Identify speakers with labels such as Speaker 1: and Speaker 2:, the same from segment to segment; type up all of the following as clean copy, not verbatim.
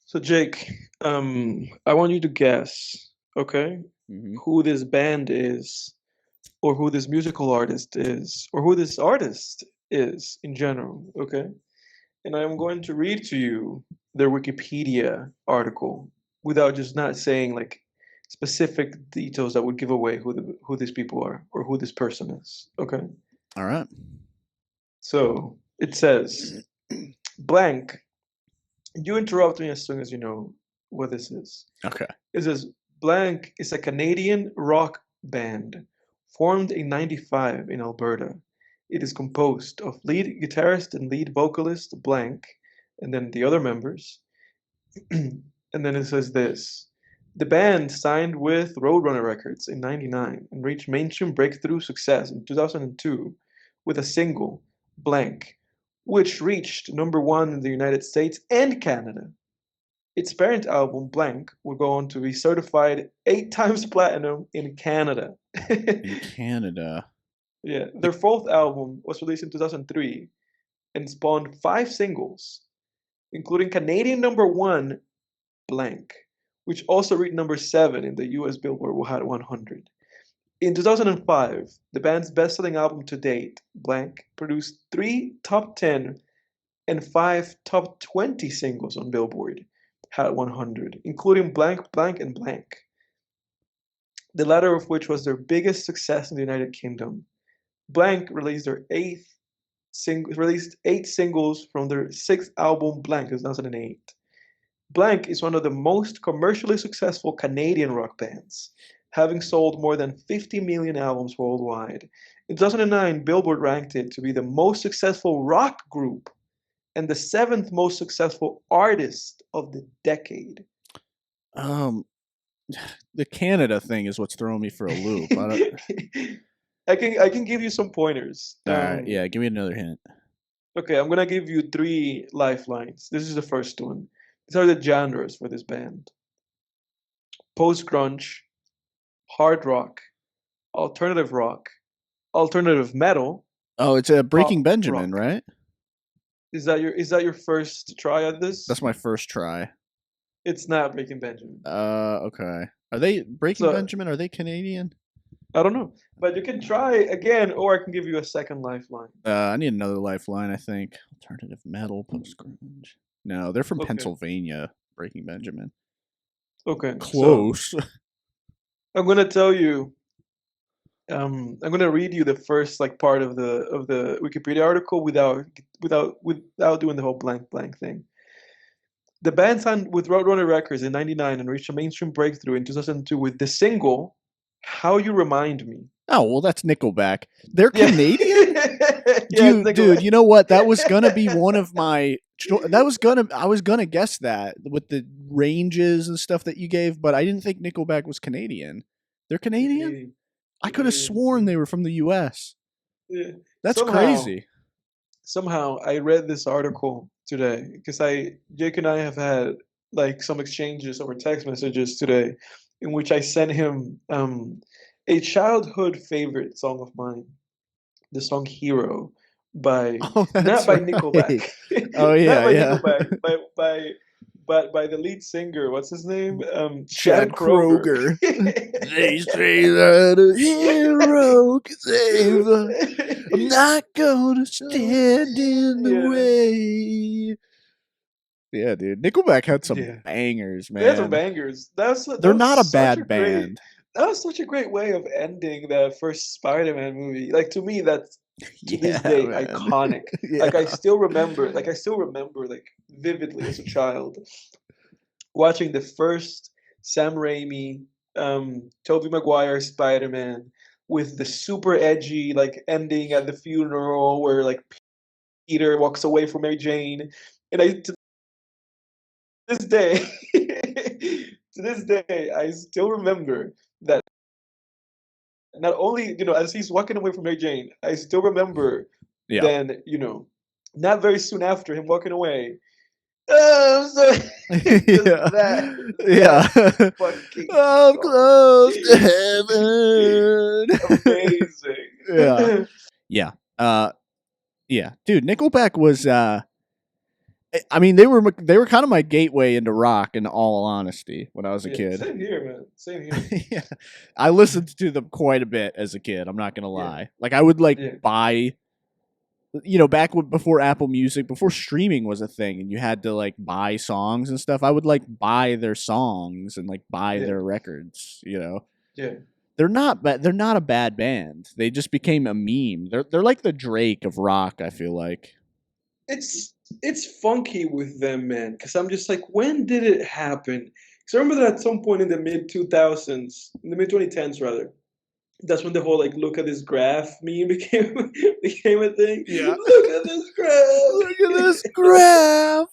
Speaker 1: So Jake, I want you to guess, okay,
Speaker 2: Hmm.
Speaker 1: who this band is, or who this musical artist is, or who this artist is in general, okay? And I'm going to read to you their Wikipedia article without just not saying like specific details that would give away who these people are or who this person is, okay?
Speaker 2: All right.
Speaker 1: So it says blank. You interrupt me as soon as you know what this is.
Speaker 2: Okay.
Speaker 1: It says Blank is a Canadian rock band formed in '95 in Alberta. It is composed of lead guitarist and lead vocalist Blank, and then the other members. And then it says this. The band signed with Roadrunner Records in '99 and reached mainstream breakthrough success in 2002 with a single, Blank, which reached number one in the United States and Canada. Its parent album, Blank, would go on to be certified 8 times platinum in Canada.
Speaker 2: In Canada.
Speaker 1: Yeah,
Speaker 2: The,
Speaker 1: their fourth album was released in 2003 and spawned 5 singles, including Canadian number one, Blank, which also reached number 7 in the US Billboard Hot 100. In 2005, the band's best-selling album to date, Blank, produced 3 top 10 and 5 top 20 singles on Billboard Hot 100, including Blank, Blank, and Blank, the latter of which was their biggest success in the United Kingdom. Blank released 8 singles from their sixth album, Blank, in 2008. Blank is one of the most commercially successful Canadian rock bands, having sold more than 50 million albums worldwide. In 2009, Billboard ranked it to be the most successful rock group and the seventh most successful artist of the decade.
Speaker 2: um, the Canada thing is what's throwing me for a loop. I don't.
Speaker 1: I can give you some pointers.
Speaker 2: All right. Yeah. Give me another hint.
Speaker 1: Okay, I'm gonna give you 3 lifelines. This is the first one. These are the genres for this band: post grunge, hard rock, alternative metal,
Speaker 2: Oh, it's a Breaking
Speaker 1: pop
Speaker 2: Benjamin,
Speaker 1: rock.
Speaker 2: right?
Speaker 1: Is that your first try at
Speaker 2: That's
Speaker 1: this?
Speaker 2: my first try.
Speaker 1: It's not Breaking Benjamin.
Speaker 2: Okay. Are they Breaking
Speaker 1: So
Speaker 2: Benjamin? Are they Canadian?
Speaker 1: I don't know, but you can try again, or I can give you a second lifeline.
Speaker 2: I need another lifeline. I think alternative metal, post grunge. No, they're from
Speaker 1: Okay,
Speaker 2: Pennsylvania. Breaking Benjamin.
Speaker 1: okay. So
Speaker 2: Close.
Speaker 1: I'm gonna tell you. I'm gonna read you the first like part of the Wikipedia article without doing the whole blank blank thing. The band signed with Roadrunner Records in '99 and reached a mainstream breakthrough in 2002 with the single "How You Remind Me."
Speaker 2: Oh well, that's Nickelback. They're
Speaker 1: Yeah,
Speaker 2: Canadian.
Speaker 1: yeah, it's
Speaker 2: Dude,
Speaker 1: Nickelback.
Speaker 2: you know what? That was gonna be one of my. I was gonna guess that with the ranges and stuff that you gave, but I didn't think Nickelback was Canadian. They're
Speaker 1: They're
Speaker 2: Canadian.
Speaker 1: Canadian.
Speaker 2: I
Speaker 1: They're
Speaker 2: could have
Speaker 1: Canadian.
Speaker 2: sworn they were from the U.S.
Speaker 1: Yeah.
Speaker 2: That's
Speaker 1: Somehow,
Speaker 2: crazy.
Speaker 1: somehow, I read this article today because Jake and I have had like some exchanges over text messages today, in which I sent him a childhood favorite song of mine, the song "Hero" by
Speaker 2: Oh,
Speaker 1: not
Speaker 2: that's
Speaker 1: by
Speaker 2: right.
Speaker 1: Nickelback,
Speaker 2: Oh
Speaker 1: not
Speaker 2: yeah,
Speaker 1: by
Speaker 2: yeah.
Speaker 1: Nickelback, by the lead singer. What's his name? Chad
Speaker 2: Chad
Speaker 1: Kroger.
Speaker 2: Kroger. They say that a hero can save. I'm not gonna stand in the
Speaker 1: Yeah,
Speaker 2: way. Yeah, dude. Nickelback had some
Speaker 1: yeah.
Speaker 2: bangers,
Speaker 1: They had some
Speaker 2: man.
Speaker 1: bangers. That
Speaker 2: They're
Speaker 1: was
Speaker 2: not a
Speaker 1: such a
Speaker 2: bad
Speaker 1: great
Speaker 2: band.
Speaker 1: that was such a great way of ending the first Spider-Man movie. Like to me, that's to this
Speaker 2: Yeah,
Speaker 1: day
Speaker 2: man.
Speaker 1: iconic. Like
Speaker 2: Yeah.
Speaker 1: I still remember like vividly as a child watching the first Sam Raimi, Tobey Maguire Spider-Man with the super edgy like ending at the funeral where like Peter walks away from Mary Jane, and I to this day, to this day, I still remember that not only, as he's walking away from Mary Jane, I still remember
Speaker 2: Yeah.
Speaker 1: then, not very soon after him walking away. Oh, so just
Speaker 2: Yeah.
Speaker 1: that
Speaker 2: Yeah.
Speaker 1: fucking
Speaker 2: I'm
Speaker 1: song
Speaker 2: close to
Speaker 1: is
Speaker 2: heaven. Yeah.
Speaker 1: amazing.
Speaker 2: Yeah. Uh yeah. Dude, Nickelback was I mean, they were kind of my gateway into rock. In all honesty, when I was a
Speaker 1: Yeah,
Speaker 2: kid,
Speaker 1: same here, man. Same here.
Speaker 2: yeah, I listened to them quite a bit as a kid. I'm not gonna
Speaker 1: Yeah,
Speaker 2: lie. Like I would like
Speaker 1: yeah,
Speaker 2: buy, back before Apple Music, before streaming was a thing, and you had to like buy songs and stuff. I would like buy their songs and like buy
Speaker 1: yeah,
Speaker 2: their records.
Speaker 1: yeah.
Speaker 2: They're not bad. They're not a bad band. They just became a meme. They're like the Drake of rock. I feel like.
Speaker 1: It's funky with them, man. Because I'm just like, when did it happen? Because I remember that at some point in the mid 2000s, in the mid 2010s rather, that's when the whole like look at this graph meme became a thing.
Speaker 2: Yeah.
Speaker 1: Look at this
Speaker 2: Look at
Speaker 1: graph.
Speaker 2: this graph.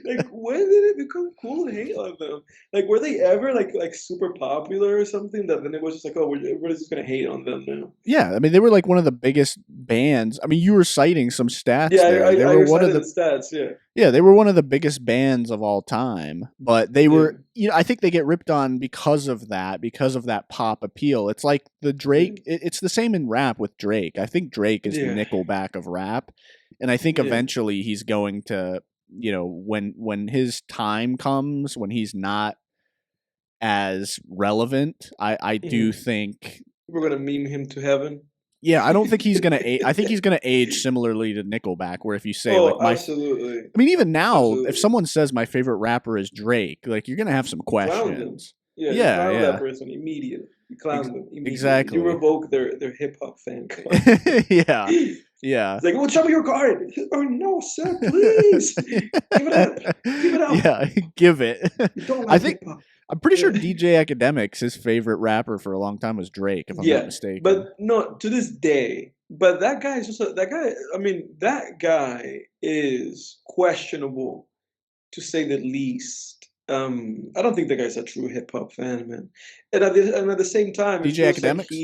Speaker 1: Like when did it become cool to hate on them? Like were they ever like super popular or something that then it was just like, oh, everybody's just gonna hate on them now?
Speaker 2: Yeah, I mean they were like one of the biggest bands. I mean, you were citing some
Speaker 1: Yeah,
Speaker 2: stats there. They
Speaker 1: I
Speaker 2: were one of
Speaker 1: recited the
Speaker 2: the
Speaker 1: stats. Yeah,
Speaker 2: Yeah, they were one of the biggest bands of all time. But they
Speaker 1: yeah,
Speaker 2: were, I think they get ripped on because of that pop appeal. It's like the
Speaker 1: yeah,
Speaker 2: Drake. It's the same in rap with Drake. I think Drake is the
Speaker 1: yeah,
Speaker 2: Nickelback of rap, and I think
Speaker 1: yeah.
Speaker 2: eventually he's going to, when his time comes, when he's not as relevant, I do
Speaker 1: Mhm.
Speaker 2: think.
Speaker 1: We're gonna meme him to heaven.
Speaker 2: Yeah, I don't think he's gonna. I think he's gonna age similarly to Nickelback, where if you say like
Speaker 1: Oh,
Speaker 2: my,
Speaker 1: absolutely,
Speaker 2: I mean, even now, if
Speaker 1: absolutely.
Speaker 2: someone says my favorite rapper is Drake, like you're gonna have some
Speaker 1: You clown them.
Speaker 2: questions.
Speaker 1: Yeah, you
Speaker 2: Yeah,
Speaker 1: clown that
Speaker 2: yeah,
Speaker 1: person immediately. You clown them immediately. You
Speaker 2: exactly.
Speaker 1: revoke their hip hop fan card.
Speaker 2: Yeah,
Speaker 1: It's
Speaker 2: yeah,
Speaker 1: like, well, show me your card. Oh no, sir, please give it up. Give it up.
Speaker 2: yeah. Give it.
Speaker 1: You don't
Speaker 2: I
Speaker 1: like
Speaker 2: think
Speaker 1: hip hop.
Speaker 2: I'm pretty sure
Speaker 1: Yeah.
Speaker 2: DJ Academics, his favorite rapper for a long time was Drake, if I'm not
Speaker 1: Yeah,
Speaker 2: mistaken.
Speaker 1: but no, to this day. But that guy is just that guy. I mean, that guy is questionable to say the least. I don't think the guy's a true hip hop fan, man. And at the same time, it
Speaker 2: DJ
Speaker 1: feels like
Speaker 2: Academics.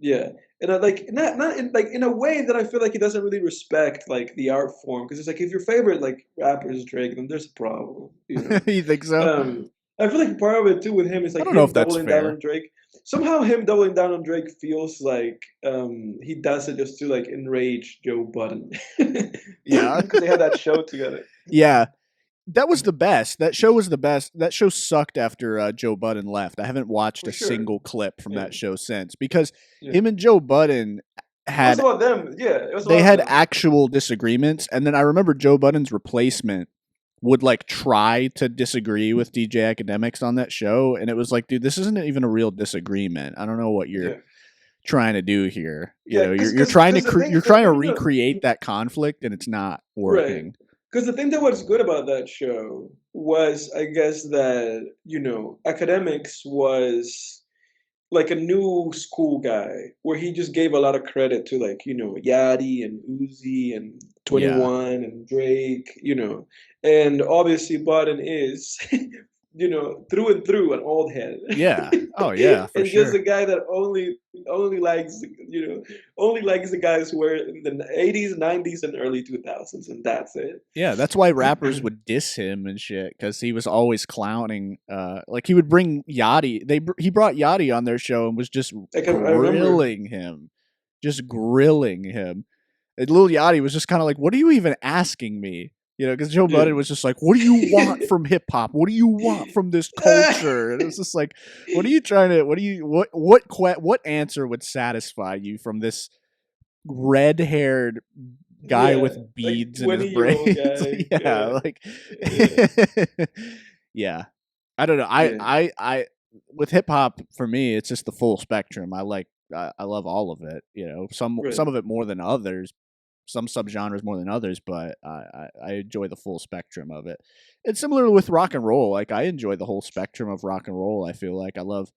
Speaker 1: yeah, and I like not in like in a way that I feel like he doesn't really respect like the art form because it's like if your favorite like rapper is Drake, then there's a problem, you know.
Speaker 2: You think so?
Speaker 1: I feel like part of it too with him is
Speaker 2: I
Speaker 1: like
Speaker 2: don't know if
Speaker 1: him
Speaker 2: that's
Speaker 1: doubling down
Speaker 2: fair.
Speaker 1: on Drake. Somehow him doubling down on Drake feels like he does it just to like enrage Joe Budden
Speaker 2: Yeah,
Speaker 1: because they had that show together.
Speaker 2: yeah. That was the best. That show was the best. That show sucked after Joe Budden left. I haven't watched
Speaker 1: For
Speaker 2: a
Speaker 1: sure.
Speaker 2: single clip from
Speaker 1: Yeah.
Speaker 2: that show since because
Speaker 1: Yeah.
Speaker 2: him and Joe Budden
Speaker 1: It was
Speaker 2: had
Speaker 1: about them. Yeah, it was
Speaker 2: they
Speaker 1: about
Speaker 2: had
Speaker 1: them.
Speaker 2: actual disagreements, and then I remember Joe Budden's replacement would like try to disagree with DJ Academics on that show, and it was like, dude, this isn't even a real disagreement. I don't know what you're
Speaker 1: Yeah.
Speaker 2: trying to do here.
Speaker 1: Yeah,
Speaker 2: You're trying to you're
Speaker 1: the
Speaker 2: trying to
Speaker 1: thing that
Speaker 2: recreate that conflict, and it's not
Speaker 1: right.
Speaker 2: working.
Speaker 1: Because the thing that was good about that show was, I guess, that, Academics was like a new school guy where he just gave a lot of credit to like, Yachty and Uzi and
Speaker 2: Yeah.
Speaker 1: 21 and Drake, and obviously Budden is, through and through an old head.
Speaker 2: Yeah. Oh yeah, for
Speaker 1: And just a
Speaker 2: sure.
Speaker 1: guy that only likes, only likes the guys who were in the 80s, 90s, and early 2000s, and that's it.
Speaker 2: Yeah, that's why rappers would diss him and shit because he was always clowning. Like he would bring Yachty. He brought Yachty on their show and was just
Speaker 1: I remember.
Speaker 2: grilling him, just grilling him. And Lil Yachty was just kind of like, "What are you even asking me?" Because Joe
Speaker 1: Yeah.
Speaker 2: Budden was just like, "What do you want from hip hop? What do you want from this culture?" And it's just like, "What are you trying to? What do you what answer would satisfy you from this red-haired guy
Speaker 1: Yeah,
Speaker 2: with
Speaker 1: like
Speaker 2: beads in his
Speaker 1: 20-year-old
Speaker 2: braids?"
Speaker 1: guy.
Speaker 2: Yeah,
Speaker 1: Yeah,
Speaker 2: like
Speaker 1: yeah,
Speaker 2: yeah. I don't know.
Speaker 1: yeah,
Speaker 2: I with hip hop for me, it's just the full spectrum. I love all of it.
Speaker 1: right.
Speaker 2: Some of it more than others, some subgenres more than others, but I enjoy the full spectrum of it. It's similar with rock and roll. Like I enjoy the whole spectrum of rock and roll. I feel like I love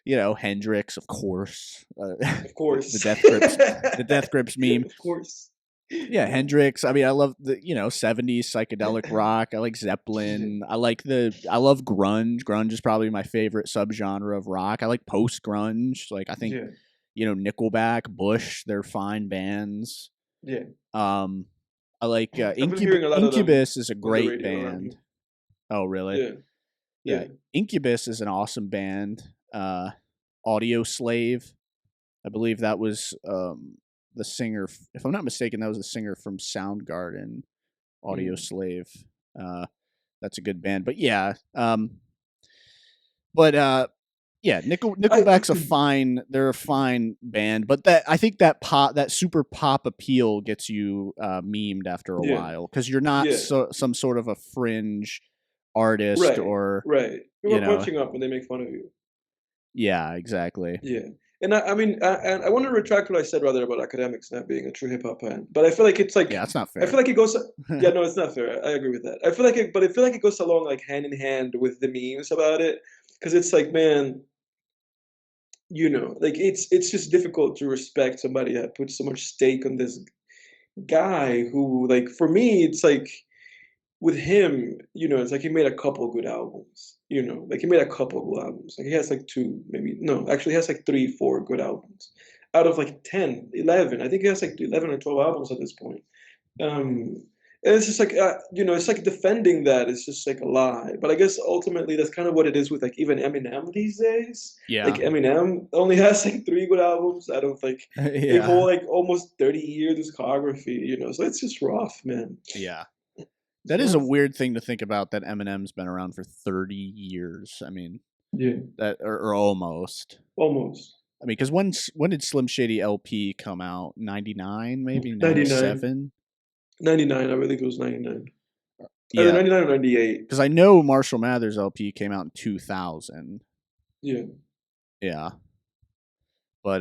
Speaker 2: Hendrix, of course,
Speaker 1: Of course.
Speaker 2: the Death Grips meme.
Speaker 1: Of course.
Speaker 2: Yeah,
Speaker 1: Yeah.
Speaker 2: Hendrix. I mean, I love the 70s psychedelic rock. I like
Speaker 1: Yeah,
Speaker 2: Zeppelin. I love grunge. Grunge is probably my favorite subgenre of rock. I like post grunge. Like I think
Speaker 1: yeah,
Speaker 2: Nickelback, Bush, they're fine bands.
Speaker 1: yeah.
Speaker 2: Um, I like
Speaker 1: I've been hearing a lot of them
Speaker 2: Incubus is a
Speaker 1: on the
Speaker 2: great
Speaker 1: radio around
Speaker 2: band.
Speaker 1: here.
Speaker 2: Oh, really?
Speaker 1: Yeah,
Speaker 2: Yeah,
Speaker 1: yeah.
Speaker 2: Incubus is an awesome band. Audio Slave, I believe that was the singer. If I'm not mistaken, that was the singer from Soundgarden, Audio Slave. That's a good band. But yeah, yeah, Nickelback's a fine. They're a fine band, but I think that super pop appeal gets you memed after a while because you're not some sort of a fringe artist or
Speaker 1: People are punching up when they make fun of you.
Speaker 2: Yeah, exactly.
Speaker 1: Yeah. And I mean, I want to retract what I said rather about Akademiks not being a true hip hop band, but I feel like it's like
Speaker 2: that's not fair.
Speaker 1: I feel like it goes. Yeah, no, it's not fair. I agree with that. I feel like it goes along like hand in hand with the memes about it, because it's like, man, like it's just difficult to respect somebody that puts so much stake on this guy who, like, for me, it's like with him, it's like he made a couple good albums. Like he made a couple good albums. Like he has like two, maybe no, actually he has like 3, 4 good albums out of like 10, 11. I think he has like 11 or 12 albums at this point. And it's just like it's like defending that is just like a lie. But I guess ultimately that's kind of what it is with like even Eminem these days.
Speaker 2: Yeah.
Speaker 1: Like Eminem only has like 3 good albums out of like a whole like almost 30-year discography. So it's just rough, man.
Speaker 2: Yeah. That is a weird thing to think about, that Eminem's been around for 30 years. I mean, that or almost.
Speaker 1: Almost.
Speaker 2: I mean, because when did Slim Shady LP come out? 99, maybe 97.
Speaker 1: 99, I believe it was 99. Yeah, either 99 or 98.
Speaker 2: Because I know Marshall Mathers LP came out in 2000.
Speaker 1: Yeah.
Speaker 2: Yeah. But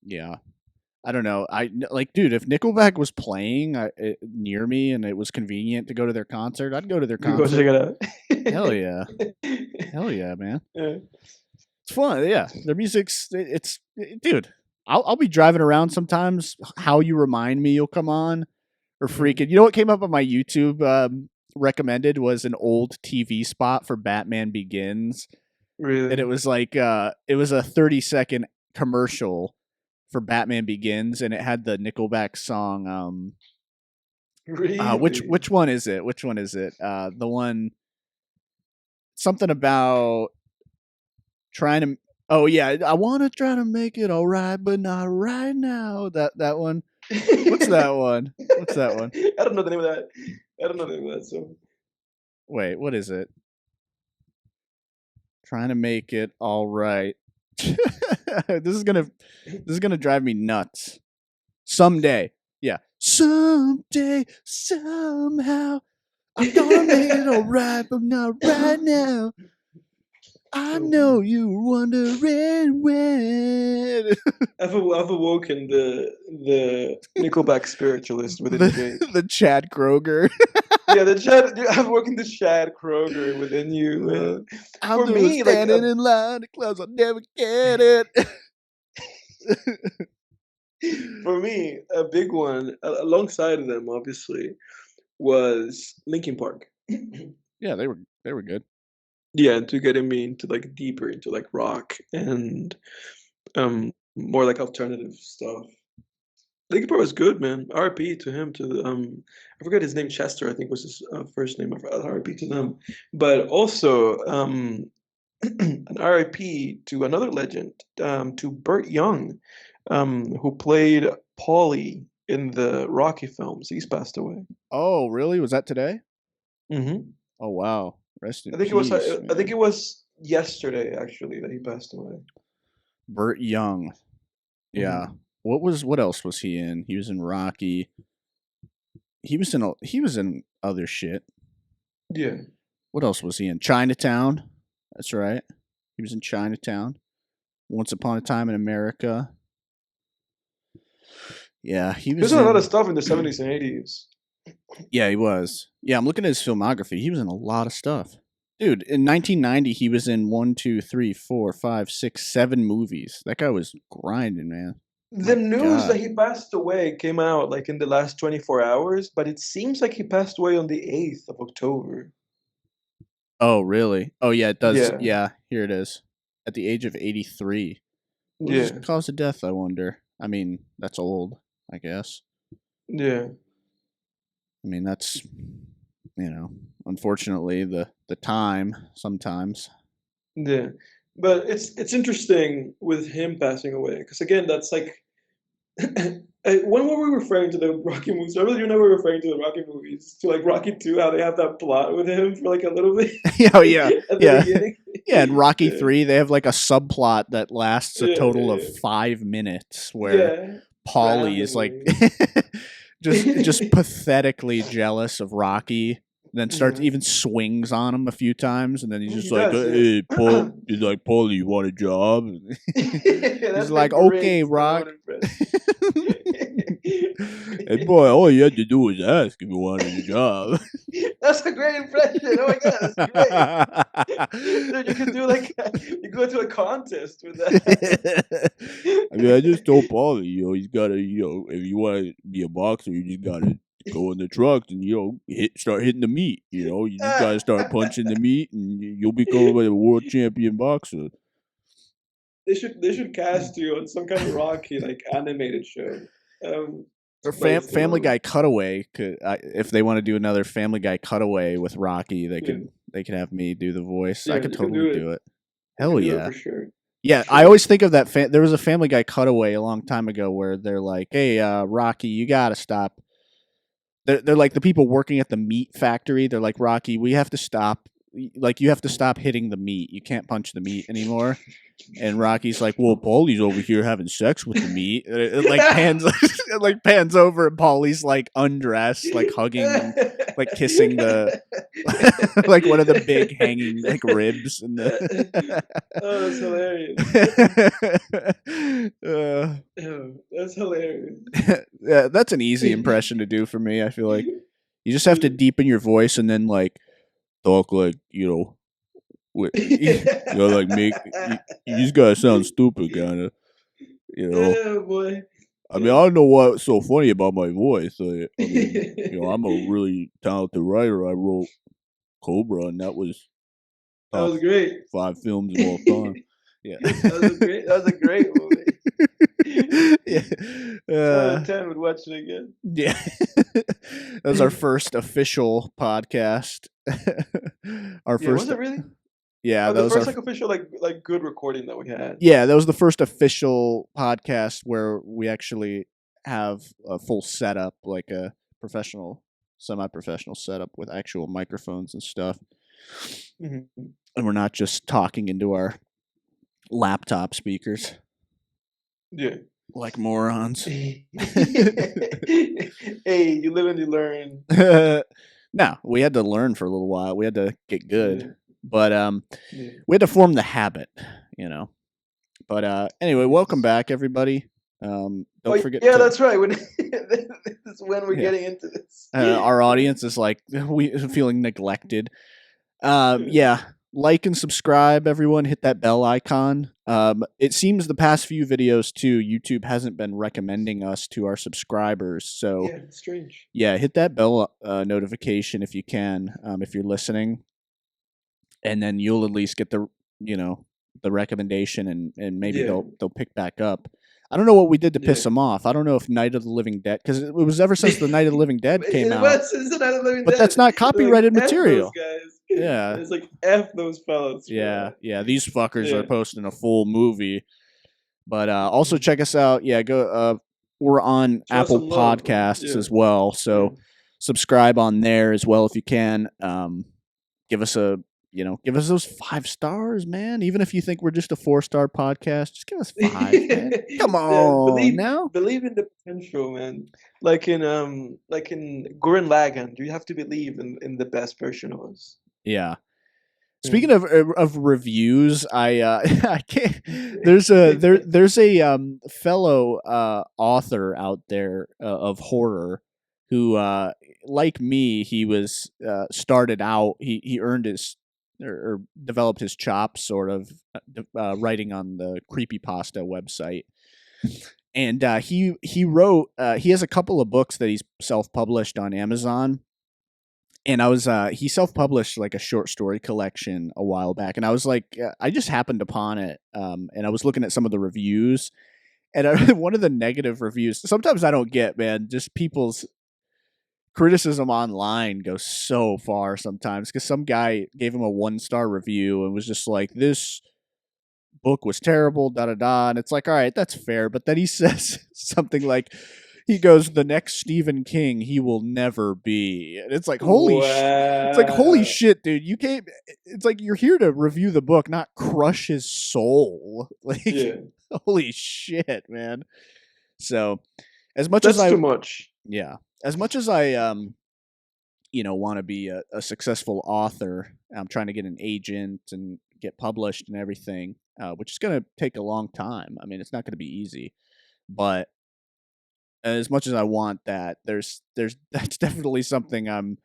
Speaker 2: yeah. I don't know. Dude, if Nickelback was playing near me and it was convenient to go to their concert, I'd go to their concert.
Speaker 1: Go check it out.
Speaker 2: Hell yeah. Hell yeah, man.
Speaker 1: Yeah.
Speaker 2: It's fun. Yeah. Their music's, dude, I'll be driving around sometimes. How You Remind Me will come on, or freaking. You know what came up on my YouTube recommended was an old TV spot for Batman Begins.
Speaker 1: Really?
Speaker 2: And it was like, it was a 30-second commercial for Batman Begins, and it had the Nickelback song.
Speaker 1: Really?
Speaker 2: Which one is it? Which one is it? The one, something about trying to. Oh yeah, I want to try to make it all right, but not right now. That one. What's that one? What's that one?
Speaker 1: I don't know the name of that. I don't know the name of that song.
Speaker 2: Wait, what is it? Trying to make it all right. This is gonna drive me nuts. Someday, yeah. Someday, somehow, I'm gonna make it all right, but not right now. I know you're wondering when.
Speaker 1: I've awoken the Nickelback spiritualist within Jake.
Speaker 2: The Chad Kroger.
Speaker 1: Yeah, I've awoken the Chad Kroger within you, man.
Speaker 2: I'm for me, standing in line because I'll never get it.
Speaker 1: For me, a big one alongside of them, obviously, was Linkin Park.
Speaker 2: Yeah, they were good.
Speaker 1: Yeah, to getting me into like deeper into like rock and more like alternative stuff. Linkin Park was good, man. R.I.P. to him. I forgot his name. Chester, I think, was his first name. R.I.P. to them. But also, an R.I.P. to another legend, to Burt Young, who played Paulie in the Rocky films. He's passed away.
Speaker 2: Oh, really? Was that today?
Speaker 1: Mm-hmm.
Speaker 2: Oh, wow. Rest in
Speaker 1: I think
Speaker 2: peace.
Speaker 1: I think it was yesterday, actually, that he passed away.
Speaker 2: Burt Young. Yeah. Mm-hmm. What else was he in? He was in Rocky. He was in other shit.
Speaker 1: Yeah.
Speaker 2: What else was he in? Chinatown. That's right. He was in Chinatown. Once Upon a Time in America. Yeah, he was
Speaker 1: in a lot of stuff in the 70s and 80s.
Speaker 2: Yeah, he was. Yeah, I'm looking at his filmography. He was in a lot of stuff. Dude, in 1990, he was in 1, 2, 3, 4, 5, 6, 7 movies. That guy was grinding, man.
Speaker 1: The news that he passed away came out like in the last 24 hours, but it seems like he passed away on the 8th of October.
Speaker 2: Oh, really? Oh, yeah, it does. Yeah, here it is. At the age of 83. What was his cause of death, I wonder? I mean, that's old, I guess.
Speaker 1: Yeah.
Speaker 2: I mean, that's, unfortunately, the time sometimes.
Speaker 1: Yeah. But it's interesting with him passing away, because again, that's like When were we referring to the Rocky movies? I really remember referring to the Rocky movies to like Rocky 2, how they have that plot with him for like a little bit
Speaker 2: Oh yeah,
Speaker 1: at the
Speaker 2: yeah,
Speaker 1: beginning.
Speaker 2: yeah. In Rocky
Speaker 1: Yeah,
Speaker 2: 3, they have like a subplot that lasts a
Speaker 1: yeah,
Speaker 2: total of
Speaker 1: yeah,
Speaker 2: 5 minutes, where
Speaker 1: yeah.
Speaker 2: Paulie is like
Speaker 1: Randomly.
Speaker 2: just pathetically jealous of Rocky. Then starts
Speaker 1: Yeah.
Speaker 2: even swings on him a few times, and then he's just
Speaker 1: He
Speaker 2: like,
Speaker 1: does, yeah.
Speaker 2: "Hey, Paul," he's like, "Paulie, you want a job?" He's
Speaker 1: That's a
Speaker 2: like, "Okay,
Speaker 1: great
Speaker 2: Rock."
Speaker 1: Stallone impression.
Speaker 2: Hey, boy, all you had to do was ask if you wanted a job.
Speaker 1: That's a great impression. Oh my god, that's great. Dude, you could do like you go to a contest with that.
Speaker 2: I mean, I just told Paulie, he's got to, if you want to be a boxer, you just got to go in the truck and, start hitting the meat. You just got to start punching the meat and you'll become a world champion boxer.
Speaker 1: They should cast you on some kind of Rocky like animated show.
Speaker 2: Or
Speaker 1: By
Speaker 2: Family
Speaker 1: Stallone.
Speaker 2: Guy Cutaway if they want to do another Family Guy Cutaway with Rocky, they
Speaker 1: Yeah,
Speaker 2: could have me do the voice. I
Speaker 1: yeah,
Speaker 2: could
Speaker 1: you can
Speaker 2: totally
Speaker 1: do it.
Speaker 2: do it.
Speaker 1: You
Speaker 2: Hell
Speaker 1: can do it
Speaker 2: yeah.
Speaker 1: for sure. For
Speaker 2: Yeah, I
Speaker 1: sure.
Speaker 2: always think of that. There was a Family Guy Cutaway a long time ago where they're like, "Hey, Rocky, you gotta stop." They're like the people working at the meat factory. They're like, "Rocky, we have to stop. Like, you have to stop hitting the meat. You can't punch the meat anymore." And Rocky's like, "Well, Paulie's over here having sex with the meat." It like pans, it like pans over, and Paulie's like undressed, like hugging and like kissing the like one of the big hanging like ribs in the.
Speaker 1: Oh, that's hilarious.
Speaker 2: uh,
Speaker 1: Oh, that's hilarious.
Speaker 2: yeah, that's an easy impression to do for me. I feel like you just have to deepen your voice and then like talk like like make you just gotta sound stupid, kind of.
Speaker 1: Oh boy.
Speaker 2: I mean, I don't know what's so funny about my voice. I mean, I'm a really talented writer. I wrote Cobra, and that was
Speaker 1: That
Speaker 2: top
Speaker 1: was great.
Speaker 2: 5 films of all time. Yeah.
Speaker 1: That was a great movie.
Speaker 2: Yeah.
Speaker 1: 10 out of 10 would watch it again.
Speaker 2: Yeah. That was our first official podcast. Our
Speaker 1: Yeah, was
Speaker 2: first,
Speaker 1: it really?
Speaker 2: yeah,
Speaker 1: Oh,
Speaker 2: that
Speaker 1: the
Speaker 2: was our
Speaker 1: first like official like good recording that we had.
Speaker 2: Yeah, that was the first official podcast where we actually have a full setup, like a professional, semi-professional setup with actual microphones and stuff.
Speaker 1: Mhm.
Speaker 2: And we're not just talking into our laptop speakers
Speaker 1: Yeah.
Speaker 2: like morons.
Speaker 1: Hey, you live and you learn.
Speaker 2: No, we had to learn for a little while. We had to get good.
Speaker 1: Yeah.
Speaker 2: But
Speaker 1: Yeah.
Speaker 2: we had to form the habit, you know. But anyway, welcome
Speaker 1: Yes.
Speaker 2: back, everybody. Don't
Speaker 1: Oh,
Speaker 2: forget
Speaker 1: yeah,
Speaker 2: to.
Speaker 1: that's right. When this is when we're
Speaker 2: Yeah,
Speaker 1: getting into this.
Speaker 2: our audience is like we feeling neglected.
Speaker 1: Yeah.
Speaker 2: Yeah, like and subscribe, everyone. Hit that bell icon. It seems the past few videos too, YouTube hasn't been recommending us to our subscribers. So
Speaker 1: Yeah, it's strange.
Speaker 2: yeah, hit that bell notification if you can, if you're listening, and then you'll at least get the recommendation, and maybe
Speaker 1: Yeah.
Speaker 2: they'll pick back up. I don't know what we did to piss
Speaker 1: Yeah.
Speaker 2: them off. I don't know if Night of the Living Dead, because it was ever since the Night of the Living Dead came
Speaker 1: It
Speaker 2: out,
Speaker 1: was since the Night of the Living
Speaker 2: but
Speaker 1: Dead.
Speaker 2: that's not
Speaker 1: They're like,
Speaker 2: copyrighted
Speaker 1: F those
Speaker 2: material.
Speaker 1: guys.
Speaker 2: Yeah.
Speaker 1: It's like F those fellas.
Speaker 2: Yeah. These fuckers are
Speaker 1: Yeah.
Speaker 2: posting a full movie. But also
Speaker 1: Mhm.
Speaker 2: check us out. Yeah, go. We're on
Speaker 1: Show us
Speaker 2: Apple
Speaker 1: some love, man.
Speaker 2: Podcasts
Speaker 1: Yeah.
Speaker 2: as well,
Speaker 1: Yeah.
Speaker 2: so subscribe on there as well if you can. Give us those 5 stars, man. Even if you think we're just a 4-star podcast, just give us 5, man. Come
Speaker 1: Yeah,
Speaker 2: on now.
Speaker 1: believe in the potential, man. Like in Gurren Lagann, you have to believe in the best version of us.
Speaker 2: Yeah.
Speaker 1: Yeah.
Speaker 2: Speaking of reviews, I I can't. There's a fellow author out there of horror who like me, he was started out. He earned his or developed his chops sort of writing on the creepypasta website. And he wrote he has a couple of books that he's self-published on Amazon. And I was he self-published like a short story collection a while back, and I was like I just happened upon it, and I was looking at some of the reviews, and one of the negative reviews, sometimes I don't get, man, just people's criticism online goes so far sometimes, because some guy gave him a 1-star review and was just like, book was terrible, da da da. And it's like, all right, that's fair. But then he says something like, he goes, the next Stephen King, he will never be. And it's like, holy
Speaker 1: Wow.
Speaker 2: shit, dude. You can't, it's like, you're here to review the book, not crush his soul. Like,
Speaker 1: Yeah,
Speaker 2: holy shit, man. So, as much as
Speaker 1: that's
Speaker 2: I,
Speaker 1: too much.
Speaker 2: yeah, as much as I, want to be a successful author, I'm trying to get an agent and get published and everything, which is going to take a long time. I mean, it's not going to be easy, but as much as I want that, there's that's definitely something I'm,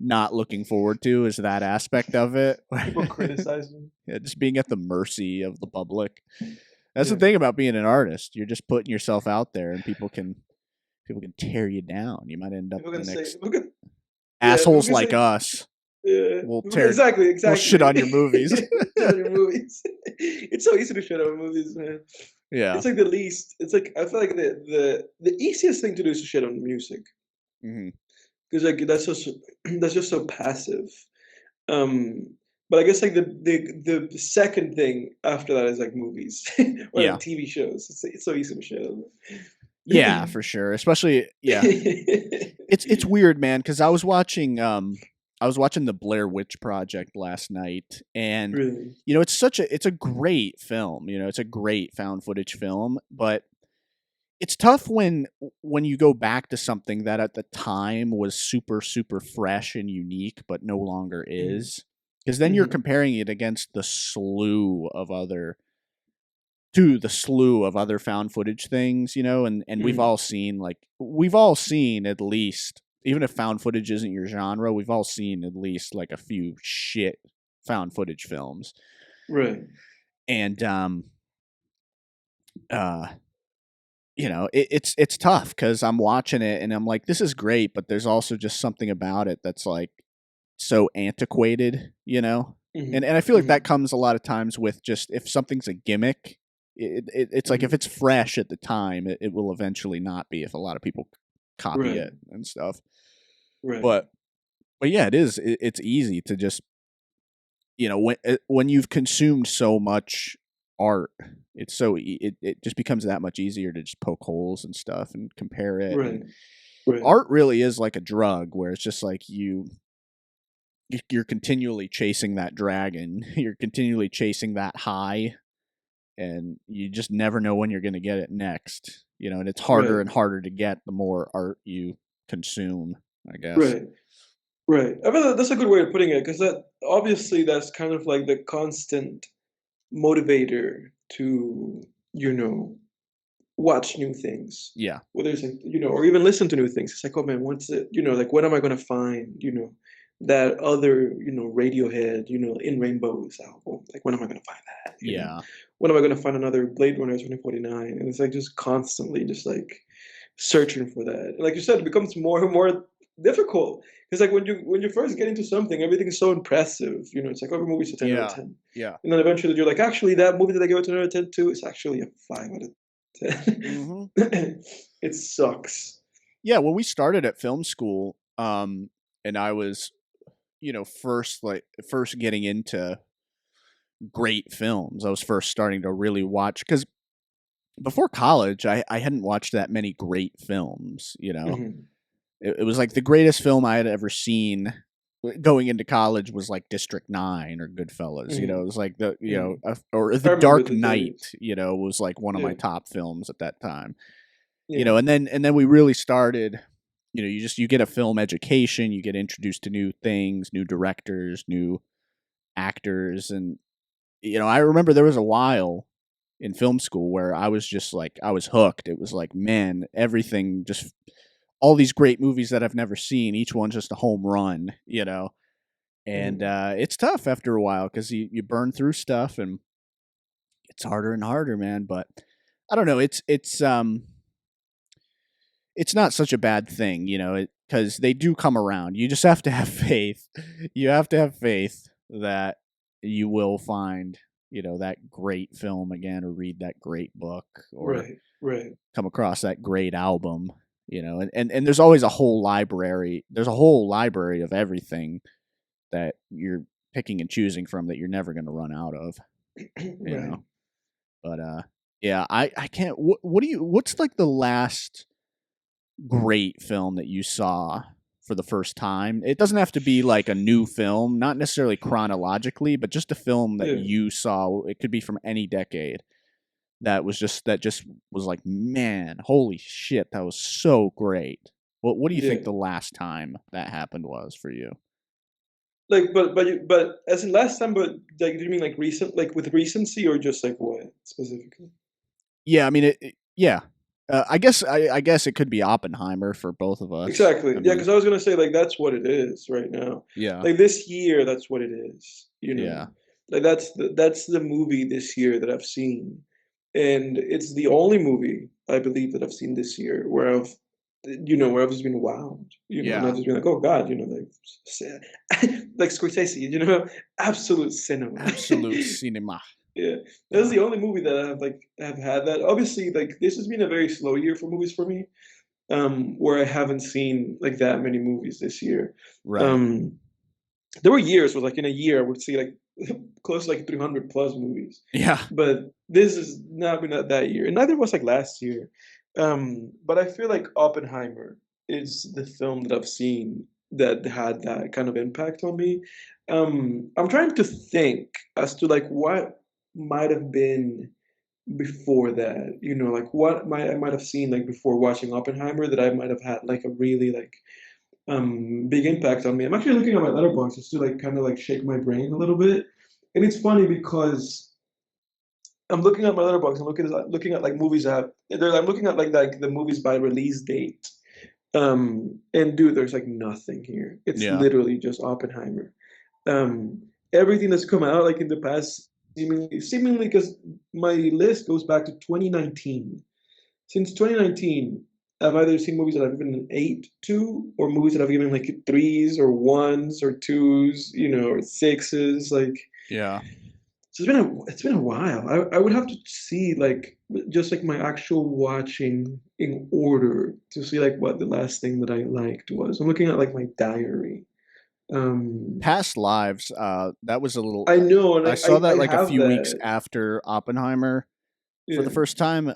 Speaker 2: not looking forward to, is that aspect of it.
Speaker 1: People criticizing.
Speaker 2: Yeah, just being at the mercy of the public. That's the
Speaker 1: Yeah.
Speaker 2: thing about being an artist. You're just putting yourself out there, and people can tear you down. You might end up
Speaker 1: People
Speaker 2: the
Speaker 1: can say,
Speaker 2: next
Speaker 1: look at, yeah, people
Speaker 2: assholes
Speaker 1: can
Speaker 2: like
Speaker 1: say,
Speaker 2: us.
Speaker 1: yeah,
Speaker 2: We'll
Speaker 1: exactly.
Speaker 2: we'll shit on your movies.
Speaker 1: Shit on your movies. It's so easy to shit on movies, man.
Speaker 2: Yeah.
Speaker 1: It's like the least. It's like I feel like the easiest thing to do is to shit on music
Speaker 2: Hmm.
Speaker 1: because like that's just so passive. Um, but I guess like the second thing after that is like movies or
Speaker 2: Yeah.
Speaker 1: like TV shows. It's so easy to shit on.
Speaker 2: Yeah, for sure. Especially, yeah. It's weird, man, because I was watching the Blair Witch Project last night, and
Speaker 1: Really.
Speaker 2: it's a great film. It's a great found footage film, but it's tough when you go back to something that at the time was super super fresh and unique, but no longer
Speaker 1: Mhm.
Speaker 2: is, because then you're
Speaker 1: Mhm.
Speaker 2: comparing it against the slew of other found footage things, and we've
Speaker 1: Mhm.
Speaker 2: all seen at least, even if found footage isn't your genre, we've all seen at least like a few shit found footage films.
Speaker 1: Right.
Speaker 2: And uh it's tough because I'm watching it and I'm like, this is great, but there's also just something about it that's like so antiquated,
Speaker 1: Mhm.
Speaker 2: and I feel like that
Speaker 1: Mhm.
Speaker 2: comes a lot of times with, just if something's a gimmick, it's like, if
Speaker 1: Mhm.
Speaker 2: it's fresh at the time, it will eventually not be if a lot of people copy
Speaker 1: Right.
Speaker 2: it and stuff.
Speaker 1: Right.
Speaker 2: But yeah, it's easy to just, when you've consumed so much art, it just becomes that much easier to just poke holes and stuff and compare it. And
Speaker 1: Right. Right.
Speaker 2: art really is like a drug, where it's just like you're continually chasing that dragon. You're continually chasing that high, and you just never know when you're going to get it next. And it's harder
Speaker 1: Right.
Speaker 2: and harder to get the more art you consume, I guess.
Speaker 1: Right. Right. I feel that's a good way of putting it because that obviously that's kind of like the constant motivator to, you know, watch new things.
Speaker 2: Yeah.
Speaker 1: Whether it's like, or even listen to new things. It's like, oh man, what's it, like when am I gonna find, that other, Radiohead, In Rainbows album? Like when am I gonna find that?
Speaker 2: Yeah.
Speaker 1: When am I gonna find another Blade Runner 2049? And it's like just constantly just like searching for that. And like you said, it becomes more and more difficult. Because like when you first get into something, everything is so impressive. It's like every movie's a 10 out of
Speaker 2: Yeah.
Speaker 1: 10.
Speaker 2: Yeah.
Speaker 1: And then eventually you're like, actually that movie that I gave a 10 out of 10 to is actually a 5 out of 10.
Speaker 2: Hmm.
Speaker 1: It sucks.
Speaker 2: Yeah. When we started at film school, and I was, first getting into great films, I was first starting to really watch, because before college, I hadn't watched that many great films.
Speaker 1: Mhm.
Speaker 2: It was like the greatest film I had ever seen going into college was like District 9 or Goodfellas. It
Speaker 1: Mhm.
Speaker 2: was like
Speaker 1: Mhm.
Speaker 2: or
Speaker 1: I
Speaker 2: The
Speaker 1: remember
Speaker 2: Dark
Speaker 1: the
Speaker 2: Knight,
Speaker 1: days.
Speaker 2: was like one of
Speaker 1: Yeah.
Speaker 2: my top films at that time.
Speaker 1: Yeah.
Speaker 2: And then we really started, you get a film education, you get introduced to new things, new directors, new actors. And I remember there was a while in film school where I was just like, I was hooked. It was like, man, everything, just all these great movies that I've never seen, each one's just a home run. And
Speaker 1: Mhm.
Speaker 2: it's tough after a while because you burn through stuff, and it's harder and harder, man. But I don't know. It's not such a bad thing, because they do come around. You just have to have faith. You have to have faith that you will find, that great film again, or read that great book, or
Speaker 1: Right. Right.
Speaker 2: come across that great album. And there's always a whole library. There's a whole library of everything that you're picking and choosing from that you're never going to run out of. you
Speaker 1: Right.
Speaker 2: know. But yeah, I can't. What do you? What's like the last great film that you saw for the first time? It doesn't have to be like a new film, not necessarily chronologically, but just a film that
Speaker 1: Yeah.
Speaker 2: you saw. It could be from any decade that just was like, man, holy shit, that was so great. What do you think
Speaker 1: Yeah.
Speaker 2: the last time that happened was for you?
Speaker 1: Like, but as in last time, but like, do you mean like recent, like with recency, or just like what specifically?
Speaker 2: Yeah, I mean yeah. I guess it could be Oppenheimer for both of us.
Speaker 1: Exactly.
Speaker 2: I
Speaker 1: Yeah,
Speaker 2: mean,
Speaker 1: because I was gonna say like that's what it is right now.
Speaker 2: yeah.
Speaker 1: Like this year, that's what it is.
Speaker 2: Yeah.
Speaker 1: Like that's the movie this year that I've seen, and it's the only movie I believe that I've seen this year where where I've just been wowed, and
Speaker 2: Yeah.
Speaker 1: I've just been like, oh God, like Scorsese, absolute cinema.
Speaker 2: Absolute cinema.
Speaker 1: Yeah, that's
Speaker 2: Yeah.
Speaker 1: the only movie that have had that. Obviously, like this has been a very slow year for movies for me, where I haven't seen like that many movies this year.
Speaker 2: Right.
Speaker 1: Um, there were years where like in a year I would see like close to like 300 plus movies,
Speaker 2: Yeah.
Speaker 1: but this has not been that year, and neither was like last year. But I feel like Oppenheimer is the film that I've seen that had that kind of impact on me. I'm trying to think as to like what might have been before that, like what I might have seen like before watching Oppenheimer that I might have had like a really like big impact on me. I'm actually looking at my letterbox just to like kind of like shake my brain a little bit. And it's funny because I'm looking at my letterbox, I'm looking at like movies I'm looking at like the movies by release date. And dude, there's like nothing here. It's
Speaker 2: Yeah.
Speaker 1: literally just Oppenheimer. Everything that's come out like in the past, seemingly because my list goes back to 2019. Since 2019, I've either seen movies that I've given an eight to, or movies that I've given like threes or ones or twos, or sixes. Like,
Speaker 2: Yeah.
Speaker 1: so it's been a while. I would have to see like just like my actual watching in order to see like what the last thing that I liked was. I'm looking at like my diary. Um,
Speaker 2: Past Lives, that was a little
Speaker 1: I know, and
Speaker 2: I saw that
Speaker 1: I
Speaker 2: like a
Speaker 1: have
Speaker 2: few weeks
Speaker 1: that.
Speaker 2: after Oppenheimer for the
Speaker 1: Yeah.
Speaker 2: first time.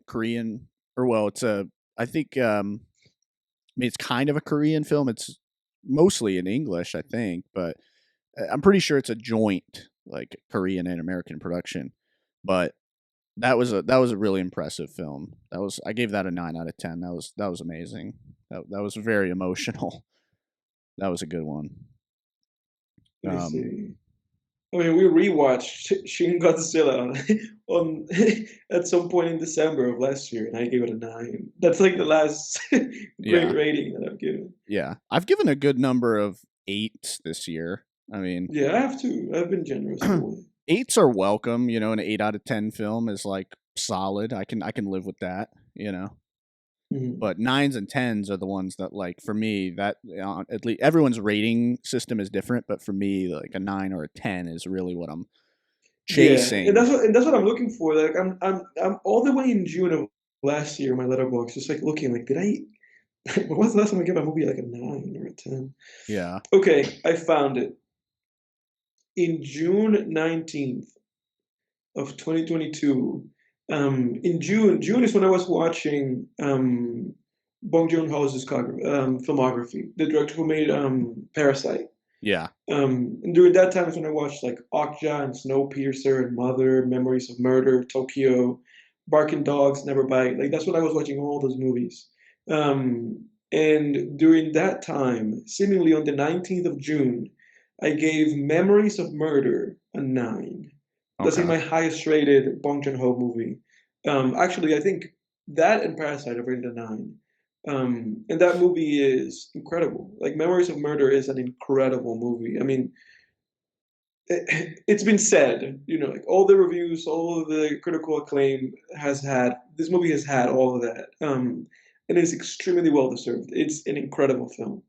Speaker 2: Korean, or well, it's a I think I mean it's kind of a Korean film. It's mostly in English, I think, but I'm pretty sure it's a joint like Korean and American production. But that was a really impressive film. I gave that a 9 out of 10. That was amazing. That was very emotional. That was a good one.
Speaker 1: Let me
Speaker 2: Um,
Speaker 1: see. I mean, we rewatched Shin Godzilla on at some point in December of last year, and I gave it a 9. That's like the last great
Speaker 2: yeah,
Speaker 1: rating that I've given.
Speaker 2: yeah. I've given a good number of eights this year. I mean,
Speaker 1: Yeah, I have to. I've been generous in a way.
Speaker 2: eights are welcome. You know, an 8 out of 10 film is like solid. I can live with that. You know,
Speaker 1: Mhm.
Speaker 2: but nines and tens are the ones that like for me that at least everyone's rating system is different, but for me like a 9 or a 10 is really what I'm
Speaker 1: Yeah, and
Speaker 2: chasing.
Speaker 1: that's what I'm looking for. Like I'm all the way in June of last year. My letterbox just like looking like, did I? When was the last time I gave a movie like a 9 or a 10?
Speaker 2: Yeah.
Speaker 1: Okay, I found it in June 19th of 2022. In June is when I was watching Bong Joon-ho's filmography, the director who made Parasite.
Speaker 2: Yeah.
Speaker 1: And during that time is when I watched like Okja and Snowpiercer and Mother, Memories of Murder, Tokyo, Barking Dogs, Never Bite. Like that's when I was watching all those movies. And during that time, seemingly on the 19th of June, I gave Memories of Murder a 9. That's like
Speaker 2: Okay.
Speaker 1: my highest rated Bong Joon-ho movie. Actually, I think that and Parasite have rated a 9. And that movie is incredible. Like Memories of Murder is an incredible movie. I mean, it's been said, like all the reviews, all of the critical acclaim has had this movie has had all of that, and it's extremely well deserved. It's an incredible film.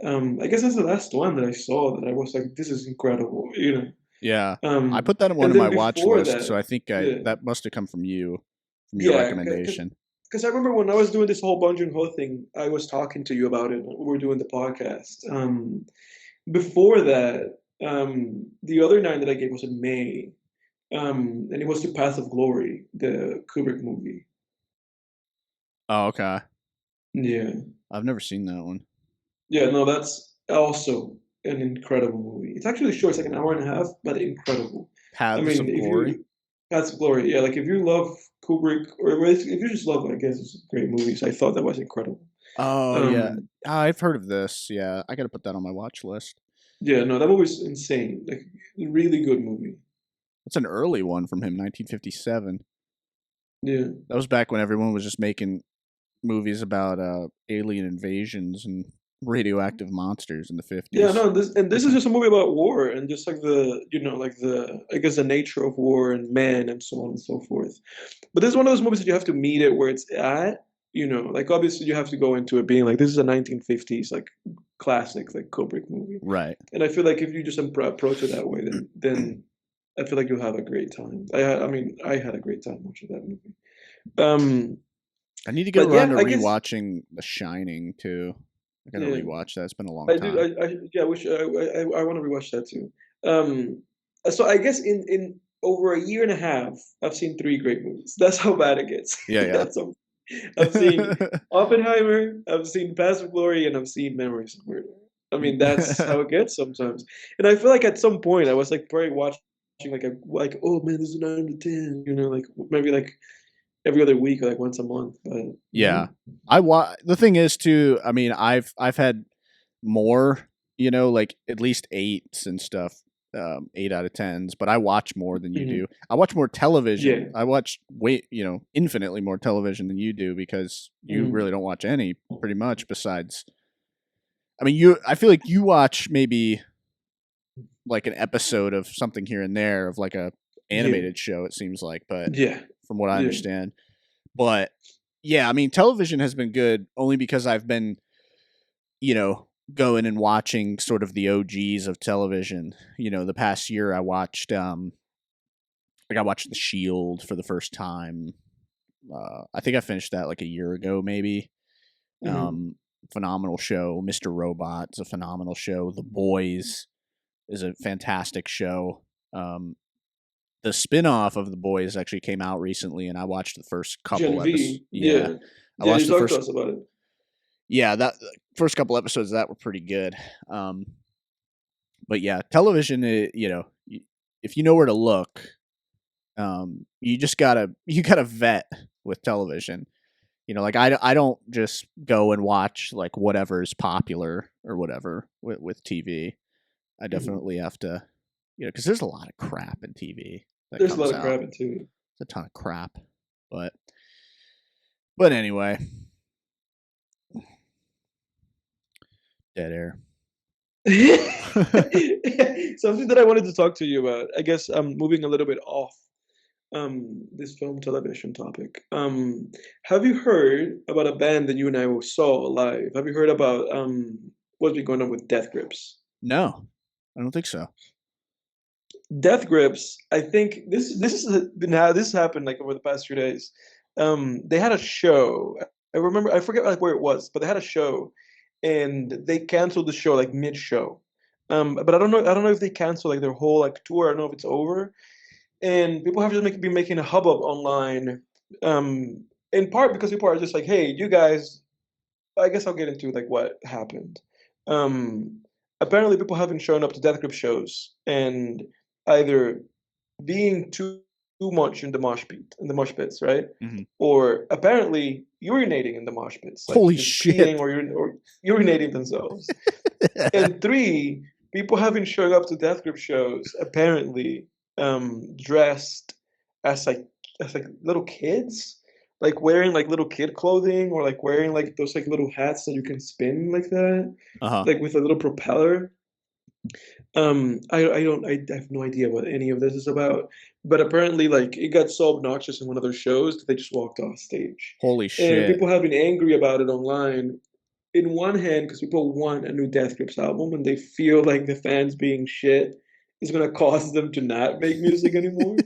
Speaker 1: I guess that's the last one that I saw that I was like, this is incredible.
Speaker 2: Yeah. I
Speaker 1: Um,
Speaker 2: put that in one
Speaker 1: and
Speaker 2: of my
Speaker 1: then
Speaker 2: watch
Speaker 1: before
Speaker 2: lists, so
Speaker 1: that,
Speaker 2: I think
Speaker 1: yeah,
Speaker 2: that must have come from you, from your
Speaker 1: yeah,
Speaker 2: recommendation.
Speaker 1: because I remember when I was doing this whole Bong Joon-ho thing, I was talking to you about it. We were doing the podcast. Before that, the other 9 that I gave was in May. And it was The Path of Glory, the Kubrick movie.
Speaker 2: Oh, okay.
Speaker 1: Yeah.
Speaker 2: I've never seen that one.
Speaker 1: Yeah, no, that's also an incredible movie. It's actually short, it's like an hour and a half, but incredible. I
Speaker 2: Paths
Speaker 1: mean,
Speaker 2: of
Speaker 1: if
Speaker 2: Glory.
Speaker 1: you, Paths of Glory, yeah, like if you love Kubrick, or if you just love, I guess, it's great movies, I thought that was incredible.
Speaker 2: Oh yeah,
Speaker 1: Um,
Speaker 2: I've heard of this. Yeah, I got to put that on my watch list.
Speaker 1: yeah, no, that movie's insane. Like, really good movie.
Speaker 2: That's an early one from him, 1957.
Speaker 1: Yeah.
Speaker 2: That was back when everyone was just making movies about alien invasions and radioactive monsters in the
Speaker 1: Yeah,
Speaker 2: 50s.
Speaker 1: no, this is just a movie about war and just like like the I guess the nature of war and men and so on and so forth. But this is one of those movies that you have to meet it where it's at, like obviously you have to go into it being like this is a 1950s like classic like Kubrick movie.
Speaker 2: Right.
Speaker 1: And I feel like if you just approach it that way, then I feel like you'll have a great time. I mean, I had a great time watching that movie. Um,
Speaker 2: I need to get
Speaker 1: but
Speaker 2: around
Speaker 1: yeah,
Speaker 2: to
Speaker 1: I guess
Speaker 2: rewatching The Shining too. I gotta
Speaker 1: yeah.
Speaker 2: rewatch that. It's been a long
Speaker 1: I do.
Speaker 2: time.
Speaker 1: Yeah. I wish I want to rewatch that too. Um, so I guess in over a year and a half, I've seen three great movies. That's how bad it gets.
Speaker 2: Yeah,
Speaker 1: That's how, I've seen
Speaker 2: yeah.
Speaker 1: Oppenheimer, I've seen Path of Glory, and I've seen Memories of Murder. I mean, that's how it gets sometimes. And I feel like at some point I was like probably watching like oh man, this is 9 to 10. Like maybe like every other week or like once a month. But
Speaker 2: Yeah. The thing is too, I mean, I've had more, like at least eights and stuff, 8 out of 10s, but I watch more than you
Speaker 1: mhm.
Speaker 2: do. I watch more television.
Speaker 1: Yeah.
Speaker 2: I watch infinitely more television than you do because you
Speaker 1: Mhm.
Speaker 2: really don't watch any pretty much besides I mean, I feel like you watch maybe like an episode of something here and there of like a
Speaker 1: Yeah.
Speaker 2: animated show, it seems like, but
Speaker 1: Yeah.
Speaker 2: from what I
Speaker 1: Yeah.
Speaker 2: understand. But yeah, I mean, television has been good only because I've been, going and watching sort of the OGs of television. The past year I watched like I watched The Shield for the first time. I think I finished that like a year ago maybe.
Speaker 1: Mhm.
Speaker 2: Um Phenomenal show. Mr. Robot's a phenomenal show. The Boys is a fantastic show. The spin-off of The Boys actually came out recently and I watched the first
Speaker 1: Gen
Speaker 2: couple episodes.
Speaker 1: V.
Speaker 2: Yeah.
Speaker 1: Yeah.
Speaker 2: I
Speaker 1: Yeah,
Speaker 2: watched
Speaker 1: you
Speaker 2: the
Speaker 1: talked to
Speaker 2: first
Speaker 1: us about it.
Speaker 2: Yeah, that first couple episodes of that were pretty good. Um, but yeah, television, if you know where to look, you just you gotta vet with television. Like I don't just go and watch like whatever's popular or whatever with TV. I
Speaker 1: Mhm.
Speaker 2: definitely have to, because there's a lot of crap in TV that
Speaker 1: There's a lot
Speaker 2: comes
Speaker 1: of
Speaker 2: out.
Speaker 1: crap in TV.
Speaker 2: It's a ton of crap, but anyway, dead air.
Speaker 1: Something that I wanted to talk to you about. I guess I'm moving a little bit off this film television topic. Have you heard about a band that you and I saw live? Have you heard about what's been going on with Death Grips?
Speaker 2: No, I don't think so.
Speaker 1: Death Grips, I think this happened like over the past few days. They had a show. I remember I forget like where it was, but they had a show, and they canceled the show like mid-show. But I don't know if they canceled like their whole like tour. I don't know if it's over. And people have just been making a hubbub online, in part because people are just like, hey, you guys. I guess I'll get into like what happened. Um, Apparently, people have been showing up to Death Grip shows and either being too much in the mosh pits, right?
Speaker 2: Hmm.
Speaker 1: Or apparently urinating in the mosh pits, like
Speaker 2: Holy
Speaker 1: just peeing
Speaker 2: shit.
Speaker 1: or urinating themselves. And three, people have been showing up to Death Grip shows apparently dressed as like little kids, like wearing like little kid clothing or like wearing like those like little hats that you can spin like that,
Speaker 2: Uh-huh.
Speaker 1: like with a little propeller. I have no idea what any of this is about, but apparently, like, it got so obnoxious in one of their shows that they just walked off stage.
Speaker 2: Holy
Speaker 1: And
Speaker 2: shit.
Speaker 1: people have been angry about it online. In one hand, because people want a new Death Grips album and they feel like the fans being shit is gonna cause them to not make music anymore.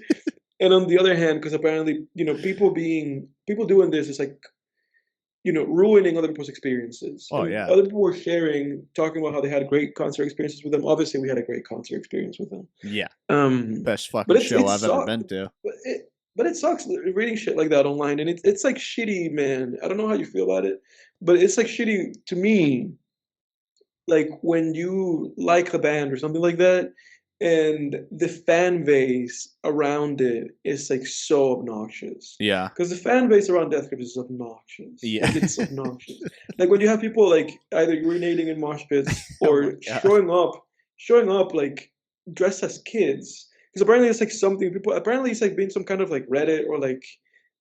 Speaker 1: And on the other hand, because apparently, people doing this is like ruining other people's experiences.
Speaker 2: Oh
Speaker 1: And
Speaker 2: yeah,
Speaker 1: other people were sharing, talking about how they had great concert experiences with them. Obviously, we had a great concert experience with them.
Speaker 2: yeah,
Speaker 1: Um,
Speaker 2: best
Speaker 1: but
Speaker 2: fucking
Speaker 1: it's
Speaker 2: show
Speaker 1: it
Speaker 2: I've ever
Speaker 1: sucks.
Speaker 2: been to.
Speaker 1: But it sucks reading shit like that online, and it's like shitty, man. I don't know how you feel about it, but it's like shitty to me, like when you like a band or something like that, and the fan base around it is like so obnoxious.
Speaker 2: Yeah,
Speaker 1: Because the fan base around Death Grips is obnoxious.
Speaker 2: yeah.
Speaker 1: Like it's obnoxious. Like when you have people like either urinating in mosh pits
Speaker 2: Oh my
Speaker 1: or
Speaker 2: god.
Speaker 1: showing up like dressed as kids. Because apparently it's like something people apparently it's like been some kind of like Reddit or like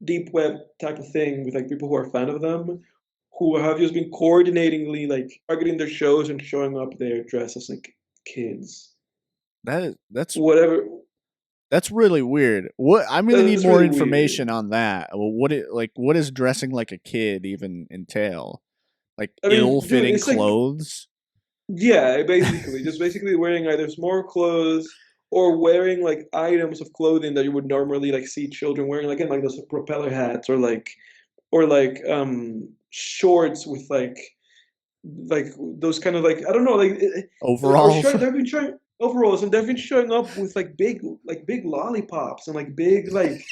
Speaker 1: deep web type of thing with like people who are fan of them who have just been coordinatingly like targeting their shows and showing up there dressed as like kids.
Speaker 2: That's
Speaker 1: Whatever.
Speaker 2: that's really weird. What I'm gonna need
Speaker 1: That's
Speaker 2: more
Speaker 1: really
Speaker 2: information
Speaker 1: weird.
Speaker 2: on that. Well, what does dressing like a kid even entail? Like
Speaker 1: I mean, dude,
Speaker 2: ill-fitting
Speaker 1: it's like
Speaker 2: clothes?
Speaker 1: yeah, basically, just basically wearing either small clothes or wearing like items of clothing that you would normally like see children wearing, like in like those propeller hats or like shorts with like those kind of like I don't know or
Speaker 2: Overalls?
Speaker 1: they've been showing overalls and they've been showing up with like big lollipops and like big like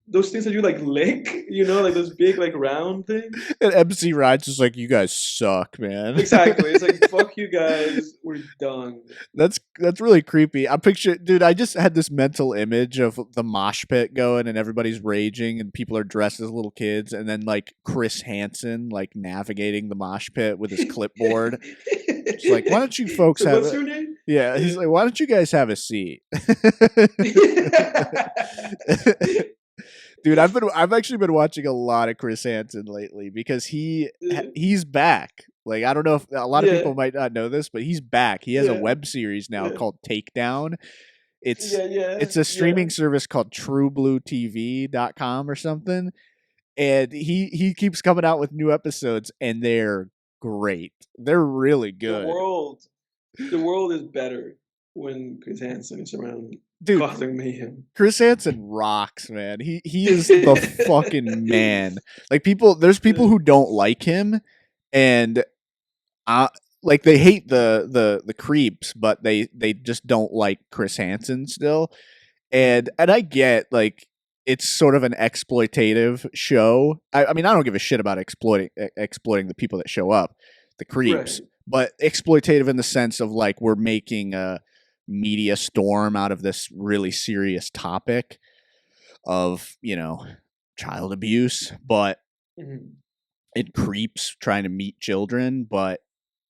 Speaker 1: those things that you like lick, like those big like round things.
Speaker 2: And MC Ride's just like, you guys suck, man.
Speaker 1: Exactly. It's like fuck you guys, we're done.
Speaker 2: That's really creepy. I picture, dude. I just had this mental image of the mosh pit going, and everybody's raging, and people are dressed as little kids, and then like Chris Hansen like navigating the mosh pit with his clipboard. It's like, why don't you folks
Speaker 1: So
Speaker 2: have
Speaker 1: what's
Speaker 2: it?
Speaker 1: your name?
Speaker 2: Yeah, he's
Speaker 1: Yeah.
Speaker 2: like, why don't you guys have a seat? Dude, I've actually been watching a lot of Chris Hansen lately because he's back. Like, I don't know if a lot of
Speaker 1: Yeah,
Speaker 2: people might not know this, but he's back. He has a
Speaker 1: yeah,
Speaker 2: web series now
Speaker 1: yeah,
Speaker 2: called Takedown. It's
Speaker 1: yeah, yeah,
Speaker 2: it's a
Speaker 1: yeah.
Speaker 2: streaming service called truebluetv.com or something. And he keeps coming out with new episodes and they're great. They're really
Speaker 1: The
Speaker 2: good.
Speaker 1: world, the world is better when Chris Hansen is around,
Speaker 2: Dude,
Speaker 1: causing mayhem.
Speaker 2: Chris Hansen rocks, man. He is the fucking man. Like there's people who don't like him, and uh like they hate the creeps, but they just don't like Chris Hansen still. And I get like it's sort of an exploitative show. I mean, I don't give a shit about exploiting the people that show up, the creeps,
Speaker 1: Right.
Speaker 2: but exploitative in the sense of like we're making a media storm out of this really serious topic of child abuse, but
Speaker 1: Mhm.
Speaker 2: it creeps trying to meet children. But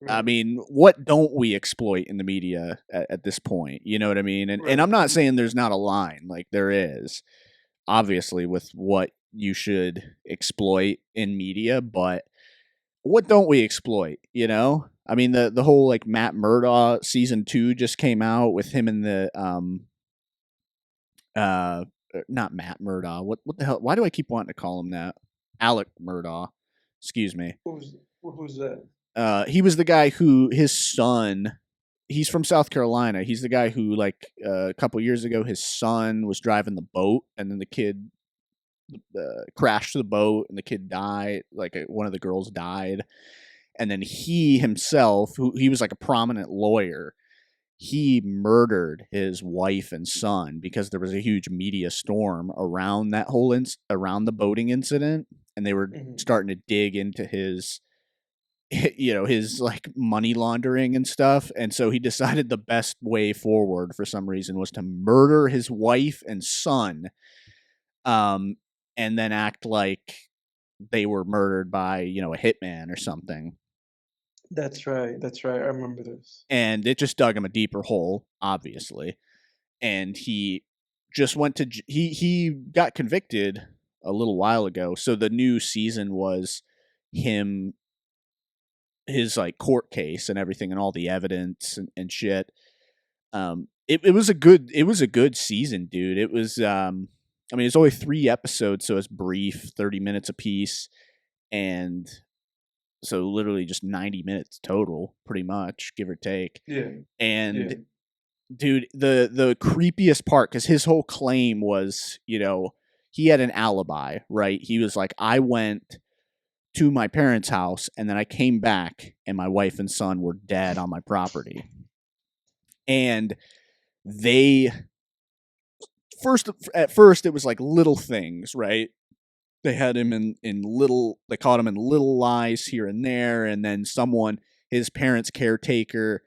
Speaker 2: I
Speaker 1: Right.
Speaker 2: mean, what don't we exploit in the media at this point? You know what I mean? And I'm
Speaker 1: Right.
Speaker 2: not saying there's not a line, like there is, obviously, with what you should exploit in media, but what don't we exploit? I mean, the whole like Matt Murdaugh season 2 just came out with him in the uh not Matt Murdaugh. What the hell? Why do I keep wanting to call him that? Alec Murdaugh. Excuse me.
Speaker 1: Who's that?
Speaker 2: He was the guy who his son. He's from South Carolina. He's the guy who, like, a couple years ago, his son was driving the boat, and then the kid crashed the boat, and the kid died. Like, one of the girls died, and then he himself, who he was like a prominent lawyer, he murdered his wife and son because there was a huge media storm around that whole around the boating incident, and they were
Speaker 1: Mhm.
Speaker 2: starting to dig into his his like money laundering and stuff. And so he decided the best way forward for some reason was to murder his wife and son, um and then act like they were murdered by a hitman or something.
Speaker 1: That's right. That's right. I remember this.
Speaker 2: And it just dug him a deeper hole, obviously. And he just went to he got convicted a little while ago. So the new season was him, his like court case and everything, and all the evidence and shit. It was a good season, dude. It was I mean, it's only 3 episodes, so it's brief, 30 minutes a piece, and so literally just 90 minutes total, pretty much, give or take.
Speaker 1: Yeah. Yeah.
Speaker 2: And dude, the creepiest part, because his whole claim was, he had an alibi, right? He was like, I went to my parents' house, and then I came back, and my wife and son were dead on my property. And they at first it was like little things, right? They had him in little, they caught him in little lies here and there, and then someone, his parents' caretaker,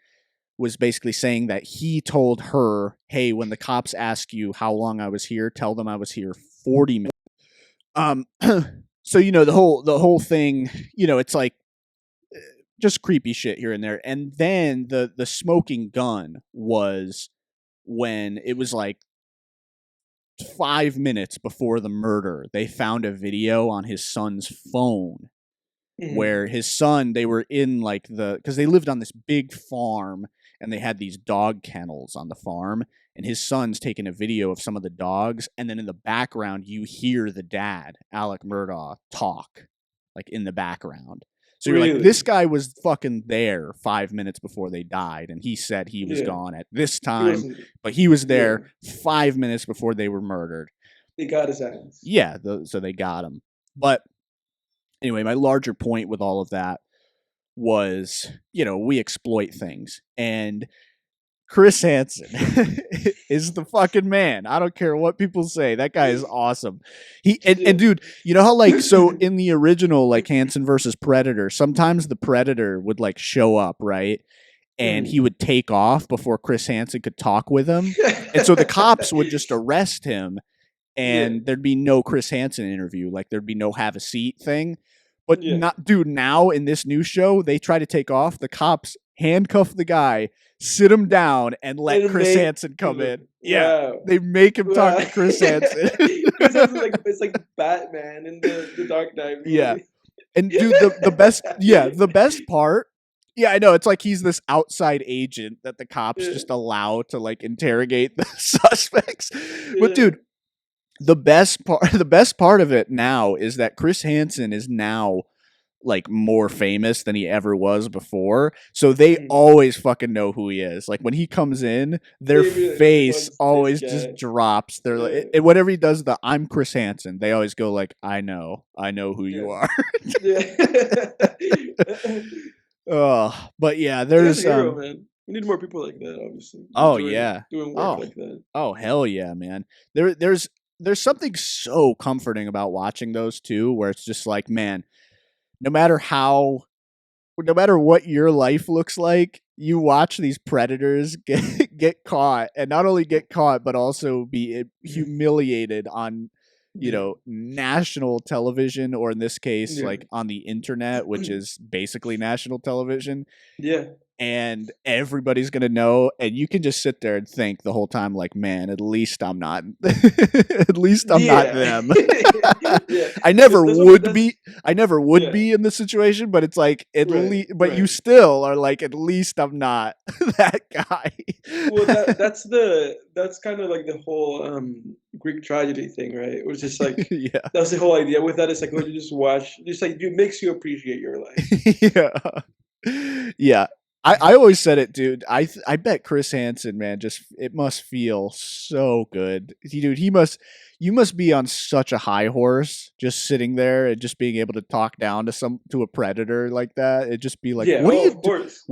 Speaker 2: was basically saying that he told her, hey, when the cops ask you how long I was here, tell them I was here 40 minutes. So, the whole thing, it's like just creepy shit here and there. And then the smoking gun was when it was like 5 minutes before the murder, they found a video on his son's phone where his son, they were in like because they lived on this big farm and they had these dog kennels on the farm, and his son's taking a video of some of the dogs, and then in the background you hear the dad, Alec Murdaugh, talk like in the background. So you're like, this guy was fucking there 5 minutes before they died, and he said he was gone at this time, but he was there 5 minutes before they were murdered.
Speaker 1: They got his ass.
Speaker 2: Yeah, so they got him. But anyway, my larger point with all of that was, we exploit things. And Chris Hansen is the fucking man. I don't care what people say. That guy is awesome. And dude, you know how like, so in the original like Hansen versus Predator, sometimes the Predator would like show up, right? And he would take off before Chris Hansen could talk with him. And so the cops would just arrest him, and there'd be no Chris Hansen interview. Like there'd be no have a seat thing. But now in this new show, they try to take off. The cops handcuff the guy, sit him down, and let Chris Hansen come in. Yeah, they make him talk to Chris Hansen.
Speaker 1: Chris Hansen it's like Batman in the Dark Knight movie.
Speaker 2: Yeah, and dude, the best part. Yeah, I know. It's like he's this outside agent that the cops just allow to like interrogate the suspects. But dude, the best part of it now is that Chris Hansen is now like more famous than he ever was before. So they always fucking know who he is. Like when he comes in, their face always just drops. They're like, whenever he does the "I'm Chris Hansen," they always go like, I know who you are. But yeah, there's
Speaker 1: hero, man. We need more people like that, obviously.
Speaker 2: Doing
Speaker 1: work like that.
Speaker 2: Oh hell yeah, man. There's something so comforting about watching those two, where it's just like, man, no matter what your life looks like, you watch these predators get caught, and not only get caught, but also be humiliated on, national television, or in this case, like on the internet, which is basically national television.
Speaker 1: Yeah.
Speaker 2: And everybody's going to know, and you can just sit there and think the whole time like, man, at least I'm not at least I'm not them. I never would be in this situation, but it's like you still are like, at least I'm not that guy.
Speaker 1: Well, that's kind of like the whole Greek tragedy thing, right? It was just like that's the whole idea with that. It's like when you just watch, just like it makes you appreciate your life.
Speaker 2: Yeah. I always said it, dude. I bet Chris Hansen, man, it must feel so good. Dude, you must be on such a high horse, just sitting there and just being able to talk down to a predator like that. It'd just be like, what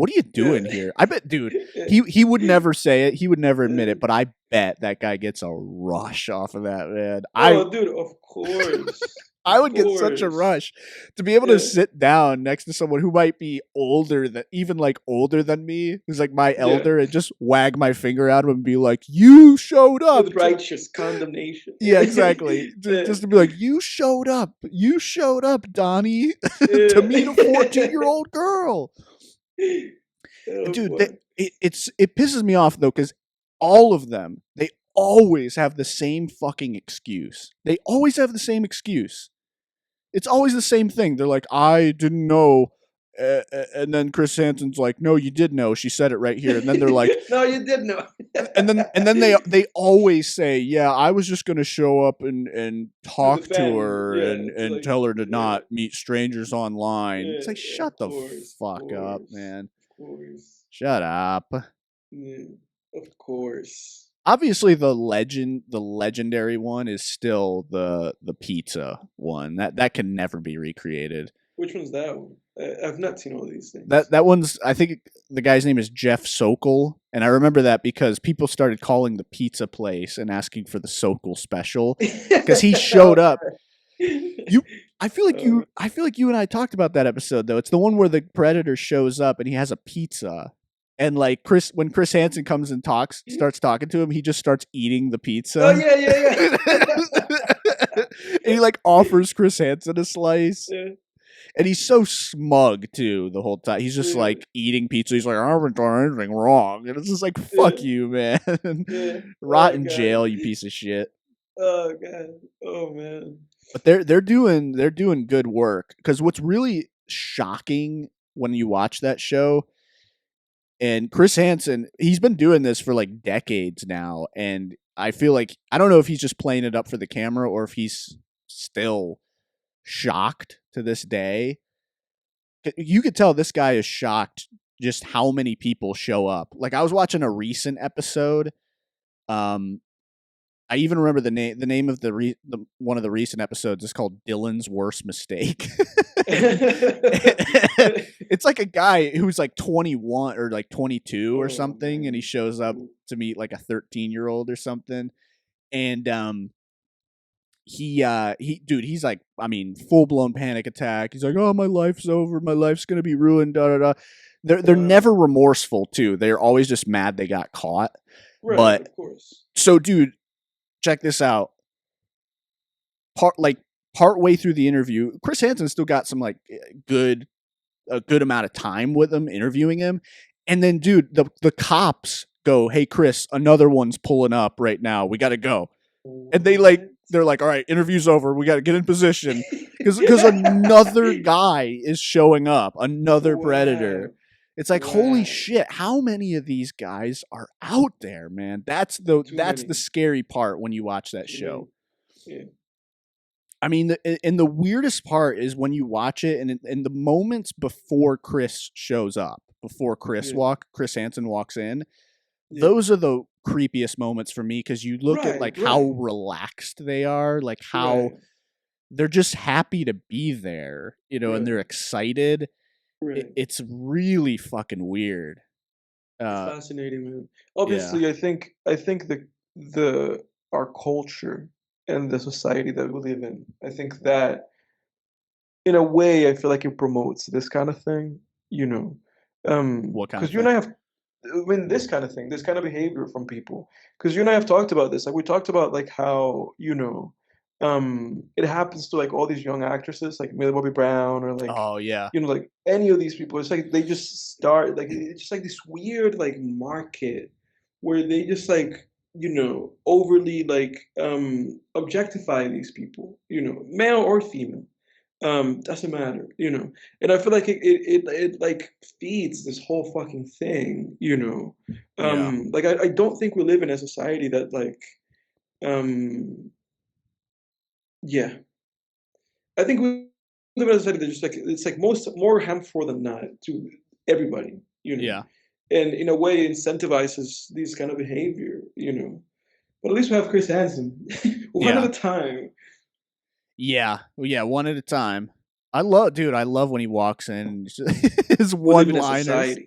Speaker 2: are you doing here? I bet, dude, he would never say it. He would never admit it, but I bet that guy gets a rush off of that, man.
Speaker 1: Dude, of course.
Speaker 2: I would get such a rush to be able to sit down next to someone who might be older than me, who's like my elder, and just wag my finger at him and be like, "You showed up."
Speaker 1: With righteous condemnation.
Speaker 2: Yeah, exactly. Just to be like, "You showed up, Donnie, to meet a 14-year-old girl." Dude, it pisses me off though, because all of them, they always have the same fucking excuse. They always have the same excuse. It's always the same thing. They're like, I didn't know. And then Chris Hansen's like, no, you did know. She said it right here. And then they're like,
Speaker 1: no, you did know.
Speaker 2: and then they always say, yeah, I was just going to show up and talk to her and like, tell her to not meet strangers online. It's like, shut the fuck up, man.
Speaker 1: Of course.
Speaker 2: Shut up.
Speaker 1: Yeah, of course.
Speaker 2: Obviously, the legendary one is still the pizza one. That can never be recreated.
Speaker 1: Which one's that one? I've not seen all these things.
Speaker 2: That one's, I think the guy's name is Jeff Sokol, and I remember that because people started calling the pizza place and asking for the Sokol special because he showed up. You, I feel like you and I talked about that episode though. It's the one where the Predator shows up and he has a pizza, and like when Chris Hansen comes and starts talking to him, he just starts eating the pizza.
Speaker 1: Oh yeah.
Speaker 2: And he like offers Chris Hansen a slice.
Speaker 1: Yeah.
Speaker 2: And he's so smug too the whole time. He's just like eating pizza. He's like, I haven't done anything wrong. And it's just like, fuck you, man. Rot in jail, you piece of shit.
Speaker 1: Oh god. Oh man.
Speaker 2: But they're doing good work. Because what's really shocking when you watch that show, and Chris Hansen, he's been doing this for like decades now, and I feel like, I don't know if he's just playing it up for the camera or if he's still shocked to this day. You could tell this guy is shocked just how many people show up. Like, I was watching a recent episode. I even remember the name of the one of the recent episodes is called Dylan's Worst Mistake. It's like a guy who's like 21 or like 22 or something, and he shows up to meet like a 13-year-old or something. And he's like, I mean, full blown panic attack. He's like, oh, my life's over. My life's going to be ruined. Da, da, da. They're never remorseful too. They're always just mad they got caught.
Speaker 1: Right,
Speaker 2: but
Speaker 1: of course.
Speaker 2: So dude, check this out. Part way through the interview, Chris Hansen still got some like a good amount of time with him interviewing him. And then dude, the cops go, hey Chris, another one's pulling up right now. We got to go. And they're like, all right, interview's over. We got to get in position because another guy is showing up, another predator. It's like, holy shit, how many of these guys are out there, man? That's the scary part when you watch that show. Yeah. I mean, and the weirdest part is when you watch it and in the moments before Chris shows up, before Chris Hansen walks in, those are the creepiest moments for me because you look at like how relaxed they are, like how they're just happy to be there, and they're excited. It's really fucking weird.
Speaker 1: It's fascinating, man. Obviously, I think our culture and the society that we live in, I think that in a way, I feel like it promotes this kind of thing,
Speaker 2: What kind of
Speaker 1: because you and I have, this kind of thing, this kind of behavior from people. Because you and I have talked about this. Like we talked about like how it happens to like all these young actresses, like Millie Bobby Brown, or like like any of these people. It's like they just start like it's just like this weird like market where they just like overly like objectify these people, male or female. Doesn't matter, and I feel like it like feeds this whole fucking thing, like I don't think we live in a society that like I think we live in a society that just like it's like more harmful than not to everybody, and in a way incentivizes this kind of behavior, but at least we have Chris Hansen one at a time.
Speaker 2: Yeah, one at a time. I love when he walks in. His one-liners.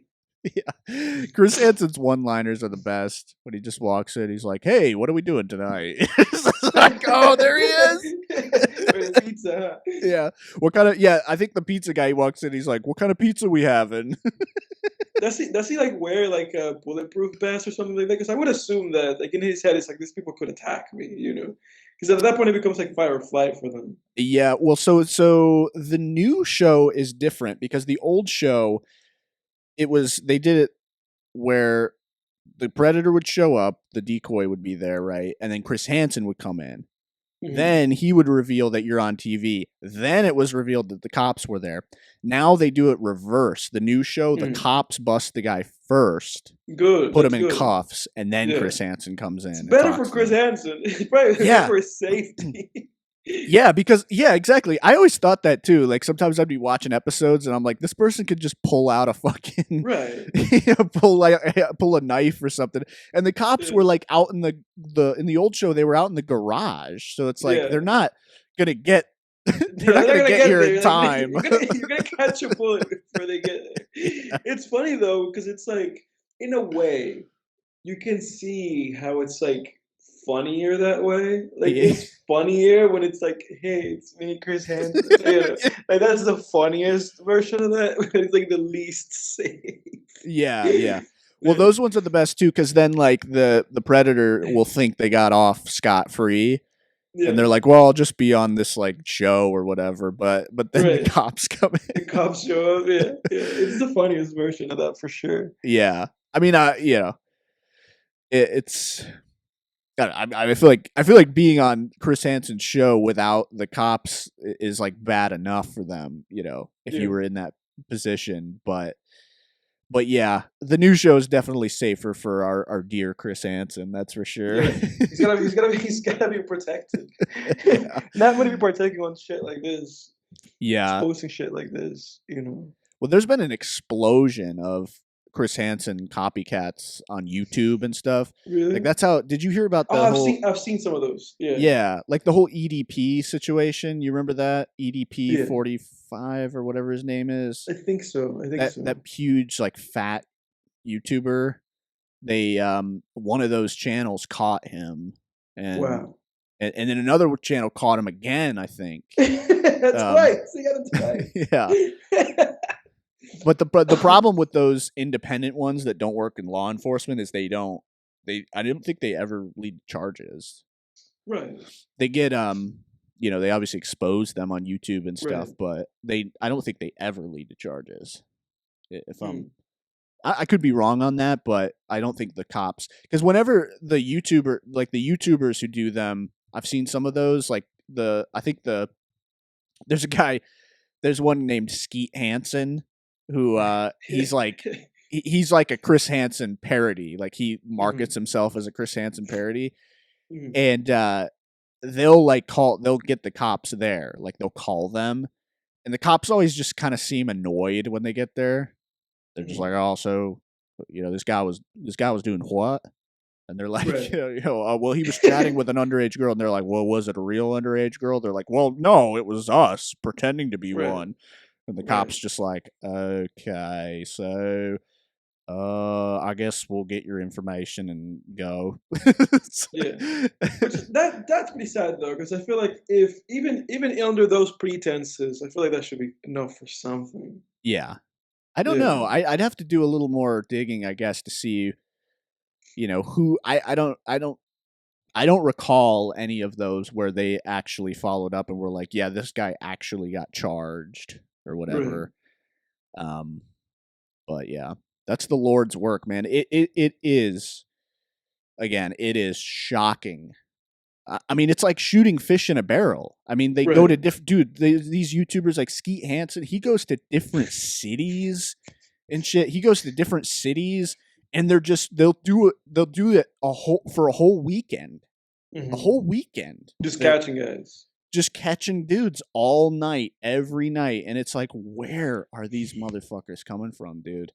Speaker 2: Yeah, Chris Hansen's one-liners are the best. When he just walks in, he's like, "Hey, what are we doing tonight?" It's like, oh, there he is.
Speaker 1: Pizza.
Speaker 2: Yeah. What kind of? Yeah, I think the pizza guy walks in. He's like, "What kind of pizza we having?"
Speaker 1: Does he like wear like a bulletproof vest or something like that? Because I would assume that like in his head, it's like these people could attack me, Because at that point, it becomes like fight or flight for them.
Speaker 2: Yeah, well, so the new show is different because the old show, they did it where the predator would show up, the decoy would be there, right, and then Chris Hansen would come in. Mm-hmm. Then he would reveal that you're on TV. Then it was revealed that the cops were there. Now they do it reverse. The new show, the cops bust the guy first.
Speaker 1: Good.
Speaker 2: Put him in cuffs, and then Chris Hansen comes in. It's
Speaker 1: better for Chris Hansen. Probably for his safety.
Speaker 2: Yeah, because exactly. I always thought that too. Like sometimes I'd be watching episodes and I'm like, this person could just pull out a fucking pull a knife or something. And the cops were like out in the old show, they were out in the garage. So it's like they're not gonna get They're not gonna get here in
Speaker 1: there.
Speaker 2: time.
Speaker 1: Like, you're gonna catch a bullet before they get there.
Speaker 2: Yeah.
Speaker 1: It's funny though, because it's like, in a way, you can see how it's like funnier that way. Like
Speaker 2: Yeah.
Speaker 1: it's funnier when it's like, hey, it's me, Chris Hansen. Like that's the funniest version of that. But it's like the least safe.
Speaker 2: Yeah. Well, those ones are the best too, because then like the predator will think they got off scot free,
Speaker 1: Yeah.
Speaker 2: and they're like, "Well, I'll just be on this like show or whatever." But then the
Speaker 1: Right.
Speaker 2: cops come
Speaker 1: The
Speaker 2: in.
Speaker 1: cops show up. Yeah. It's the funniest version of that for sure.
Speaker 2: Yeah, I mean, it's. God, I feel like being on Chris Hansen's show without the cops is like bad enough for them, if
Speaker 1: Yeah.
Speaker 2: you were in that position. But yeah, the new show is definitely safer for our dear Chris Hansen. That's for sure.
Speaker 1: Yeah. He's gotta be protected.
Speaker 2: Yeah.
Speaker 1: Not gonna be partaking on shit like this.
Speaker 2: Yeah.
Speaker 1: Posting shit like this.
Speaker 2: Well, there's been an explosion of Chris Hansen copycats on YouTube and stuff.
Speaker 1: Really?
Speaker 2: Like that's how. Did you hear about the
Speaker 1: Oh,
Speaker 2: whole?
Speaker 1: I've seen some of those. Yeah.
Speaker 2: Yeah, like the whole EDP situation. You remember that EDP
Speaker 1: Yeah.
Speaker 2: 45 or whatever his name is.
Speaker 1: I think so.
Speaker 2: That huge like fat YouTuber. They one of those channels caught him, and
Speaker 1: Wow.
Speaker 2: and then another channel caught him again. I think.
Speaker 1: That's twice. You got him twice.
Speaker 2: Yeah. But the problem with those independent ones that don't work in law enforcement is I don't think they ever lead charges.
Speaker 1: Right.
Speaker 2: They get they obviously expose them on YouTube and stuff,
Speaker 1: Right.
Speaker 2: but I don't think they ever lead to charges. If I could be wrong on that, but I don't think the cops, because whenever the YouTubers who do them, I've seen some of those, like there's one named Skeet Hansen who he's like he's like a Chris Hansen parody. Like he markets himself as a Chris Hansen parody. And they'll get the cops there. Like they'll call them, and the cops always just kind of seem annoyed when they get there. They're just like, "Oh, so this guy was doing what?" And they're like,
Speaker 1: Right.
Speaker 2: well, he was chatting with an underage girl, and they're like, "Well, was it a real underage girl?" They're like, "Well, no, it was us pretending to be one." And the cops just like, "Okay, so I guess we'll get your information and go."
Speaker 1: Yeah. That's pretty sad though, because I feel like if even under those pretenses, I feel like that should be enough for something.
Speaker 2: Yeah. I don't know. I'd have to do a little more digging, I guess, to see, who I don't recall any of those where they actually followed up and were like, yeah, this guy actually got charged or whatever. But yeah, that's the Lord's work, man. It is, again, it is shocking. I mean, it's like shooting fish in a barrel. I mean, they go to these YouTubers like Skeet Hansen, he goes to different cities and shit. He goes to different cities, and they'll do it for a whole weekend. A whole weekend.
Speaker 1: Just catching guys.
Speaker 2: Just catching dudes all night, every night. And it's like, where are these motherfuckers coming from, dude?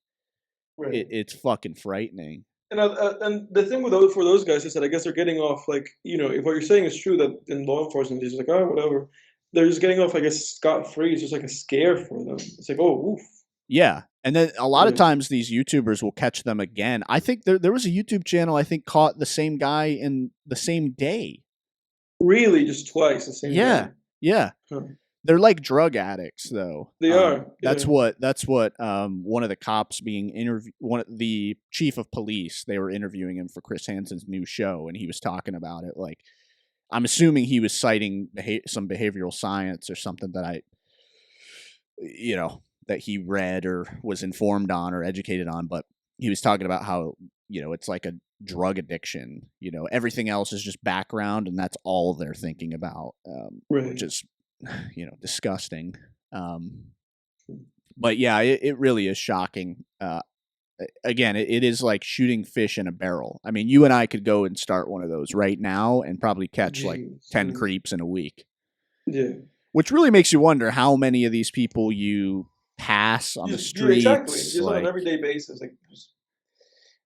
Speaker 1: Right.
Speaker 2: It's fucking frightening.
Speaker 1: And the thing for those guys is that I guess they're getting off, like, if what you're saying is true, that in law enforcement, they're just like, oh, whatever. They're just getting off, I guess, scot-free. It's just like a scare for them. It's like, oh, oof.
Speaker 2: Yeah. And then a lot of times these YouTubers will catch them again. I think there was a YouTube channel, I think, caught the same guy in the same day.
Speaker 1: Really? Just twice the same day?
Speaker 2: Yeah. Huh. They're like drug addicts, though.
Speaker 1: They are.
Speaker 2: That's what one of the cops being interviewed, the chief of police, they were interviewing him for Chris Hansen's new show, and he was talking about it. Like, I'm assuming he was citing some behavioral science or something that that he read or was informed on or educated on, but he was talking about how, it's like a drug addiction. Everything else is just background, and that's all they're thinking about, which is, disgusting. But yeah, it really is shocking. Again, it is like shooting fish in a barrel. I mean, you and I could go and start one of those right now and probably catch like 10 creeps in a week.
Speaker 1: Yeah.
Speaker 2: Which really makes you wonder how many of these people you pass on the streets.
Speaker 1: Exactly. Just on an everyday basis. Like,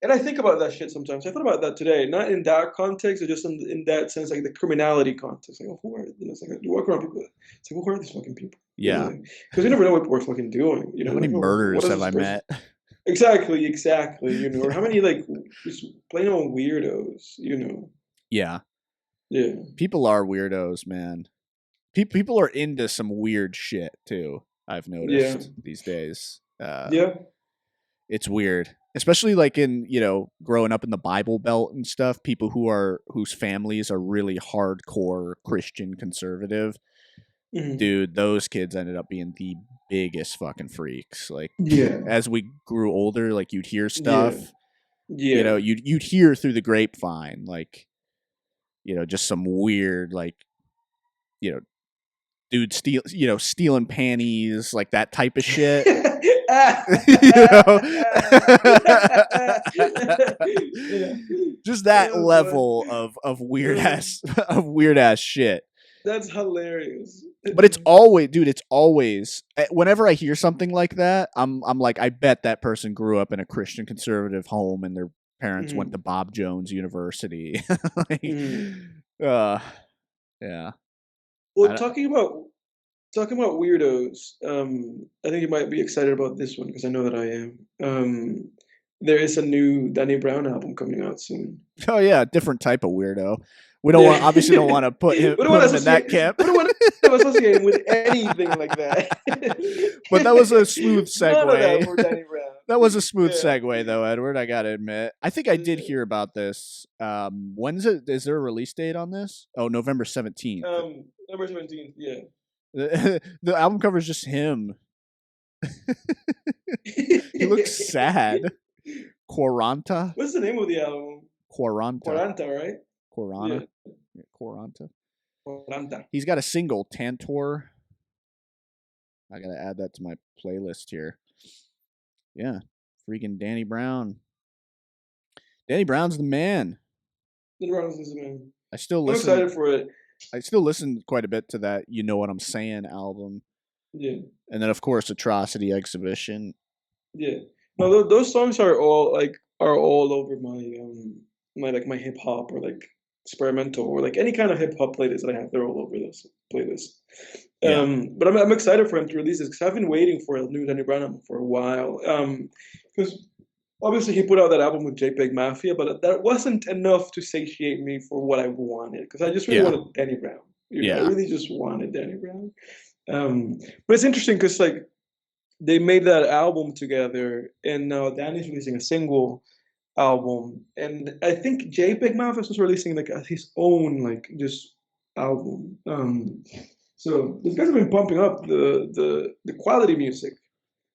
Speaker 1: And I think about that shit sometimes. I thought about that today, not in that context, or just in that sense, like the criminality context. Like, oh, who are it's like you walk around people. It's like, who are these fucking people?
Speaker 2: Yeah.
Speaker 1: Because you never know what we're fucking doing.
Speaker 2: How many
Speaker 1: Like, oh, what
Speaker 2: murders
Speaker 1: is
Speaker 2: have
Speaker 1: this
Speaker 2: I
Speaker 1: person?
Speaker 2: met?
Speaker 1: Exactly. Or how many like just plain old weirdos.
Speaker 2: Yeah.
Speaker 1: Yeah.
Speaker 2: People are weirdos, man. People are into some weird shit too. I've
Speaker 1: Yeah.
Speaker 2: noticed these days.
Speaker 1: Yeah.
Speaker 2: It's weird, especially like in growing up in the Bible Belt and stuff. People whose families are really hardcore Christian conservative.
Speaker 1: Mhm.
Speaker 2: Dude, those kids ended up being the biggest fucking freaks. Like
Speaker 1: Yeah.
Speaker 2: as we grew older, like you'd hear
Speaker 1: Yeah.
Speaker 2: stuff.
Speaker 1: Yeah.
Speaker 2: You'd hear through the grapevine, like just some weird like dude stealing panties, like that type of shit.
Speaker 1: Yeah.
Speaker 2: Just that
Speaker 1: Oh, boy.
Speaker 2: level of weird ass of weird ass shit.
Speaker 1: That's hilarious.
Speaker 2: But it's always, dude. It's always whenever I hear something like that, I'm like, I bet that person grew up in a Christian conservative home and their parents went to Bob Jones University. Like, yeah.
Speaker 1: Well, talking about weirdos, I think you might be excited about this one because I know that I am. There is a new Danny Brown album coming out soon.
Speaker 2: Oh yeah, different type of weirdo. We obviously don't want to put him in that camp.
Speaker 1: We don't want to associate him with anything like that.
Speaker 2: But that was a smooth segue.
Speaker 1: None of that for Danny Brown.
Speaker 2: That was a smooth segue, though, Edward. I gotta admit. I think I did hear about this. When is it? Is there a release date on this? Oh, November 17th.
Speaker 1: November 17th. Yeah.
Speaker 2: The album cover is just him. He looks sad. Quaranta.
Speaker 1: What's the name of the album?
Speaker 2: Quaranta,
Speaker 1: right?
Speaker 2: Quaranta. Yeah.
Speaker 1: Quaranta.
Speaker 2: He's got a single, Tantor. I gotta add that to my playlist here. Yeah, freaking Danny Brown. Danny Brown's the man.
Speaker 1: Danny Brown's the man.
Speaker 2: I'm
Speaker 1: excited for it.
Speaker 2: I still listen quite a bit to that You Know What I'm Saying album.
Speaker 1: Yeah.
Speaker 2: And then of course Atrocity Exhibition.
Speaker 1: Yeah. No, those songs are all over my hip hop or like experimental or like any kind of hip hop playlist that I have. They're all over those playlists.
Speaker 2: Yeah.
Speaker 1: But I'm excited for him to release this because I've been waiting for a new Danny Brown album for a while. Because obviously he put out that album with JPEG Mafia, but that wasn't enough to satiate me for what I wanted because I just really wanted Danny Brown. I really just wanted Danny Brown. But it's interesting because like they made that album together, and now Danny's releasing a single album, and I think JPEG Mafia was releasing like his own like just album. So these guys have been pumping up the quality music.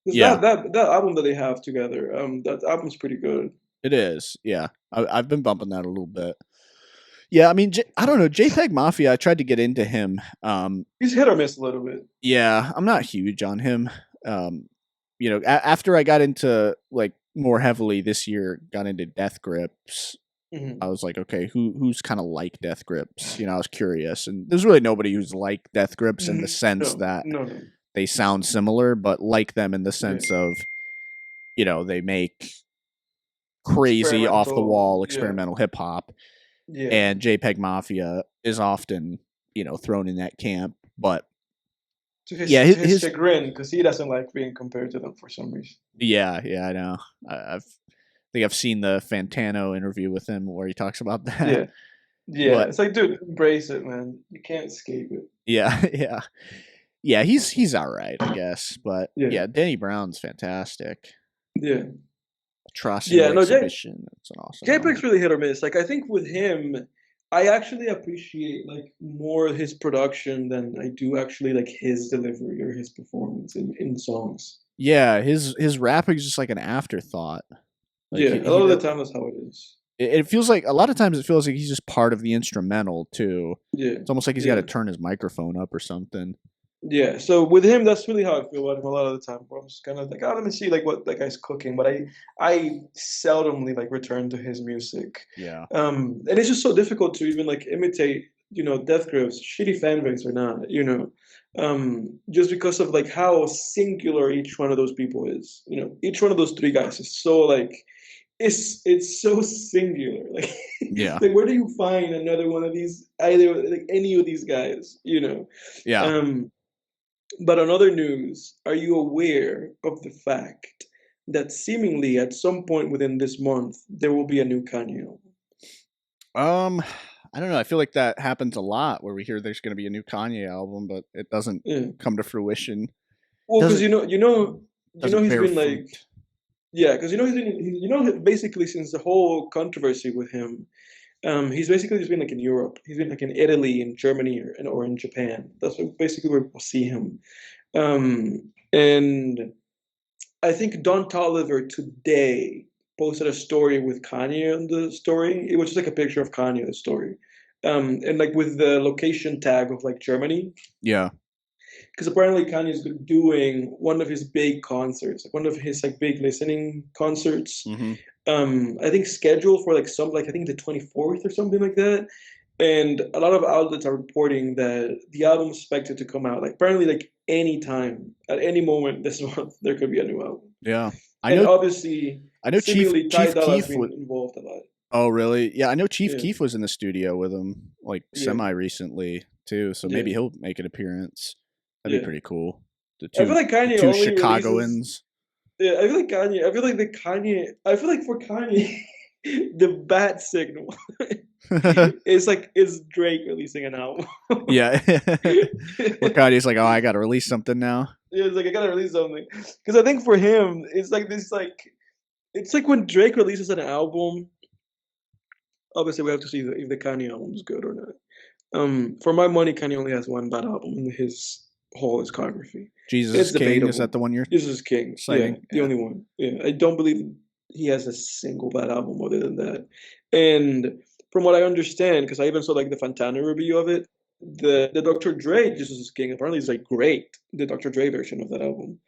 Speaker 1: That album that they have together, that album's pretty good.
Speaker 2: It is, yeah. I've been bumping that a little bit. Yeah, I mean, I don't know. JPEG Mafia, I tried to get into him.
Speaker 1: He's hit or miss a little bit.
Speaker 2: Yeah, I'm not huge on him. After I got into like more heavily this year, got into Death Grips. I was like, okay, who's kind of like Death Grips? I was curious, and there's really nobody who's like Death Grips in the sense that they sound similar, but like them in the sense of, they make crazy off the wall experimental hip hop. Yeah. And JPEG Mafia is often, thrown in that camp, but
Speaker 1: to his chagrin, because he doesn't like being compared to them for some reason.
Speaker 2: Yeah, I know. I think I've seen the Fantano interview with him where he talks about that.
Speaker 1: Yeah. But, it's like, dude, embrace it, man. You can't escape it.
Speaker 2: Yeah. He's all right, I guess. But yeah, Danny Brown's fantastic.
Speaker 1: Yeah.
Speaker 2: Atrocity Exhibition. It's an awesome.
Speaker 1: JPEG's really hit or miss. Like I think with him, I actually appreciate like more his production than I do actually like his delivery or his performance in songs.
Speaker 2: Yeah, his rapping is just like an afterthought. Like
Speaker 1: a lot of the time that's how it is.
Speaker 2: It feels like a lot of times it feels like he's just part of the instrumental too. Yeah, it's almost like he's got to turn his microphone up or something.
Speaker 1: Yeah, so with him, that's really how I feel about him a lot of the time. Where I'm just kind of like, let me see like what that guy's cooking, but I seldomly like return to his music.
Speaker 2: Yeah.
Speaker 1: And it's just so difficult to even like imitate, Death Grips, shitty fan base or not, just because of like how singular each one of those people is. Each one of those three guys is so like it's so singular. Like,
Speaker 2: Yeah.
Speaker 1: like where do you find another one of these? Either like any of these guys, you know?
Speaker 2: Yeah.
Speaker 1: Um, but on other news, are you aware of the fact that seemingly at some point within this month there will be a new Kanye album?
Speaker 2: Um, I don't know. I feel like that happens a lot where we hear there's going to be a new Kanye album, but it doesn't
Speaker 1: Yeah.
Speaker 2: come to fruition.
Speaker 1: Well, because
Speaker 2: Doesn't doesn't
Speaker 1: he's
Speaker 2: bear
Speaker 1: been like,
Speaker 2: fruit.
Speaker 1: yeah, because basically since the whole controversy with him, he's basically just been like in Europe. He's been like in Italy, in Germany, or in Japan. That's basically where people see him. And I think Don Toliver today posted a story with Kanye on the story. It was just like a picture of Kanye in the story. And like with the location tag of like Germany,
Speaker 2: Yeah.
Speaker 1: because apparently Kanye's been doing one of his big concerts, like one of his like big listening concerts.
Speaker 2: Mm-hmm.
Speaker 1: I think scheduled for like I think the 24th or something like that. And a lot of outlets are reporting that the album is expected to come out like apparently like any time at any moment this month there could be a new album.
Speaker 2: Yeah. I
Speaker 1: And
Speaker 2: know.
Speaker 1: obviously,
Speaker 2: I know.
Speaker 1: seemingly Ty
Speaker 2: Chief
Speaker 1: Dolla has
Speaker 2: Keef
Speaker 1: been
Speaker 2: was.
Speaker 1: involved a lot.
Speaker 2: Oh, really? Yeah, I know Chief
Speaker 1: Yeah,
Speaker 2: Keef was in the studio with him like
Speaker 1: yeah,
Speaker 2: semi recently too. So maybe
Speaker 1: yeah,
Speaker 2: he'll make an appearance. That'd be
Speaker 1: yeah.
Speaker 2: pretty cool.
Speaker 1: I feel like
Speaker 2: The
Speaker 1: Kanye
Speaker 2: two
Speaker 1: only releases.
Speaker 2: Chicagoans.
Speaker 1: Yeah, I feel like Kanye. I feel like the Kanye. I feel like for Kanye, the bat signal is Drake releasing an album.
Speaker 2: Yeah. Where
Speaker 1: Yeah,
Speaker 2: Kanye's like, oh, I got to release something now.
Speaker 1: it's like I gotta release something because I think for him it's like this like it's like when Drake releases an album. Obviously, we have to see if the Kanye album is good or not. For my money, Kanye only has one bad album in his whole discography.
Speaker 2: Jesus
Speaker 1: It's
Speaker 2: is King. Is that
Speaker 1: debatable.
Speaker 2: the one you're
Speaker 1: Jesus is King. Yeah,
Speaker 2: citing?
Speaker 1: the
Speaker 2: Yeah.
Speaker 1: only one. Yeah, I don't believe he has a single bad album other than that. And from what I understand, because I even saw like the Fantana review of it, the Dr. Dre Jesus is King apparently is like great. The Dr. Dre version of that album.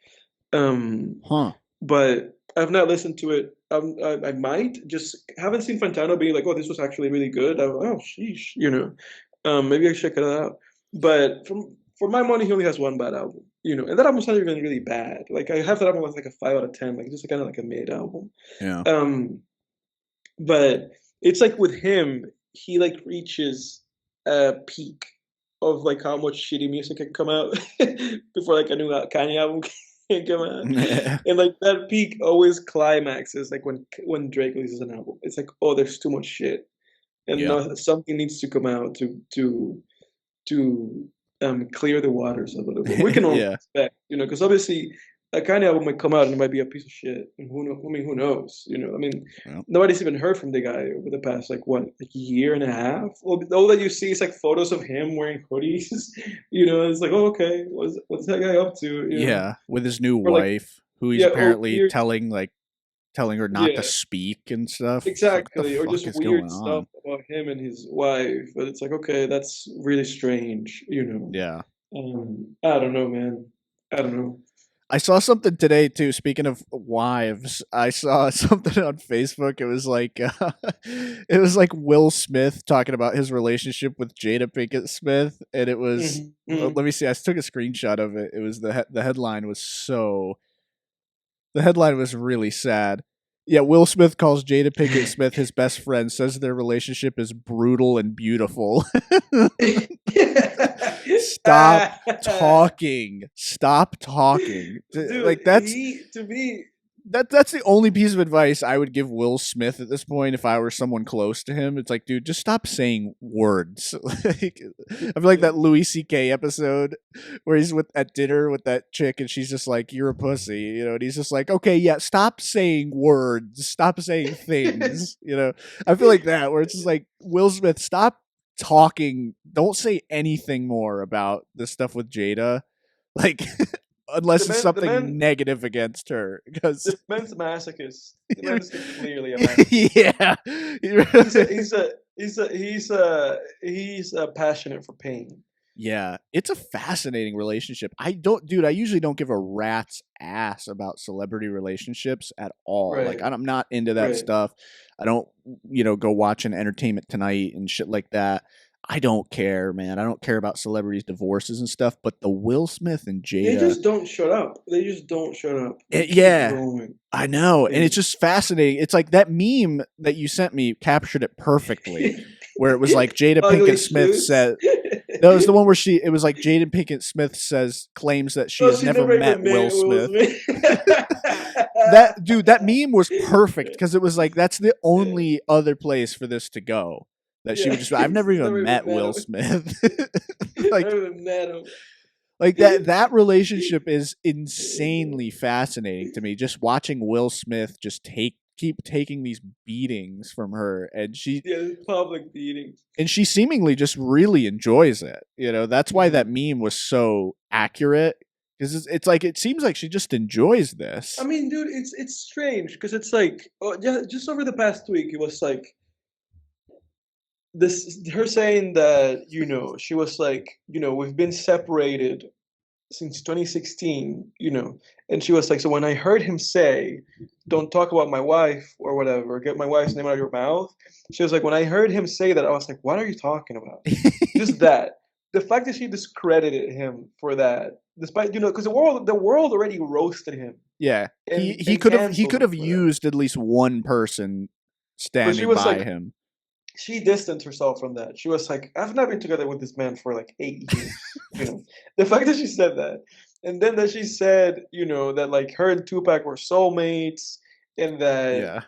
Speaker 1: Um,
Speaker 2: Huh.
Speaker 1: but I've not listened to it. I might just haven't seen Fantano being like, oh, this was actually really good. Oh, sheesh, you know. Maybe I should check it out. But for my money, he only has one bad album, you know, and that album's not even really bad. Like I have that album with like a 5 out of 10, like just kind of like a mid album.
Speaker 2: Yeah.
Speaker 1: But it's like with him, he like reaches a peak of like how much shitty music can come out before like a new Kanye album can come out. And like that peak always climaxes like when Drake releases an album. It's like, oh, there's too much shit. And
Speaker 2: Yeah.
Speaker 1: now something needs to come out to clear the waters a little bit. We can only
Speaker 2: Yeah.
Speaker 1: expect, you know, because obviously a Kanye album might come out and it might be a piece of shit. And who know, I mean, who knows? You know, I mean,
Speaker 2: Well,
Speaker 1: nobody's even heard from the guy over the past like what, like year and a half. All that you see is like photos of him wearing hoodies. You know, it's like, oh, okay, what's that guy up to? You know,
Speaker 2: yeah. With his new
Speaker 1: or like,
Speaker 2: wife, who he's
Speaker 1: yeah, or
Speaker 2: apparently
Speaker 1: weird,
Speaker 2: telling her not to
Speaker 1: yeah,
Speaker 2: speak and stuff. It's like, what the
Speaker 1: exactly, or
Speaker 2: fuck
Speaker 1: just
Speaker 2: is going
Speaker 1: weird stuff
Speaker 2: on?
Speaker 1: about him and his wife. But it's like, okay, that's really strange. You know.
Speaker 2: Yeah.
Speaker 1: I don't know, man. I don't know.
Speaker 2: I saw something today too. Speaking of wives, I saw something on Facebook. It was like Will Smith talking about his relationship with Jada Pinkett Smith, and it was. Well,
Speaker 1: Mhm.
Speaker 2: let me see. I took a screenshot of it. It was the headline was so. The headline was really sad. Yeah, Will Smith calls Jada Pinkett Smith his best friend. Says their relationship is brutal and beautiful. Stop talking. Stop talking.
Speaker 1: Dude,
Speaker 2: Like that's
Speaker 1: he to me,
Speaker 2: that's the only piece of advice I would give Will Smith at this point if I were someone close to him. It's like, dude, just stop saying words. Like, I feel like that Louis C.K. episode where he's at dinner with that chick and she's just like, "You're a pussy," you know, and he's just like, "Okay, yeah, stop saying words, stop saying things," you know. I feel like that where it's just like, Will Smith, stop talking. Don't say anything more about this stuff with Jada. Like
Speaker 1: the
Speaker 2: unless it's
Speaker 1: man, the
Speaker 2: something
Speaker 1: man,
Speaker 2: negative against her because
Speaker 1: the man's a masochist. The man's clearly a masochist.
Speaker 2: yeah.
Speaker 1: He's a, he's a, he's passionate for pain.
Speaker 2: Yeah, it's a fascinating relationship. I usually don't give a rat's ass about celebrity relationships at all. Like,
Speaker 1: Right,
Speaker 2: I'm not into that
Speaker 1: right.
Speaker 2: stuff. I don't, go watching Entertainment Tonight and shit like that. I don't care, man. I don't care about celebrities' divorces and stuff, but the Will Smith and
Speaker 1: They
Speaker 2: Jada,
Speaker 1: just don't shut up. They just don't shut up. They keep
Speaker 2: yeah,
Speaker 1: going.
Speaker 2: I know, and
Speaker 1: Yeah.
Speaker 2: it's just fascinating. It's like that meme that you sent me captured it perfectly, where it was like Jada
Speaker 1: Ugly
Speaker 2: Pinkett Smith
Speaker 1: shoes.
Speaker 2: said, "That was the one where it was like Jada Pinkett Smith claims that she
Speaker 1: Oh,
Speaker 2: has
Speaker 1: she
Speaker 2: never
Speaker 1: never
Speaker 2: met
Speaker 1: even
Speaker 2: Will
Speaker 1: met Will
Speaker 2: Smith."
Speaker 1: Smith.
Speaker 2: That meme was perfect because it was like that's the
Speaker 1: Yeah,
Speaker 2: only other place for this to go. That she
Speaker 1: yeah.
Speaker 2: would just, I've never
Speaker 1: She's
Speaker 2: even
Speaker 1: never even
Speaker 2: met
Speaker 1: met
Speaker 2: Will
Speaker 1: him.
Speaker 2: Smith. like
Speaker 1: Never even met him.
Speaker 2: like that relationship is insanely fascinating to me. Just watching Will Smith just keep taking these beatings from her, and
Speaker 1: Yeah, public beatings.
Speaker 2: she seemingly just really enjoys it. That's why that
Speaker 1: Mhm.
Speaker 2: meme was so accurate, because it's like it seems like she just enjoys
Speaker 1: I
Speaker 2: this.
Speaker 1: mean, dude, it's strange because it's like, oh, yeah, just over the past week, it was like this her saying that she was like we've been separated since 2016, and she was like, so when I heard him say, "Don't talk about my wife or whatever, get my wife's name out of your mouth," she was like, when I heard him say that, I was like, what are you talking about? Just that. The fact that she discredited him for that, despite because the world already roasted him
Speaker 2: Yeah,
Speaker 1: and
Speaker 2: he
Speaker 1: and
Speaker 2: could have
Speaker 1: canceled him for that.
Speaker 2: used at least one person
Speaker 1: But she
Speaker 2: standing
Speaker 1: was
Speaker 2: by
Speaker 1: like,
Speaker 2: him.
Speaker 1: she distanced herself from that. She was like, I've not been together with this man for like 8 years. The fact that she said that, and then that she said, that like her and Tupac were soulmates, and that
Speaker 2: Yeah.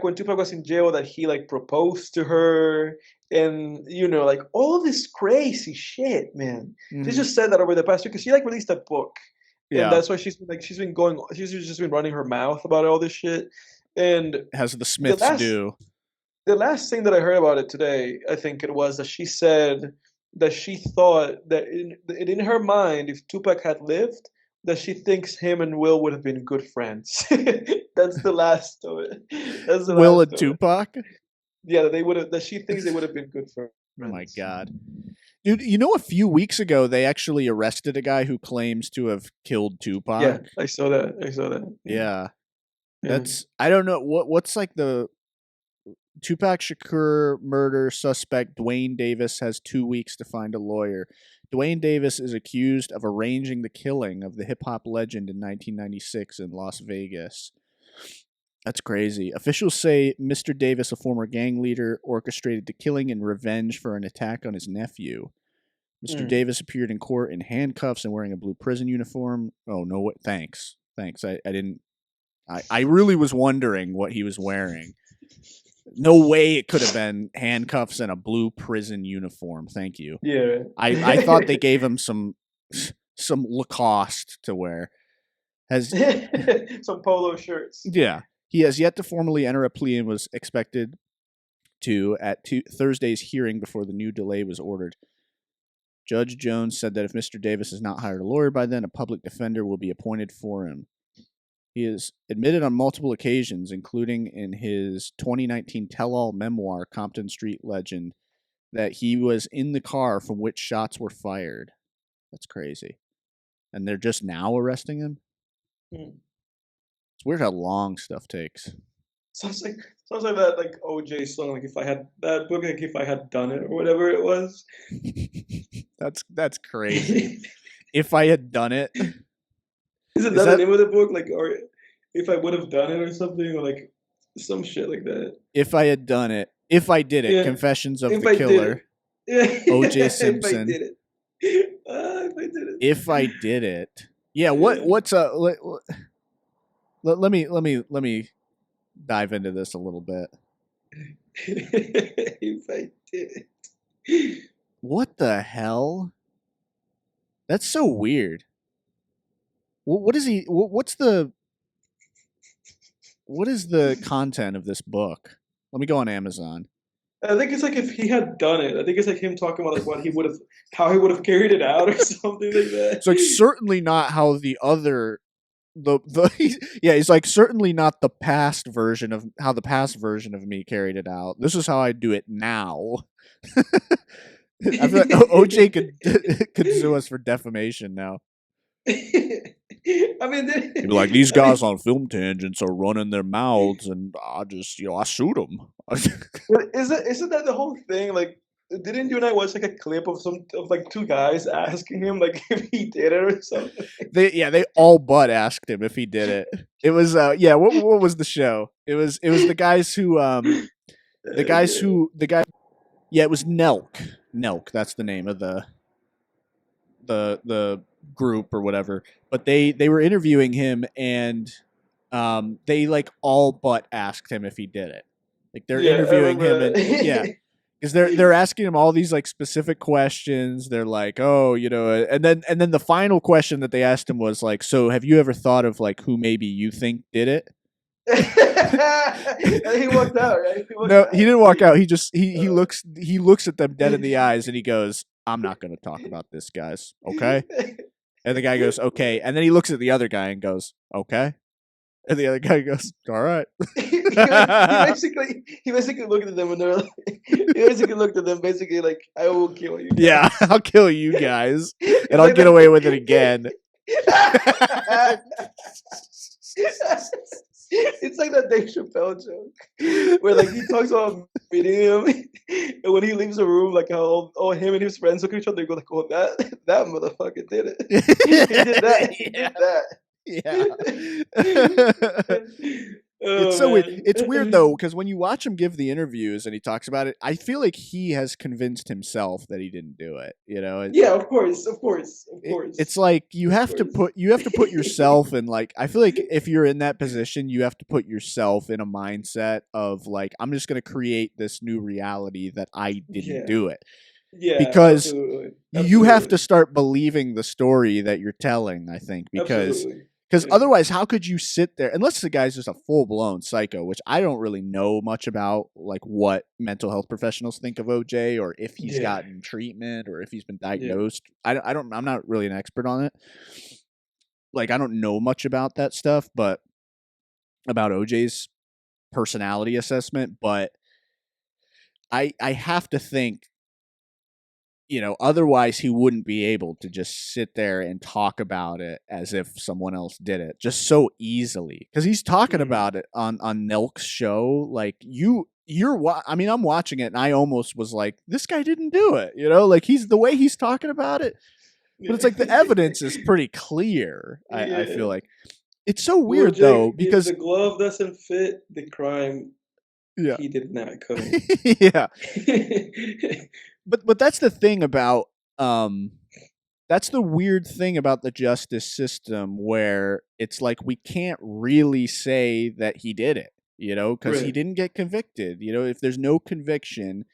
Speaker 1: When Tupac was in jail, that he like proposed to her, and like all this crazy shit, man. She
Speaker 2: Mhm.
Speaker 1: just said that over the past week because she like released a book, and
Speaker 2: Yeah.
Speaker 1: that's why she's just been running her mouth about all this shit, and
Speaker 2: As the
Speaker 1: the
Speaker 2: Smiths
Speaker 1: last
Speaker 2: do.
Speaker 1: the last thing that I heard about it today, I think it was that she said that she thought that in her mind, if Tupac had lived, that she thinks him and Will would have been good friends. That's the last of it. That's the
Speaker 2: Will
Speaker 1: last
Speaker 2: and
Speaker 1: of it.
Speaker 2: Tupac?
Speaker 1: Yeah, that they would have. That she thinks they would have been good
Speaker 2: Oh my
Speaker 1: friends.
Speaker 2: god. Dude, a few weeks ago they actually arrested a guy who claims to have killed
Speaker 1: Yeah,
Speaker 2: Tupac.
Speaker 1: I saw that. I saw that. Yeah,
Speaker 2: Yeah.
Speaker 1: yeah.
Speaker 2: I don't know what's like the Tupac Shakur murder suspect Dwayne Davis has 2 weeks to find a lawyer. Dwayne Davis is accused of arranging the killing of the hip hop legend in 1996 in Las Vegas. That's crazy. Officials say Mr. Davis, a former gang leader, orchestrated the killing in revenge for an attack on his nephew. Mr.
Speaker 1: Mm.
Speaker 2: Davis appeared in court in handcuffs and wearing a blue prison uniform. Oh, no, what? Thanks. I didn't. I really was wondering what he was wearing. No way it could have been handcuffs and a blue prison uniform. Thank you.
Speaker 1: Yeah.
Speaker 2: I thought they gave him some Lacoste to wear.
Speaker 1: Some polo shirts.
Speaker 2: Yeah. He has yet to formally enter a plea and was expected to at Thursday's hearing before the new delay was ordered. Judge Jones said that if Mr. Davis has not hired a lawyer by then, a public defender will be appointed for him. He has admitted on multiple occasions, including in his 2019 tell-all memoir, Compton Street Legend, that he was in the car from which shots were fired. That's crazy. And they're just now arresting him?
Speaker 1: Hmm.
Speaker 2: It's weird how long stuff takes.
Speaker 1: Sounds like sounds like that like OJ song, like if I had that book, like if I had done it or whatever it was.
Speaker 2: That's crazy. If I had done it.
Speaker 1: Isn't
Speaker 2: Is
Speaker 1: that the
Speaker 2: that
Speaker 1: name of the book? Like, or if I would have done it or something, or like some shit like that.
Speaker 2: If I had done it? If I did it,
Speaker 1: Yeah,
Speaker 2: Confessions of
Speaker 1: if
Speaker 2: the
Speaker 1: I did it.
Speaker 2: Killer,
Speaker 1: Yeah,
Speaker 2: OJ
Speaker 1: if I
Speaker 2: Simpson.
Speaker 1: did it. If I did it.
Speaker 2: If I did it. Yeah,
Speaker 1: Yeah.
Speaker 2: what's let me dive into this a little bit.
Speaker 1: If I did it.
Speaker 2: What the hell? That's so weird. What is he? What is the content of this book? Let me go on Amazon.
Speaker 1: I think it's like if he had done it. I think it's like him talking about like what he would have, how he would have carried it out or something like that.
Speaker 2: It's like certainly not how yeah, he's like certainly not the past version of how the past version of me carried it out. This is how I do it now. I feel like OJ could sue us for defamation now.
Speaker 1: I mean,
Speaker 2: He'd be like, these guys on Film Tangents are running their mouths, and I just I sued them.
Speaker 1: but isn't that the whole thing? Like, didn't you and I watch like a clip of like two guys asking him like if he did it or something?
Speaker 2: They all but asked him if he did it. It was what was the show? It was the guys who
Speaker 1: Yeah.
Speaker 2: it was Nelk. Nelk, that's the name of the group or whatever. But they were interviewing him, and they like all but asked him if he did it. Like they're
Speaker 1: Yeah, I
Speaker 2: interviewing him,
Speaker 1: remember
Speaker 2: and yeah,
Speaker 1: that.
Speaker 2: because they're asking him all these like specific questions. They're like, oh, and then the final question that they asked him was like, so have you ever thought of like who maybe you think did it?
Speaker 1: And he walked out, right? He walked
Speaker 2: No, he
Speaker 1: out.
Speaker 2: didn't walk out. He just
Speaker 1: Uh,
Speaker 2: he looks at them dead in the eyes, and he goes, I'm not going to talk about this, guys. Okay. And the guy goes, okay. And then he looks at the other guy and goes, okay. And the other guy goes, all right.
Speaker 1: he basically looked at them and they're like, he basically looked at them basically like, I will kill you
Speaker 2: Yeah,
Speaker 1: guys.
Speaker 2: I'll kill you guys, and
Speaker 1: It's
Speaker 2: I'll
Speaker 1: like
Speaker 2: get
Speaker 1: that.
Speaker 2: away with it again.
Speaker 1: It's like that Dave Chappelle joke where like he talks about meeting him, and when he leaves the room, like how all him and his friends look at each other, they go like, "Oh, that motherfucker did it. He did that. He did that."
Speaker 2: Yeah. It's
Speaker 1: Oh
Speaker 2: so weird.
Speaker 1: man.
Speaker 2: It's weird though, because when you watch him give the interviews and he talks about it, I feel like he has convinced himself that he didn't do it.
Speaker 1: Yeah, of course, of course, of
Speaker 2: It's
Speaker 1: course,
Speaker 2: like you
Speaker 1: of
Speaker 2: have to
Speaker 1: course.
Speaker 2: put yourself in, like, I feel like if you're in that position, you have to put yourself in a mindset of like, I'm just going to create this new reality that I didn't
Speaker 1: Yeah,
Speaker 2: do it,
Speaker 1: yeah,
Speaker 2: because
Speaker 1: absolutely,
Speaker 2: you have
Speaker 1: absolutely,
Speaker 2: to start believing the story that you're telling, I think, because
Speaker 1: absolutely.
Speaker 2: because
Speaker 1: Yeah,
Speaker 2: otherwise, how could you sit there, unless the guy's just a full blown psycho, which I don't really know much about, like what mental health professionals think of OJ, or if he's
Speaker 1: yeah,
Speaker 2: gotten treatment, or if he's been
Speaker 1: yeah,
Speaker 2: diagnosed. I'm not really an expert on it. Like, I don't know much about that stuff, but about OJ's personality assessment. But I have to think, otherwise he wouldn't be able to just sit there and talk about it as if someone else did it just so easily. Because he's talking
Speaker 1: mm,
Speaker 2: about it on Nelk's show. Like I mean, I'm watching it and I almost was like, this guy didn't do it. Like he's the way he's talking about it. But it's
Speaker 1: yeah,
Speaker 2: like the evidence is pretty clear. I feel
Speaker 1: yeah.
Speaker 2: like it's so
Speaker 1: Well,
Speaker 2: weird though
Speaker 1: Jake, if
Speaker 2: because
Speaker 1: the glove doesn't fit the crime,
Speaker 2: yeah,
Speaker 1: he did not commit.
Speaker 2: yeah. But that's the thing about um that's the weird thing about the justice system, where it's like we can't really say that he did it, because he
Speaker 1: Right.
Speaker 2: didn't get convicted. If there's no conviction,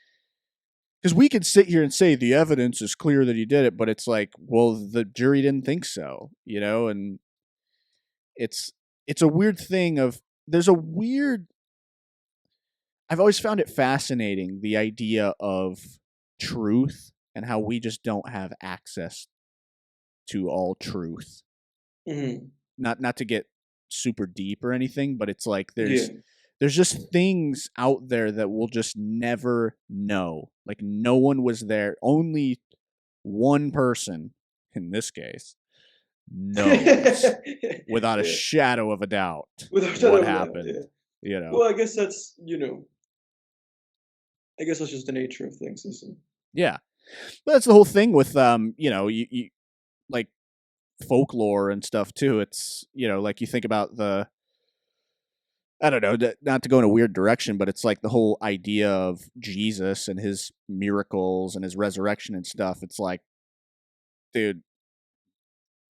Speaker 2: because we could sit here and say the evidence is clear that he did it, but it's like, well, the jury didn't think so, and it's it's a weird thing of there's a weird I've always found it fascinating, the idea of truth and how we just don't have access to all truth.
Speaker 1: Hmm.
Speaker 2: Not to get super deep or anything, but it's like
Speaker 1: Yeah.
Speaker 2: there's just things out there that we'll just never know. Like no one was there. Only one person in this case knows without a
Speaker 1: Yeah.
Speaker 2: shadow of a doubt
Speaker 1: Without a shadow
Speaker 2: what
Speaker 1: of a doubt. Yeah.
Speaker 2: happened, you know.
Speaker 1: Well, I guess that's just the nature of things, isn't
Speaker 2: Yeah. But that's the whole thing with you like folklore and stuff too. It's like you think about I don't know, not to go in a weird direction, but it's like the whole idea of Jesus and his miracles and his resurrection and stuff. It's like, dude,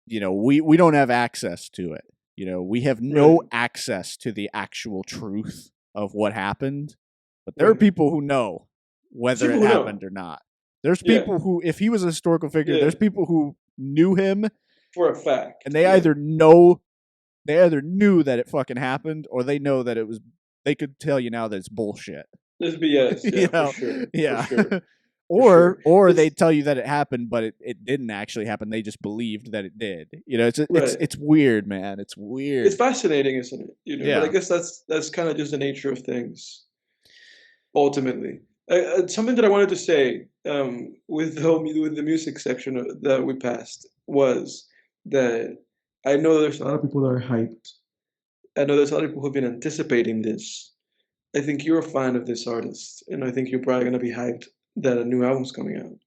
Speaker 2: we don't have access to it. We have
Speaker 1: it? Right.
Speaker 2: no access to the actual truth of what happened. But there are
Speaker 1: Right.
Speaker 2: people who know
Speaker 1: There's
Speaker 2: whether
Speaker 1: people
Speaker 2: it
Speaker 1: who know.
Speaker 2: happened or not. There's
Speaker 1: Yeah.
Speaker 2: people who, if he was a historical figure,
Speaker 1: Yeah.
Speaker 2: there's people who knew him,
Speaker 1: For a fact.
Speaker 2: and they
Speaker 1: Yeah.
Speaker 2: either knew that it fucking happened, or they know that it was. They could tell you now that it's bullshit.
Speaker 1: There's BS.
Speaker 2: you
Speaker 1: Yeah, for
Speaker 2: know,
Speaker 1: sure.
Speaker 2: yeah.
Speaker 1: For sure.
Speaker 2: Or they
Speaker 1: It's
Speaker 2: tell you that it happened, but it didn't actually happen. They just believed that it did. It's
Speaker 1: right.
Speaker 2: it's weird, man. It's
Speaker 1: It's
Speaker 2: weird.
Speaker 1: fascinating, isn't it? But I
Speaker 2: Yeah.
Speaker 1: guess that's kind of just the nature of things. Ultimately, something that I wanted to say with the music section that we passed was that I know there's a lot of people that are hyped. I know there's a lot of people who've been anticipating this. I think you're a fan of this artist, and I think you're probably gonna be hyped that a new album's coming out.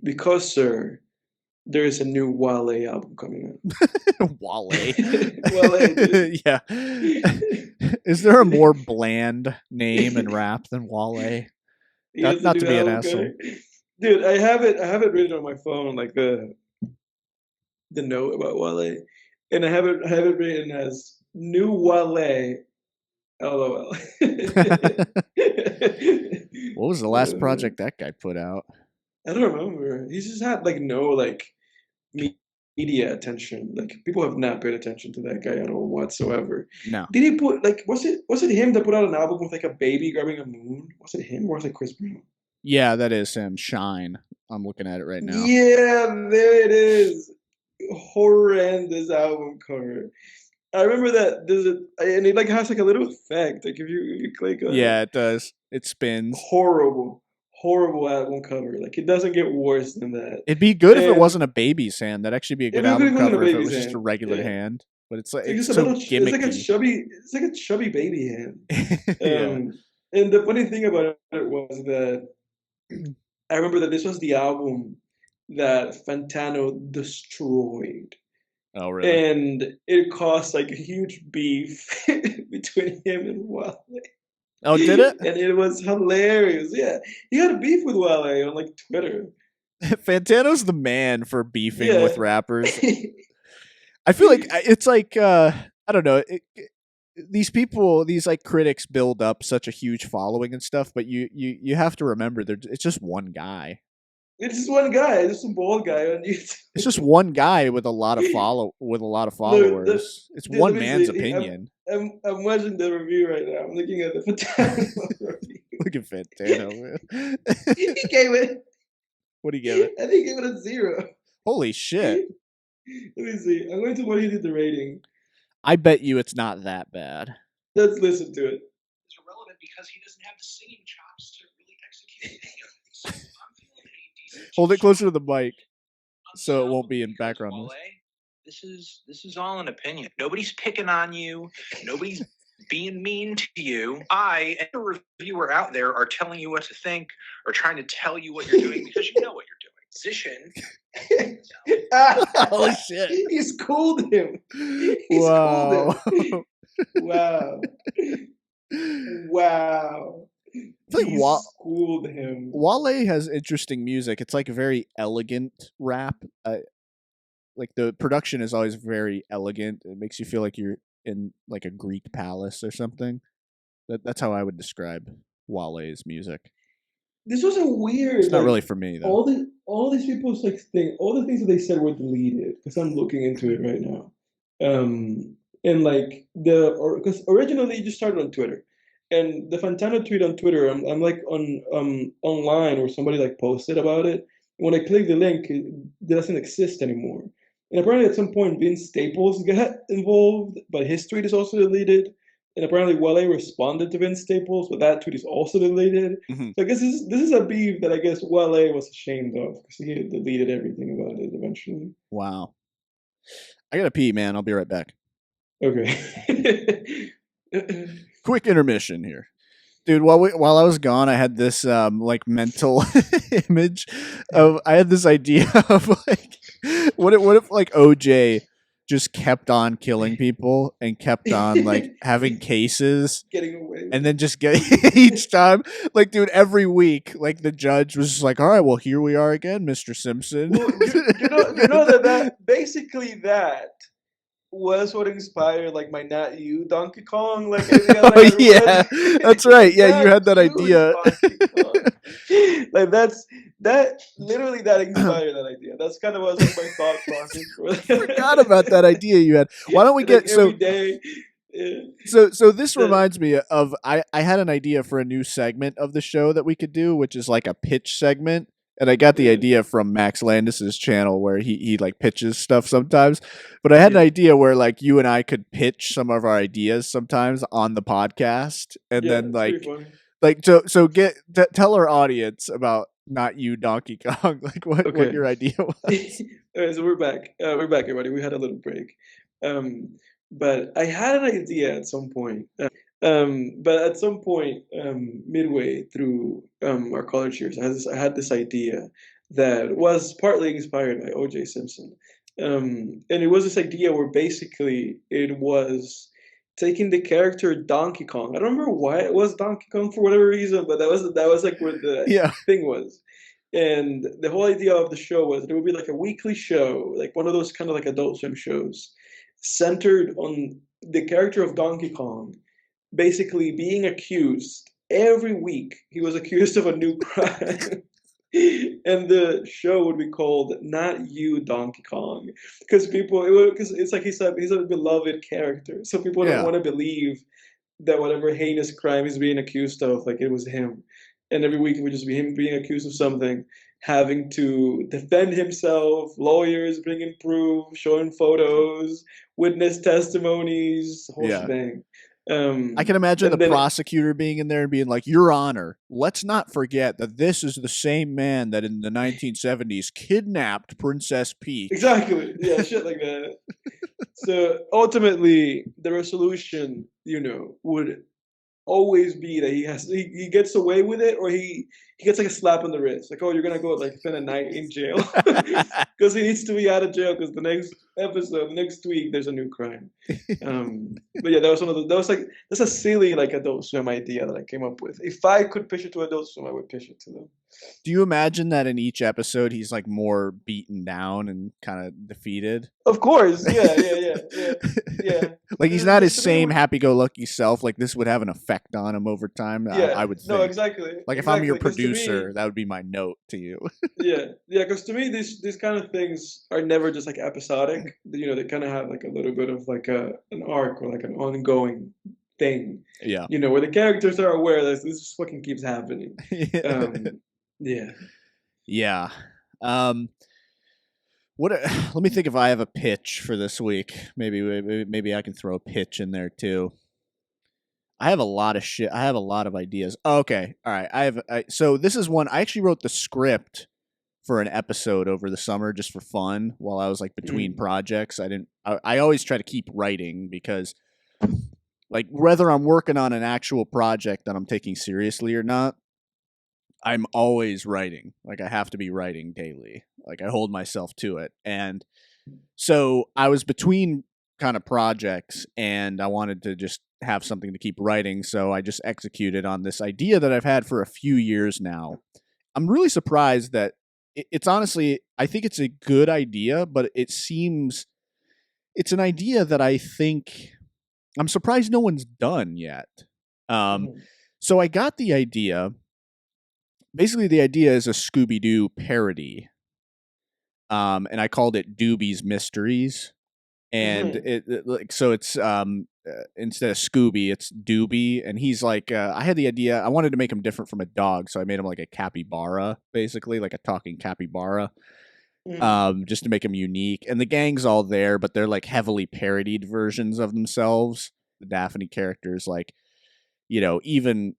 Speaker 1: Because, sir, there is a new Wale album coming out.
Speaker 2: Wale.
Speaker 1: Wale, dude.
Speaker 2: Yeah. Is there a more bland name in rap than Wale?
Speaker 1: He has a
Speaker 2: Not to
Speaker 1: new
Speaker 2: be an
Speaker 1: album
Speaker 2: asshole.
Speaker 1: coming. Dude, I have it written on my phone, like the note about Wale, and I have it written as new Wale, LOL.
Speaker 2: What was the last project that guy put out?
Speaker 1: I don't remember. He's just had like no like media attention. Like people have not paid attention to that guy at all whatsoever.
Speaker 2: No.
Speaker 1: Did he put like was it him that put out an album with like a baby grabbing a moon? Was it him or was it Chris Brown?
Speaker 2: Yeah, that is him. Shine. I'm looking at it right now.
Speaker 1: Yeah, there it is. Horrendous album cover. I remember that and it like has like a little effect. Like if you click on
Speaker 2: Yeah, it does. It spins.
Speaker 1: horrible album cover. Like it doesn't get worse than that.
Speaker 2: It'd be good if it
Speaker 1: And
Speaker 2: wasn't a baby's hand. That'd actually be a good
Speaker 1: it'd be
Speaker 2: album
Speaker 1: good if it wasn't a
Speaker 2: cover if it was
Speaker 1: baby's
Speaker 2: just a
Speaker 1: hand.
Speaker 2: regular
Speaker 1: Yeah.
Speaker 2: hand. But it's like
Speaker 1: It's
Speaker 2: it's
Speaker 1: just
Speaker 2: so
Speaker 1: a little.
Speaker 2: gimmicky.
Speaker 1: It's like a chubby baby hand.
Speaker 2: Yeah.
Speaker 1: And the funny thing about it was that I remember that this was the album that Fantano destroyed,
Speaker 2: Oh, really?
Speaker 1: and it caused like a huge beef between him and Wale.
Speaker 2: Oh, did it?
Speaker 1: And it was hilarious. Yeah, he had a beef with Wale on like Twitter.
Speaker 2: Fantano's the man for beefing
Speaker 1: Yeah.
Speaker 2: with rappers. I feel like it's like I don't know. These people, these like critics, build up such a huge following and stuff, but you have to remember it's just one guy.
Speaker 1: It's just one guy. It's just a bald guy on YouTube.
Speaker 2: It's just one guy with a lot of followers. It's
Speaker 1: dude,
Speaker 2: one
Speaker 1: let me
Speaker 2: man's
Speaker 1: see.
Speaker 2: opinion.
Speaker 1: I'm watching the review right now. I'm looking at the Fantano review.
Speaker 2: Look at Fantano, man.
Speaker 1: He gave it.
Speaker 2: What do you give it?
Speaker 1: I think he gave it a 0.
Speaker 2: Holy shit!
Speaker 1: Let me see. I'm going to what he did the rating.
Speaker 2: I bet you it's not that bad.
Speaker 1: Let's listen to it.
Speaker 3: It's irrelevant because he doesn't have the singing chops to really execute any of it. So I'm feeling a decent.
Speaker 2: Hold it closer to the mic so it won't be in background noise.
Speaker 3: This is all an opinion. Nobody's picking on you. Nobody's being mean to you. I and the reviewer out there are telling you what to think or trying to tell you what you're doing because you know what you're doing. Position.
Speaker 2: Holy shit!
Speaker 1: He schooled him.
Speaker 2: Wow.
Speaker 1: Schooled him. Wow.
Speaker 2: I feel like
Speaker 1: Schooled him.
Speaker 2: Wale has interesting music. It's like very elegant rap. Like the production is always very elegant. It makes you feel like you're in like a Greek palace or something. That's how I would describe Wale's music.
Speaker 1: This was a weird.
Speaker 2: It's not really for me though.
Speaker 1: All these people's like all the things that they said were deleted because I'm looking into it right now. And like because originally it just started on Twitter, and the Fantano tweet on Twitter, I'm like on online where somebody like posted about it. When I click the link, it doesn't exist anymore. And apparently at some point Vince Staples got involved, but his tweet is also deleted. And apparently Wale responded to Vince Staples, but that tweet is also deleted.
Speaker 2: Mm-hmm.
Speaker 1: So I guess this is a beef that I guess Wale was ashamed of because he deleted everything about it eventually.
Speaker 2: Wow. I gotta pee, man. I'll be right back.
Speaker 1: Okay.
Speaker 2: Quick intermission here. Dude, while I was gone, I had this like mental image of I had this idea of like what if like OJ just kept on killing people and kept on like having cases
Speaker 1: Getting away with
Speaker 2: and then just get each time like dude every week like the judge was just like, all right, well here we are again, Mr. Simpson.
Speaker 1: Well, you know that basically that was what inspired like my Not You Donkey Kong like
Speaker 2: Oh yeah, that's right. Yeah, you had that idea.
Speaker 1: Like that literally that inspired that idea. That's kind of what was my thought process.
Speaker 2: I forgot about that idea you had. Why don't we get
Speaker 1: every day?
Speaker 2: So this reminds me of I had an idea for a new segment of the show that we could do, which is like a pitch segment. And I got the idea from Max Landis's channel where he like pitches stuff sometimes. But I had an idea where like you and I could pitch some of our ideas sometimes on the podcast, and then tell our audience about Not You Donkey Kong, like what your idea was.
Speaker 1: All right, so we're back. We're back, everybody. We had a little break. But I had an idea at some point. But at some point, midway through our college years, I had this idea that was partly inspired by O.J. Simpson. And it was this idea where basically it was taking the character Donkey Kong. I don't remember why it was Donkey Kong for whatever reason, but that was like where the
Speaker 2: Yeah.
Speaker 1: thing was. And the whole idea of the show was there would be like a weekly show, like one of those kind of like Adult Swim shows, centered on the character of Donkey Kong basically being accused every week. He was accused of a new crime. And the show would be called "Not You, Donkey Kong," because because it's like he's a beloved character, so people don't
Speaker 2: Yeah.
Speaker 1: want to believe that whatever heinous crime he's being accused of, like it was him. And every week it would just be him being accused of something, having to defend himself, lawyers bringing proof, showing photos, witness testimonies, the whole
Speaker 2: Yeah.
Speaker 1: shebang.
Speaker 2: I can imagine the
Speaker 1: And then
Speaker 2: prosecutor being in there and being like, Your Honor, let's not forget that this is the same man that in the 1970s kidnapped Princess Peach.
Speaker 1: exactly, yeah, shit like that. So ultimately, the resolution, would always be that he gets away with it, or he gets like a slap on the wrist, like, oh, you're gonna go like spend a night in jail because he needs to be out of jail because the next episode, next week, there's a new crime. But yeah, that was that's a silly like Adult Swim idea that I came up with. If I could pitch it to Adult Swim, I would pitch it to them.
Speaker 2: Do you imagine that in each episode he's like more beaten down and kind of defeated?
Speaker 1: Of course, yeah.
Speaker 2: Like he's not his
Speaker 1: To me,
Speaker 2: same happy-go-lucky self. Like this would have an effect on him over time.
Speaker 1: yeah,
Speaker 2: I would think.
Speaker 1: no, exactly.
Speaker 2: Like if I'm your
Speaker 1: Exactly, 'cause to me,
Speaker 2: producer, that would be my note to you.
Speaker 1: yeah, because to me, these kind of things are never just like episodic. They kind of have like a little bit of like an arc or like an ongoing thing.
Speaker 2: Yeah.
Speaker 1: Where the characters are aware that this just fucking keeps happening. Yeah.
Speaker 2: Yeah. Let me think if I have a pitch for this week. Maybe I can throw a pitch in there too. I have a lot of shit. I have a lot of ideas. Okay. All right. So this is one. I actually wrote the script for an episode over the summer just for fun while I was like between projects. I always try to keep writing because like whether I'm working on an actual project that I'm taking seriously or not, I'm always writing. Like I have to be writing daily. Like I hold myself to it. And so I was between kind of projects and I wanted to just have something to keep writing. So I just executed on this idea that I've had for a few years now. I'm really surprised that it's honestly, I think it's a good idea, but it's an idea that I think I'm surprised no one's done yet. So I got the idea. Basically, the idea is a Scooby-Doo parody. And I called it Doobie's Mysteries. And so it's instead of Scooby, it's Doobie, and he's like I had the idea. I wanted to make him different from a dog, so I made him like a capybara, basically like a talking capybara, just to make him unique. And the gang's all there, but they're like heavily parodied versions of themselves. The Daphne characters, like even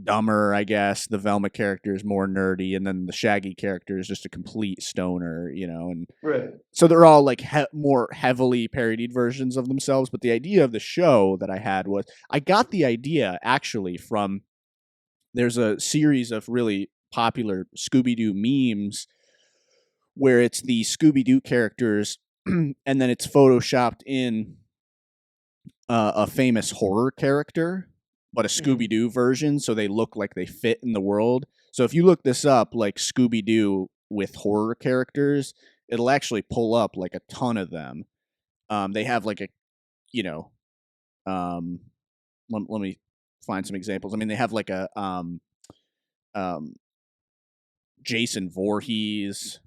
Speaker 2: dumber, I guess. The Velma character is more nerdy, and then the Shaggy character is just a complete stoner, and
Speaker 1: Right.
Speaker 2: so they're all like more heavily parodied versions of themselves. But the idea of the show that I had was, I got the idea actually from, there's a series of really popular Scooby-Doo memes where it's the Scooby-Doo characters and then it's photoshopped in a famous horror character, but a Scooby-Doo version, so they look like they fit in the world. So if you look this up, like Scooby-Doo with horror characters, it'll actually pull up like a ton of them. They have like a, let me find some examples. I mean, they have like a Jason Voorhees,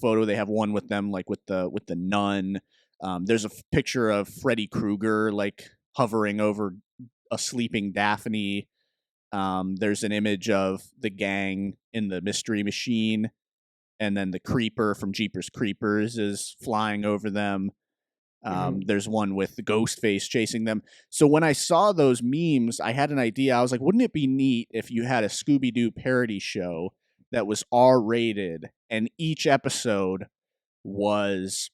Speaker 2: photo. They have one with them like with the nun. There's a picture of Freddy Krueger like hovering over a sleeping Daphne. There's an image of the gang in the Mystery Machine, and then the Creeper from Jeepers Creepers is flying over them. There's one with the Ghostface chasing them. So when I saw those memes, I had an idea. I was like, wouldn't it be neat if you had a Scooby-Doo parody show that was R-rated, and each episode was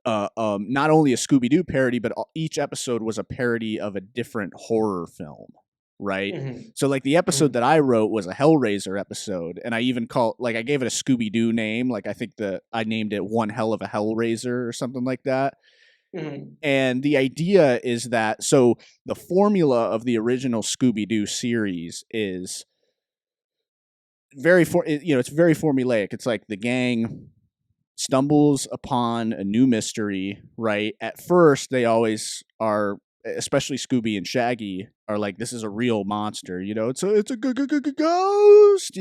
Speaker 2: not only a Scooby-Doo parody, but each episode was a parody of a different horror film, right? So like the episode that I wrote was a Hellraiser episode, and I even I gave it a Scooby-Doo name. Like I think I named it One Hell of a Hellraiser or something like that. And the idea is that, so the formula of the original Scooby-Doo series is it's very formulaic. It's like the gang stumbles upon a new mystery, right? At first, they always are, especially Scooby and Shaggy, are like, this is a real monster, it's a ghost,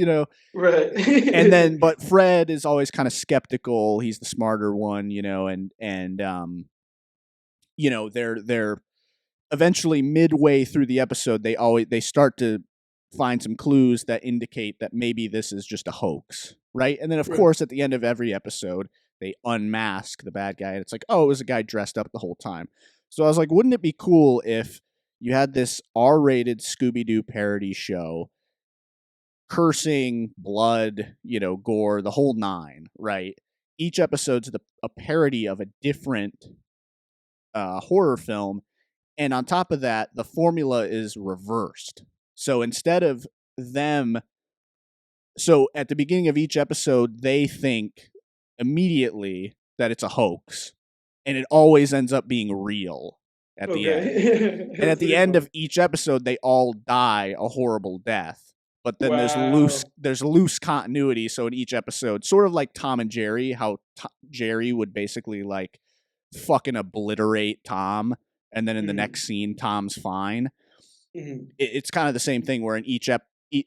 Speaker 1: Right.
Speaker 2: And then, but Fred is always kind of skeptical. He's the smarter one, they're eventually midway through the episode, they start to find some clues that indicate that maybe this is just a hoax, right? And then, of course, at the end of every episode, they unmask the bad guy, and it's like, oh, it was a guy dressed up the whole time. So I was like, wouldn't it be cool if you had this R-rated Scooby-Doo parody show, cursing, blood, gore, the whole nine, right? Each episode's a parody of a different horror film, and on top of that, the formula is reversed. So instead of so at the beginning of each episode, they think immediately that it's a hoax, and it always ends up being real at the end. And at the end of each episode, they all die a horrible death. But then there's loose continuity. So in each episode, sort of like Tom and Jerry, how Jerry would basically like fucking obliterate Tom, and then in the next scene, Tom's fine. It's kind of the same thing where in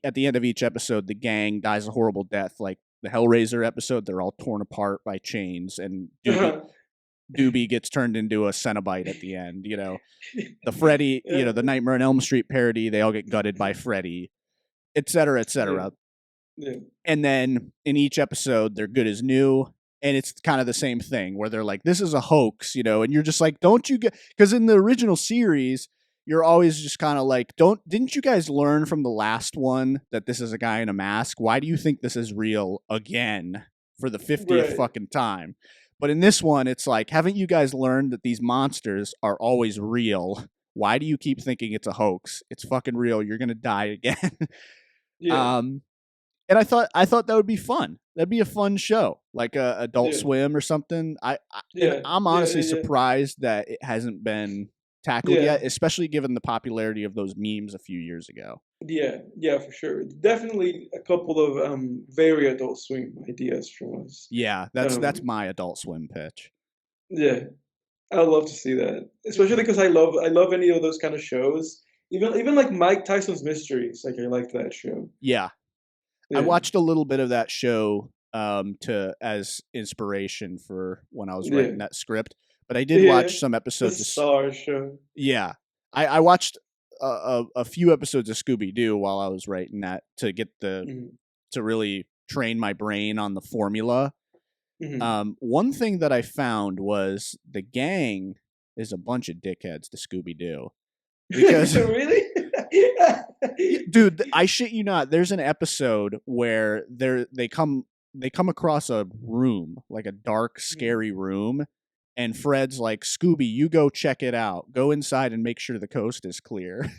Speaker 2: at the end of each episode, the gang dies a horrible death. Like the Hellraiser episode, they're all torn apart by chains, and Doobie gets turned into a Cenobite at the end. The Freddy, the Nightmare on Elm Street parody, they all get gutted by Freddy, et cetera, et cetera.
Speaker 1: Yeah.
Speaker 2: And then in each episode, they're good as new. And it's kind of the same thing where they're like, this is a hoax, and you're just like, don't you get, because in the original series, you're always just kind of like, didn't you guys learn from the last one that this is a guy in a mask? Why do you think this is real again for the 50th fucking time? But in this one, it's like, haven't you guys learned that these monsters are always real? Why do you keep thinking it's a hoax? It's fucking real. You're going to die again.
Speaker 1: Yeah.
Speaker 2: And I thought that would be fun. That'd be a fun show, like Adult Swim or something. I'm honestly surprised that it hasn't been tackled yet, especially given the popularity of those memes a few years ago.
Speaker 1: Yeah, for sure. Definitely a couple of very Adult Swim ideas from us.
Speaker 2: Yeah, that's my Adult Swim pitch.
Speaker 1: Yeah, I would love to see that, especially because I love any of those kind of shows. Even like Mike Tyson's Mysteries, like I like that show.
Speaker 2: Yeah. I watched a little bit of that show as inspiration for when I was writing that script. But I did watch some episodes.
Speaker 1: The Pasar show.
Speaker 2: Yeah, I watched a few episodes of Scooby-Doo while I was writing that to get to really train my brain on the formula. One thing that I found was the gang is a bunch of dickheads to Scooby-Doo. Because
Speaker 1: really?
Speaker 2: Dude, I shit you not. There's an episode where they come across a room, like a dark, scary room. And Fred's like, Scooby, you go check it out. Go inside and make sure the coast is clear.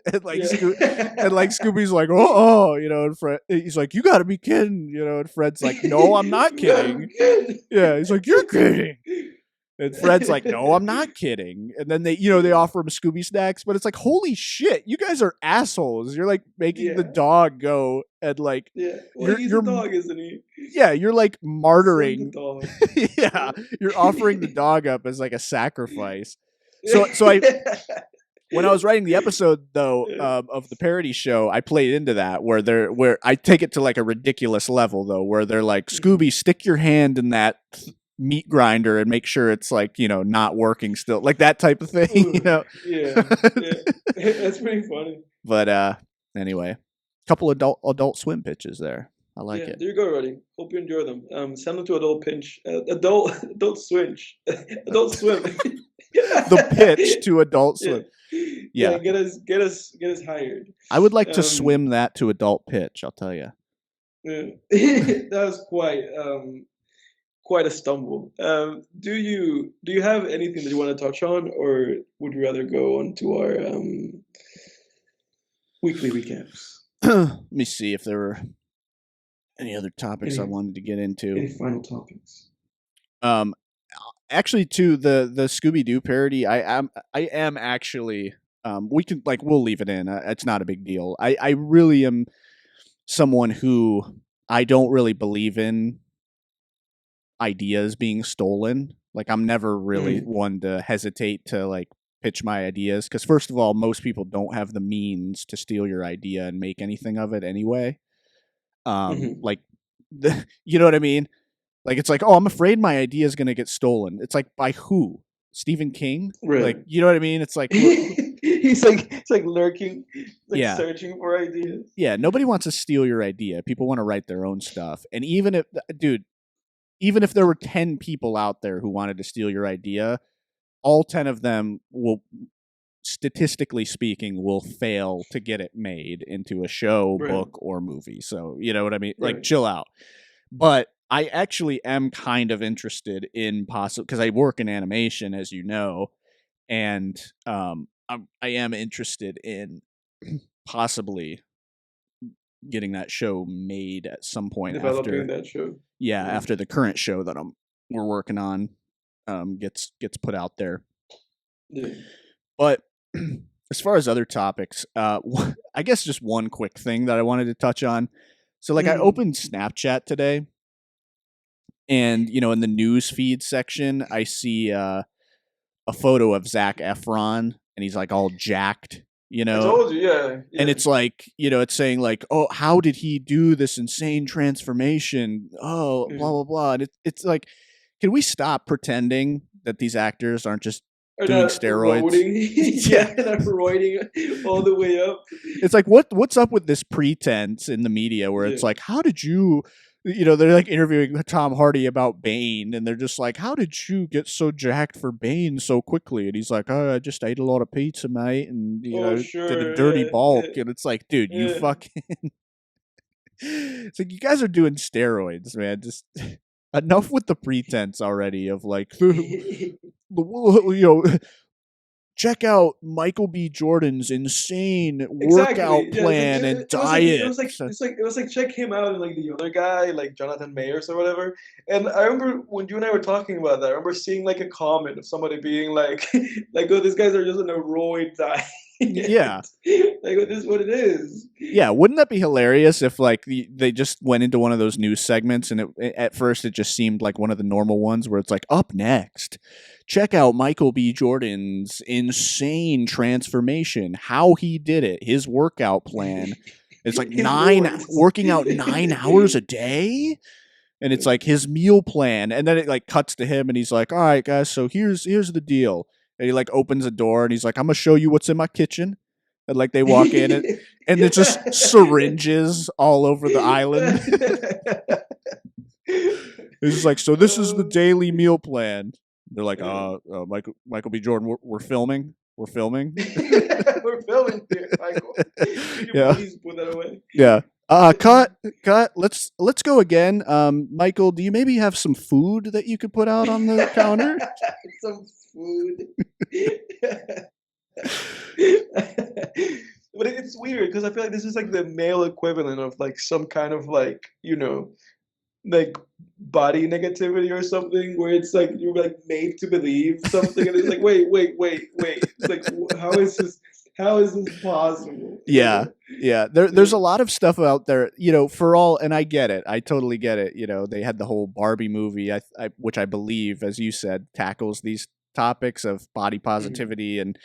Speaker 2: and Scooby's like, and Fred, he's like, you got to be kidding, and Fred's like, no, I'm not kidding. Yeah, he's like, you're kidding. And Fred's like, no, I'm not kidding. And then they offer him Scooby snacks, but it's like, holy shit, you guys are assholes. You're like making the dog go and like,
Speaker 1: he's a dog, isn't he?
Speaker 2: Yeah, you're like martyring.
Speaker 1: The dog.
Speaker 2: Yeah, you're offering the dog up as like a sacrifice. So I, when I was writing the episode though of the parody show, I played into that where I take it to like a ridiculous level though, where they're like, Scooby, stick your hand in that meat grinder and make sure it's like not working still, like that type of thing.
Speaker 1: Yeah, that's pretty funny.
Speaker 2: But anyway, couple adult swim pitches there. I like it.
Speaker 1: There you go, Roddy. Hope you enjoy them. Send them to Adult Swim.
Speaker 2: The pitch to Adult Swim. Yeah.
Speaker 1: Get us hired.
Speaker 2: I would like to swim that to Adult Pitch, I'll tell you.
Speaker 1: That was quite a stumble. Do you have anything that you want to touch on, or would you rather go on to our weekly recaps?
Speaker 2: Let me see if there were any other topics I
Speaker 1: Any
Speaker 2: wanted to get into.
Speaker 1: any final topics?
Speaker 2: Actually, to the Scooby Doo parody, I am actually we can like we'll leave it in. It's not a big deal. I really am someone who I don't really believe in ideas being stolen. Like I'm never really one to hesitate to like pitch my ideas because first of all, most people don't have the means to steal your idea and make anything of it anyway. Like you know what I mean? Like it's like, oh, I'm afraid my idea is going to get stolen. It's like by who? Stephen King?
Speaker 1: Right.
Speaker 2: Like you know what I mean? It's like
Speaker 1: he's like lurking, like
Speaker 2: Yeah.
Speaker 1: searching for ideas.
Speaker 2: yeah, nobody wants to steal your idea. People want to write their own stuff. And even if even if there were 10 people out there who wanted to steal your idea, all 10 of them will statistically speaking will fail to get it made into a show,
Speaker 1: Right.
Speaker 2: book or movie. So, you know what I mean? Like
Speaker 1: Right.
Speaker 2: chill out. But I actually am kind of interested in possible because I work in animation, as you know, and I am interested in possibly getting that show made at some point
Speaker 1: Developing
Speaker 2: after
Speaker 1: that show.
Speaker 2: after the current show that we're working on gets put out there.
Speaker 1: Yeah.
Speaker 2: But as far as other topics, I guess just one quick thing that I wanted to touch on. So like I opened Snapchat today, and you know in the news feed section I see a photo of Zac Efron, and he's like all jacked, you
Speaker 1: I
Speaker 2: know.
Speaker 1: told you, yeah.
Speaker 2: And it's like, you know, it's saying like, oh, how did he do this insane transformation? Oh, blah, blah, blah. And it's like, can we stop pretending that these actors aren't just
Speaker 1: Or
Speaker 2: doing
Speaker 1: not
Speaker 2: steroids?
Speaker 1: yeah, not roiding all the way up.
Speaker 2: It's like, what's up with this pretense in the media where it's
Speaker 1: Yeah.
Speaker 2: like, how did you, you know, they're like interviewing Tom Hardy about Bane, and they're just like, how did you get so jacked for Bane so quickly? And he's like, oh, I just ate a lot of pizza, mate, and, you know, did a dirty bulk. And it's like, dude, you fucking... It's like, you guys are doing steroids, man. Just enough with the pretense already of like, you know, check out Michael B. Jordan's insane workout plan and diet.
Speaker 1: It was like check him out and like the other guy, like Jonathan Mayers or whatever. And I remember when you and I were talking about that, I remember seeing like a comment of somebody being like, like, oh, these guys are just on a roid diet.
Speaker 2: Yeah.
Speaker 1: Like, this is what it is.
Speaker 2: Yeah, wouldn't that be hilarious if like they just went into one of those news segments and at first it just seemed like one of the normal ones where it's like, up next, check out Michael B. Jordan's insane transformation, how he did it, his workout plan. It's like working out 9 hours a day. And it's like his meal plan. And then it like cuts to him and he's like, all right, guys, so here's the deal. And he like opens a door and he's like, I'm gonna show you what's in my kitchen. And like they walk in and it's just syringes all over the island. It's just like, so this is the daily meal plan. They're like, Michael B. Jordan, we're filming. We're filming.
Speaker 1: We're filming here, Michael.
Speaker 2: Yeah.
Speaker 1: Please put that away.
Speaker 2: Yeah. Cut. Let's go again. Michael, do you maybe have some food that you could put out on the counter?
Speaker 1: Some food. But it's weird because I feel like this is like the male equivalent of like some kind of like, you know, like body negativity or something where it's like you're like made to believe something and it's like wait. It's like how is this possible?
Speaker 2: Yeah. There's a lot of stuff out there, you know, for all, and I get it. I totally get it. You know, they had the whole Barbie movie, which I believe, as you said, tackles these topics of body positivity, and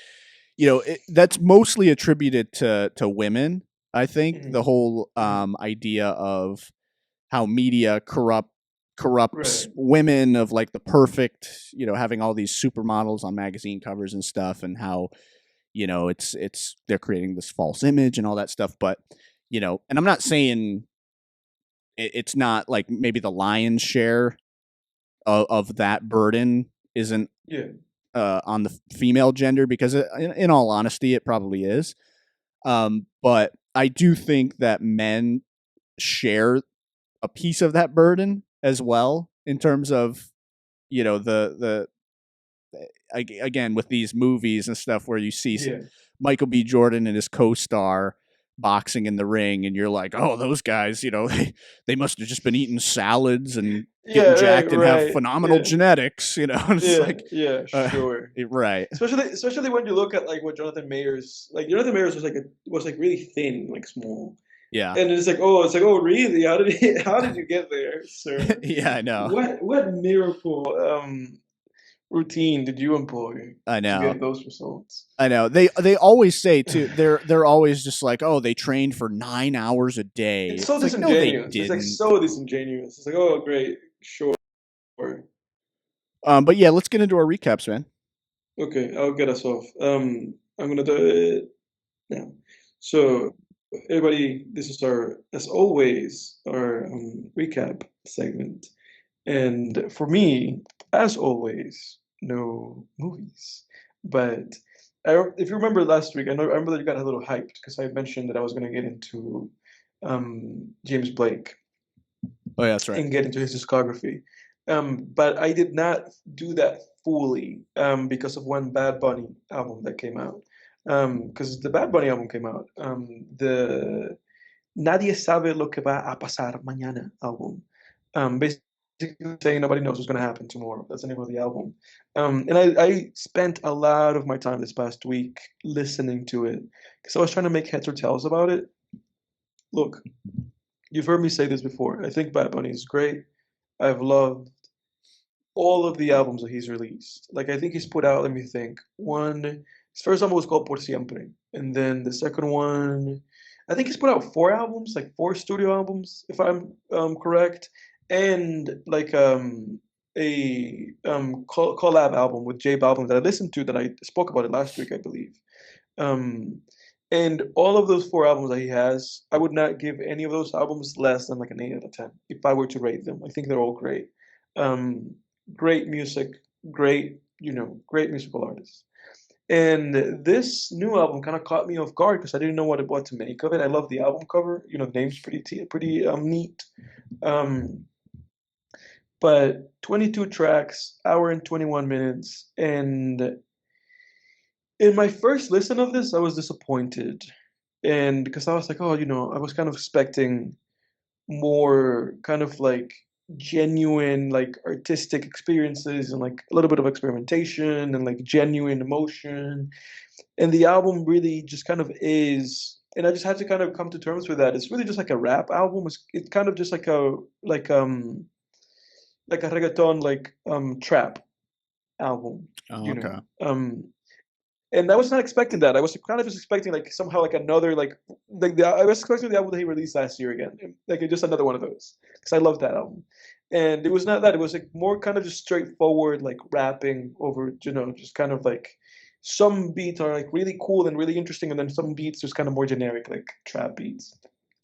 Speaker 2: you know, that's mostly attributed to women. I think the whole idea of how media corrupts
Speaker 1: Right.
Speaker 2: women of like the perfect, you know, having all these supermodels on magazine covers and stuff, and how, you know, it's they're creating this false image and all that stuff. But, you know, and I'm not saying it's not like maybe the lion's share of that burden isn't on the female gender, because in all honesty, it probably is. But I do think that men share a piece of that burden as well in terms of, the again with these movies and stuff where you see
Speaker 1: Yeah.
Speaker 2: Michael B. Jordan and his co-star boxing in the ring, and you're like, oh, those guys, they must have just been eating salads and getting jacked and have phenomenal genetics, and it's
Speaker 1: Yeah,
Speaker 2: like,
Speaker 1: yeah, sure.
Speaker 2: right.
Speaker 1: Especially when you look at like what Jonathan Mayers was like really thin, like small.
Speaker 2: Yeah.
Speaker 1: And it's like, oh, really? How did you get there, sir?
Speaker 2: Yeah, I know.
Speaker 1: What miracle routine did you employ
Speaker 2: I
Speaker 1: to
Speaker 2: know.
Speaker 1: get those results?
Speaker 2: I know. They always say too. They're always just like, oh, they trained for 9 hours a day.
Speaker 1: It's so
Speaker 2: like, no, they
Speaker 1: disingenuous. It's like
Speaker 2: didn't.
Speaker 1: so disingenuous. It's like, oh, great, sure.
Speaker 2: But yeah, let's get into our recaps, man.
Speaker 1: Okay, I'll get us off. I'm gonna do it now. So, everybody, this is as always, our recap segment. And for me, as always, no movies. But if you remember last week, I remember that you got a little hyped because I mentioned that I was going to get into James Blake.
Speaker 2: Oh, yeah, that's right.
Speaker 1: And get into his discography. But I did not do that fully because of one Bad Bunny album that came out. Because the Bad Bunny album came out. The Nadie sabe lo que va a pasar mañana album. Basically saying nobody knows what's going to happen tomorrow. That's the name of the album. And I spent a lot of my time this past week listening to it because I was trying to make heads or tails about it. Look, you've heard me say this before. I think Bad Bunny is great. I've loved all of the albums that he's released. Like, I think he's put out, let me think, his first album was called Por Siempre. And then the second one, I think he's put out 4 albums, like 4 studio albums, if I'm correct. And like a collab album with J Balvin that I listened to that I spoke about it last week, I believe. And all of those 4 albums that he has, I would not give any of those albums less than like an 8 out of 10 if I were to rate them. I think they're all great. Great music, great musical artists. And this new album kind of caught me off guard because I didn't know what to make of it. I love the album cover. The name's pretty neat. But 22 tracks, hour and 21 minutes, and in my first listen of this, I was disappointed. And because I was like, oh, I was kind of expecting more kind of like genuine, like artistic experiences and like a little bit of experimentation and like genuine emotion. And the album really just kind of is. And I just had to kind of come to terms with that. It's really just like a rap album. It's kind of just like a reggaeton trap album.
Speaker 2: Oh, okay.
Speaker 1: And I was not expecting that. I was kind of just expecting like somehow like another I was expecting the album that he released last year again, like just another one of those because I love that album. And it was not that. It was like more kind of just straightforward like rapping over, just kind of like some beats are like really cool and really interesting, and then some beats just kind of more generic like trap beats.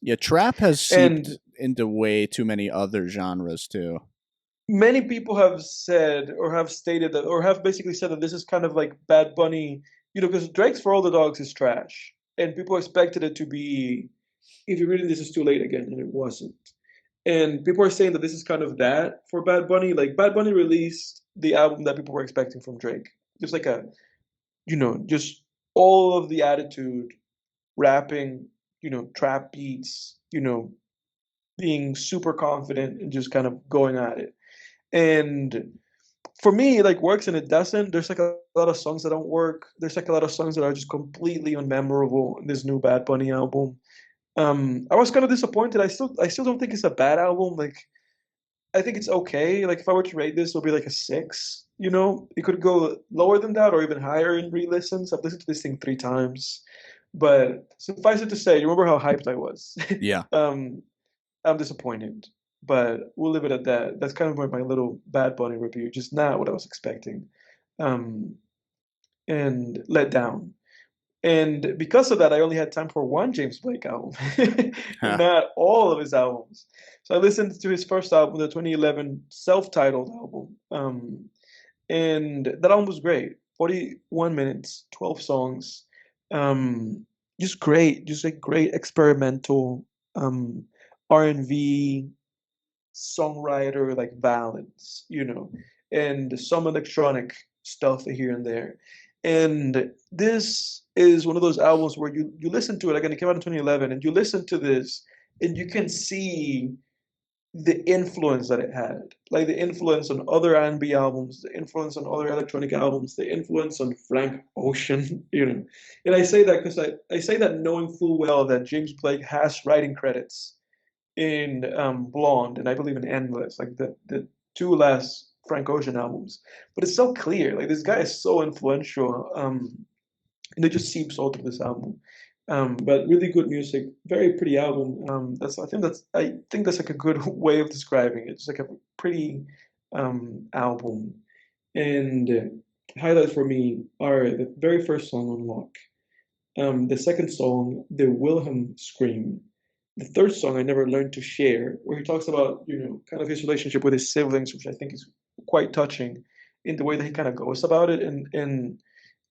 Speaker 2: Yeah, trap has seeped into way too many other genres too.
Speaker 1: Many people have said or have stated that or have basically said that this is kind of like Bad Bunny, because Drake's For All the Dogs is trash. And people expected it to be, if you're reading this, is too late again, and it wasn't. And people are saying that this is kind of that for Bad Bunny. Like, Bad Bunny released the album that people were expecting from Drake. Just like just all of the attitude, rapping, trap beats, being super confident and just kind of going at it. And for me, it like works and it doesn't. There's like a lot of songs that don't work. There's like a lot of songs that are just completely unmemorable in this new Bad Bunny album. I was kind of disappointed. I still don't think it's a bad album. Like, I think it's okay. Like, if I were to rate this, it'll be like a 6. It could go lower than that or even higher in re-listens. I've listened to this thing 3 times, but suffice it to say, you remember how hyped I was?
Speaker 2: Yeah.
Speaker 1: I'm disappointed. But we'll leave it at that. That's kind of my little Bad Bunny review. Just not what I was expecting. And let down. And because of that, I only had time for one James Blake album, not all of his albums. So I listened to his first album, the 2011 self-titled album. And that album was great. 41 minutes, 12 songs. Just great. Just like great experimental R&B, songwriter like ballads, and some electronic stuff here and there. And this is one of those albums where you listen to it, again, it came out in 2011, and you listen to this and you can see the influence that it had, like the influence on other R&B albums, the influence on other electronic albums, the influence on Frank Ocean, And I say that because I say that knowing full well that James Blake has writing credits in Blonde and I believe in Endless, like the two last Frank Ocean albums. But it's so clear, like this guy is so influential, and it just seeps all through this album. But really good music, very pretty album. I think that's like a good way of describing it. It's like a pretty album. And highlights for me are the very first song on Lock, the second song, the Wilhelm Scream, the third song, I Never Learned to Share, where he talks about kind of his relationship with his siblings, which I think is quite touching in the way that he kind of goes about it,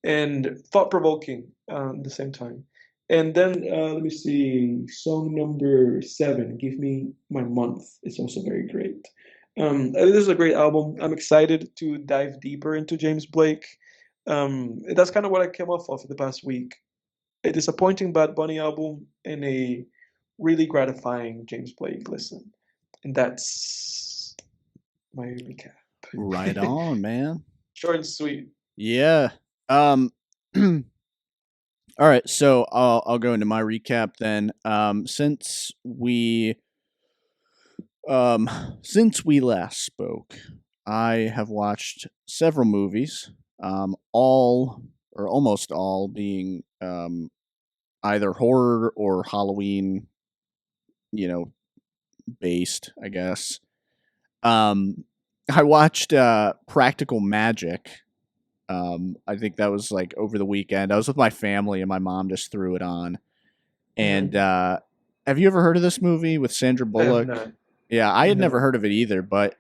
Speaker 1: and thought provoking at the same time. And then let me see, song number 7, Give Me My Month, is also very great. This is a great album. I'm excited to dive deeper into James Blake. That's kind of what I came off of the past week. A disappointing Bad Bunny album and a really gratifying James Blake listen. And that's my recap.
Speaker 2: Right on, man.
Speaker 1: Short and sweet.
Speaker 2: Yeah. All right, so I'll go into my recap then. Since we last spoke, I have watched several movies, all or almost all being either horror or Halloween, based, I guess. I watched Practical Magic. I think that was like over the weekend. I was with my family and my mom just threw it on. And have you ever heard of this movie with Sandra Bullock?
Speaker 1: I have not.
Speaker 2: Yeah, I had
Speaker 1: No.
Speaker 2: never heard of it either, but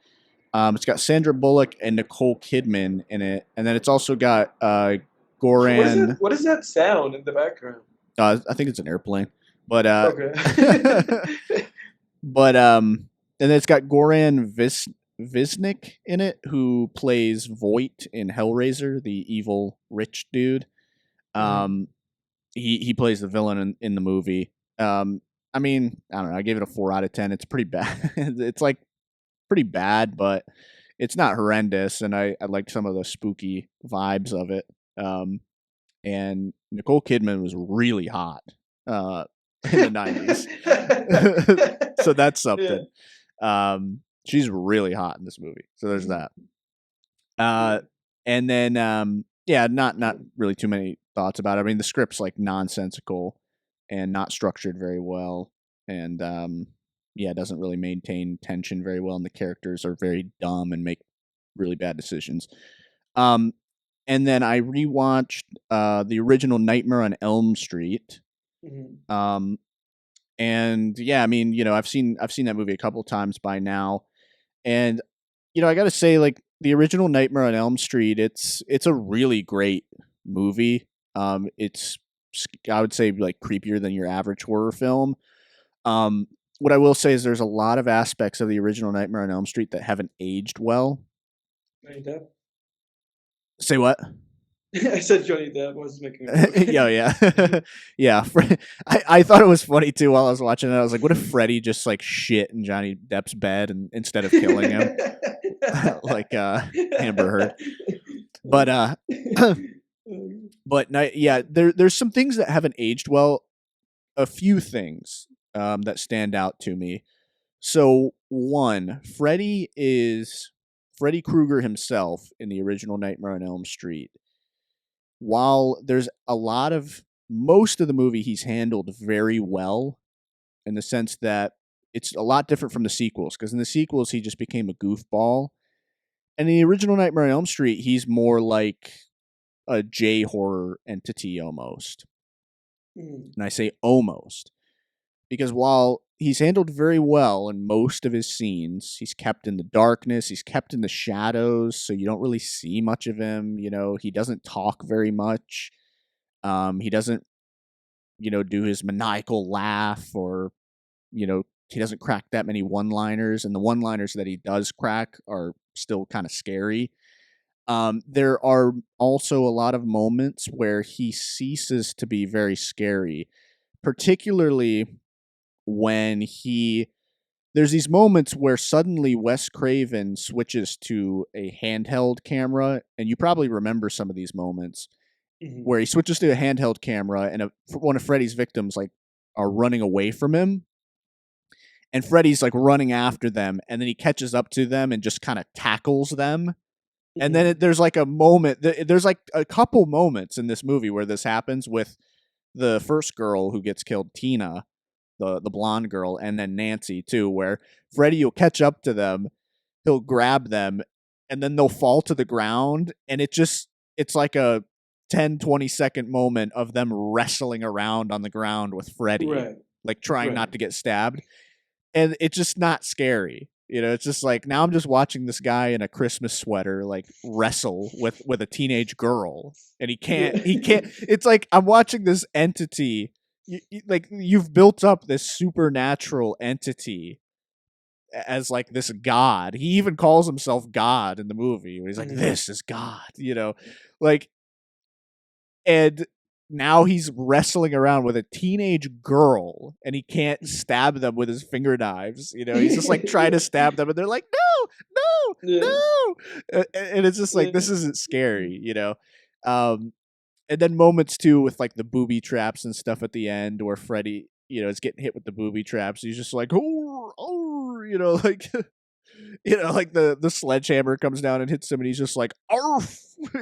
Speaker 2: it's got Sandra Bullock and Nicole Kidman in it, and then it's also got Goran.
Speaker 1: What is that sound in the background?
Speaker 2: I think it's an airplane, but
Speaker 1: Okay.
Speaker 2: but and then it's got Goran Visnik in it, who plays Voight in Hellraiser, the evil rich dude. He plays the villain in the movie. I mean, I don't know. I gave it a 4 out of 10. It's pretty bad. It's like pretty bad, but it's not horrendous, and I like some of the spooky vibes of it. And Nicole Kidman was really hot in the 90s. So that's something. Yeah. She's really hot in this movie. So there's that. And then not really too many thoughts about it. I mean, the script's like nonsensical and not structured very well, and it doesn't really maintain tension very well, and the characters are very dumb and make really bad decisions. And then I rewatched the original Nightmare on Elm Street. And I mean, I've seen that movie a couple times by now, and I got to say, like, the original Nightmare on Elm Street, it's a really great movie. It's, I would say, like, creepier than your average horror film. What I will say is there's a lot of aspects of the original Nightmare on Elm Street that haven't aged well.
Speaker 1: Johnny Depp?
Speaker 2: Say what?
Speaker 1: I said Johnny Depp. I was making
Speaker 2: yeah. Yeah. I thought it was funny, too, while I was watching it. I was like, what if Freddy just, like, shit in Johnny Depp's bed instead of killing him? Like Amber Heard. But there's some things that haven't aged well. A few things that stand out to me. So, one, Freddy Krueger himself in the original Nightmare on Elm Street. While there's most of the movie he's handled very well, in the sense that it's a lot different from the sequels, because in the sequels he just became a goofball. And in the original Nightmare on Elm Street, he's more like a J-horror entity almost. And I say almost, because while he's handled very well in most of his scenes, he's kept in the darkness, he's kept in the shadows, so you don't really see much of him. He doesn't talk very much. He doesn't, do his maniacal laugh or, he doesn't crack that many one-liners, and the one-liners that he does crack are still kind of scary. There are also a lot of moments where he ceases to be very scary, particularly when there's these moments where suddenly Wes Craven switches to a handheld camera, and you probably remember some of these moments where he switches to a handheld camera, and one of Freddy's victims like are running away from him, and Freddy's like running after them, and then he catches up to them and just kind of tackles them. And then there's like a moment, there's like a couple moments in this movie where this happens with the first girl who gets killed, Tina, the blonde girl, and then Nancy too, where Freddy will catch up to them, he'll grab them, and then they'll fall to the ground, and it's like a 10-20 second moment of them wrestling around on the ground with Freddy,
Speaker 1: Right.
Speaker 2: like trying not to get stabbed. And it's just not scary. You know, it's just like, now I'm just watching this guy in a Christmas sweater like wrestle with a teenage girl, and he can't it's like I'm watching this entity, like you've built up this supernatural entity as like this god. He even calls himself God in the movie. He's like, this is God, you know, like, and now he's wrestling around with a teenage girl, and he can't stab them with his finger knives. You know, he's just like trying to stab them, and they're like, no. And it's just like, this isn't scary, you know? And then moments too with like the booby traps and stuff at the end where Freddy, you know, is getting hit with the booby traps. He's just like, oh, you know, like, you know, like the sledgehammer comes down and hits him, and he's just like, arf,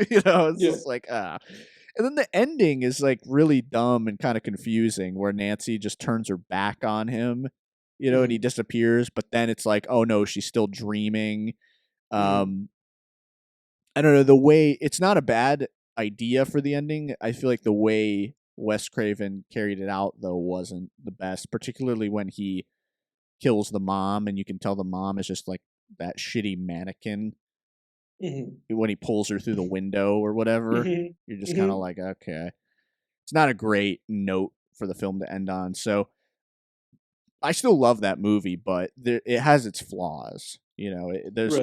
Speaker 2: you know, it's just like, ah. And then the ending is like really dumb and kind of confusing, where Nancy just turns her back on him, you know, and he disappears. But then it's like, oh no, she's still dreaming. I don't know, the way, it's not a bad idea for the ending. I feel like the way Wes Craven carried it out though wasn't the best, particularly when he kills the mom, and you can tell the mom is just like that shitty mannequin. When he pulls her through the window or whatever, you're just kind of like, okay, it's not a great note for the film to end on. So I still love that movie, but it has its flaws. You know, there's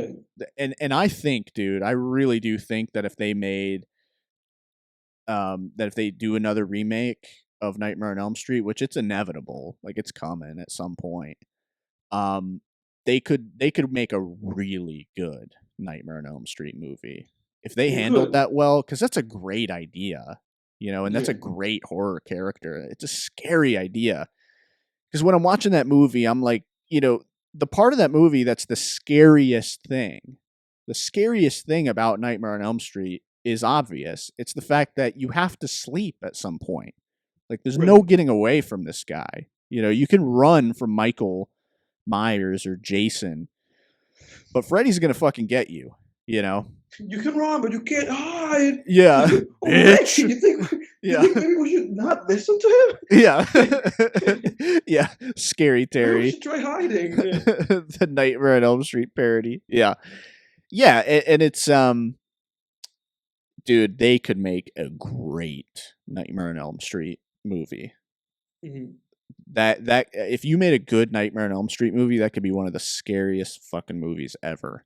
Speaker 2: and I think, dude, I really do think that if they made that if they do another remake of Nightmare on Elm Street, which it's inevitable, like it's coming at some point, they could make a really good Nightmare on Elm Street movie if they handled that well, because that's a great idea, you know, and that's a great horror character. It's a scary idea, because when I'm watching that movie, I'm like, you know, the part of that movie that's the scariest thing about Nightmare on Elm Street is obvious. It's the fact that you have to sleep at some point. Like, there's no getting away from this guy. You know, you can run from Michael Myers or Jason, but Freddy's gonna fucking get you, you know?
Speaker 1: You can run, but you can't hide.
Speaker 2: Yeah.
Speaker 1: Bitch. You think maybe we should not listen to him?
Speaker 2: Yeah. Yeah. Scary Terry.
Speaker 1: We should try hiding.
Speaker 2: The Nightmare on Elm Street parody. Yeah. Yeah, and it's dude, they could make a great Nightmare on Elm Street movie. That if you made a good Nightmare on Elm Street movie, that could be one of the scariest fucking movies ever.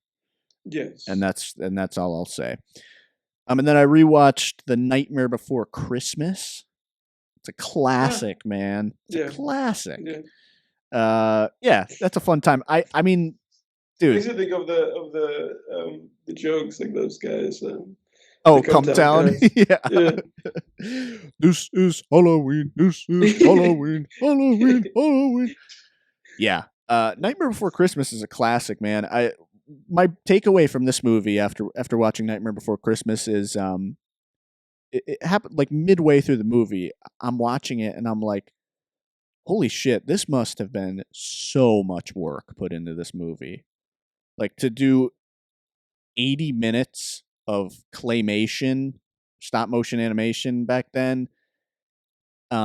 Speaker 1: Yes.
Speaker 2: And that's all I'll say. And then I rewatched The Nightmare Before Christmas. It's a classic, man. It's a classic. Yeah, that's a fun time. I mean, dude.
Speaker 1: Makes me think of the jokes, like those guys.
Speaker 2: Come Town. Yeah. This is Halloween. This is Halloween. Halloween. Yeah. Nightmare Before Christmas is a classic, man. My takeaway from this movie after watching Nightmare Before Christmas is it happened like midway through the movie. I'm watching it and I'm like, holy shit, this must have been so much work put into this movie. Like, to do 80 minutes of claymation, stop motion animation back then. You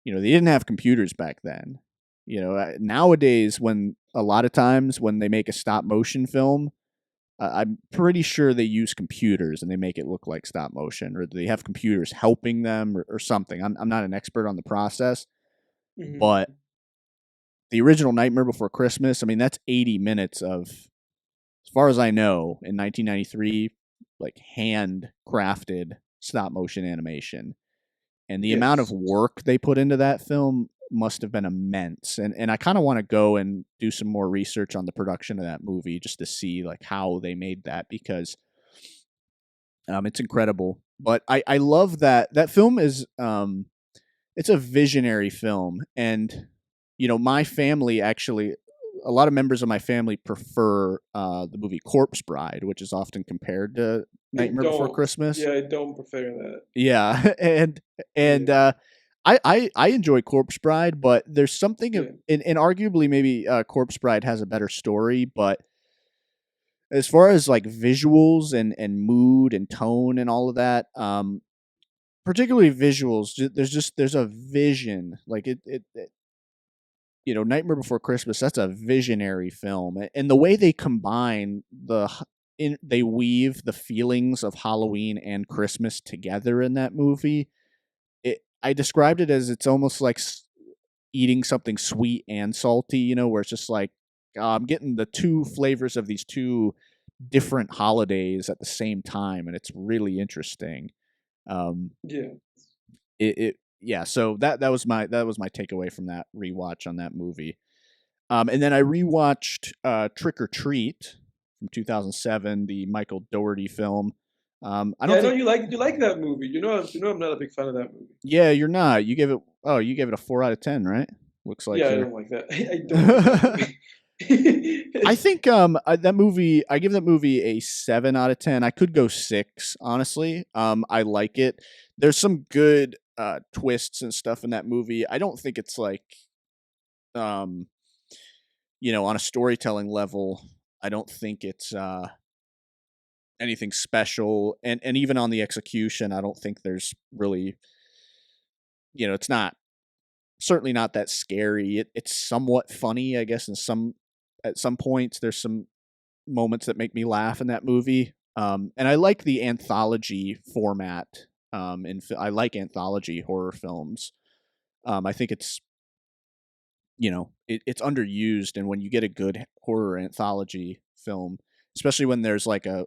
Speaker 2: know, they didn't have computers back then. You know, nowadays, when a lot of times when they make a stop motion film, I'm pretty sure they use computers and they make it look like stop motion, or they have computers helping them or something. I'm not an expert on the process, but the original Nightmare Before Christmas, I mean, that's 80 minutes of, as far as I know, in 1993, like handcrafted stop motion animation. And the amount of
Speaker 1: Yes.
Speaker 2: work they put into that film must have been immense. And I kind of want to go and do some more research on the production of that movie just to see like how they made that, because it's incredible. But I love that film is it's a visionary film. And my family actually, a lot of members of my family prefer the movie Corpse Bride, which is often compared to
Speaker 1: I
Speaker 2: Nightmare Before
Speaker 1: don't.
Speaker 2: Christmas.
Speaker 1: Yeah, I don't prefer that.
Speaker 2: Yeah, and
Speaker 1: Yeah.
Speaker 2: I enjoy Corpse Bride, but there's something
Speaker 1: Yeah.
Speaker 2: and arguably maybe Corpse Bride has a better story, but as far as like visuals and mood and tone and all of that, particularly visuals, there's a vision, like it Nightmare Before Christmas, that's a visionary film, and the way they combine they weave the feelings of Halloween and Christmas together in that movie. I described it as it's almost like eating something sweet and salty, where it's just like I'm getting the two flavors of these two different holidays at the same time, and it's really interesting.
Speaker 1: Yeah.
Speaker 2: Yeah. So that was my takeaway from that rewatch on that movie. And then I rewatched Trick or Treat from 2007, the Michael Dougherty film. I
Speaker 1: Yeah,
Speaker 2: don't
Speaker 1: I know
Speaker 2: think.
Speaker 1: you like that movie. I'm not a big fan of that movie.
Speaker 2: Yeah, you're not. You gave it a 4 out of 10, right? Looks like
Speaker 1: Yeah, I
Speaker 2: you're.
Speaker 1: don't like that. I don't like that movie.
Speaker 2: I think that movie. I give that movie a 7 out of 10. I could go 6, honestly. I like it. There's some good twists and stuff in that movie. I don't think it's like, on a storytelling level, I don't think it's anything special, and even on the execution, I don't think there's really, it's not, certainly not that scary. It's somewhat funny, I guess. At some points, there's some moments that make me laugh in that movie. And I like the anthology format. I like anthology horror films. I think it's, it's underused, and when you get a good horror anthology film, especially when there's like a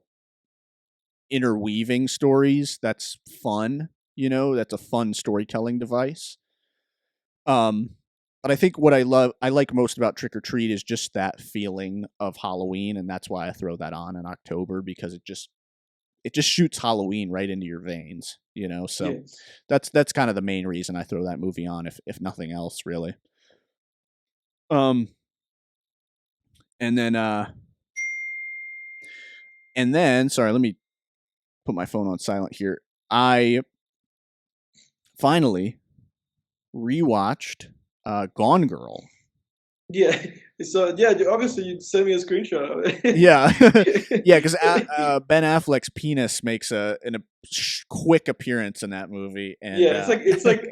Speaker 2: interweaving stories, that's fun. That's a fun storytelling device. But I think what I like most about Trick or Treat is just that feeling of Halloween, and that's why I throw that on in October, because it just shoots Halloween right into your veins. So
Speaker 1: Yes.
Speaker 2: that's kind of the main reason I throw that movie on, if nothing else, really. And then sorry, let me put my phone on silent here. I finally rewatched Gone Girl.
Speaker 1: Yeah. So yeah, obviously you sent me a screenshot of it.
Speaker 2: Yeah, yeah, because Ben Affleck's penis makes a quick appearance in that movie, and
Speaker 1: Yeah, it's like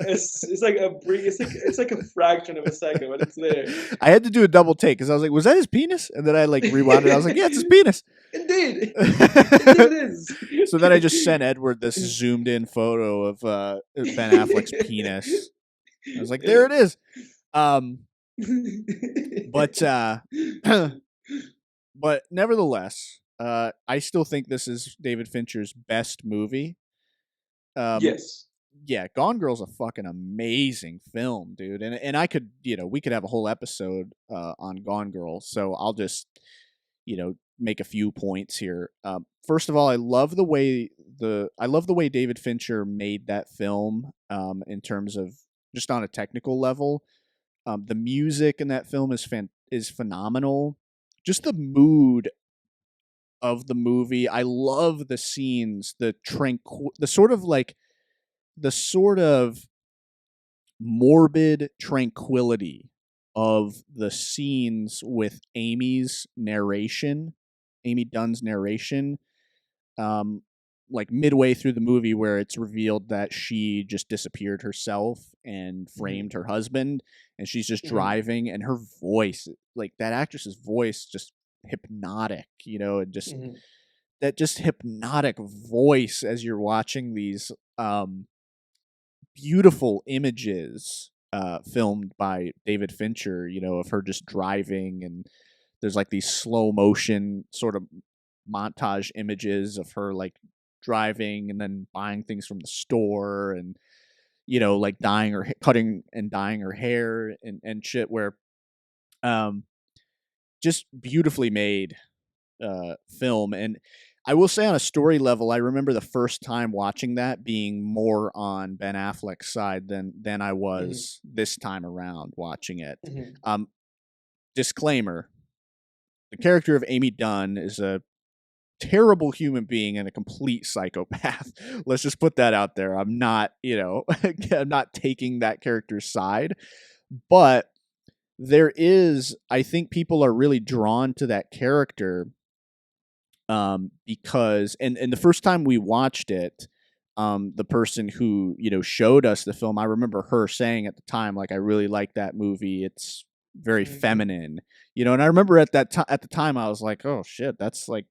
Speaker 1: a fraction of a second, but it's there.
Speaker 2: I had to do a double take because I was like, "Was that his penis?" And then I like rewound it. I was like, "Yeah, it's his penis."
Speaker 1: Indeed, it is.
Speaker 2: So then I just sent Edward this zoomed in photo of Ben Affleck's penis. I was like, "There it is." But but nevertheless, I still think this is David Fincher's best movie.
Speaker 1: Yes.
Speaker 2: Yeah, Gone Girl's a fucking amazing film, dude. And I could, we could have a whole episode on Gone Girl. So I'll just, make a few points here. First of all, I love the way David Fincher made that film in terms of just on a technical level. The music in that film is phenomenal. Just the mood of the movie. I love the scenes, the sort of morbid tranquility of the scenes with Amy Dunn's narration. Like midway through the movie, where it's revealed that she just disappeared herself and framed her husband, and she's just driving, and her voice, like that actress's voice, just hypnotic, and just that just hypnotic voice as you're watching these beautiful images filmed by David Fincher, you know, of her just driving, and there's like these slow motion sort of montage images of her like driving and then buying things from the store, and you know, like cutting and dyeing her hair and shit, where just beautifully made film. And I will say, on a story level, I remember the first time watching that being more on Ben Affleck's side than I was this time around watching it. Disclaimer: the character of Amy Dunn is a terrible human being and a complete psychopath. Let's just put that out there. I'm not, you know, I'm not taking that character's side, but there is, I think people are really drawn to that character because, and the first time we watched it, the person who, you know, showed us the film, I remember her saying at the time, like, I really like that movie. It's very feminine, you know, and I remember at the time I was like, oh shit, that's like,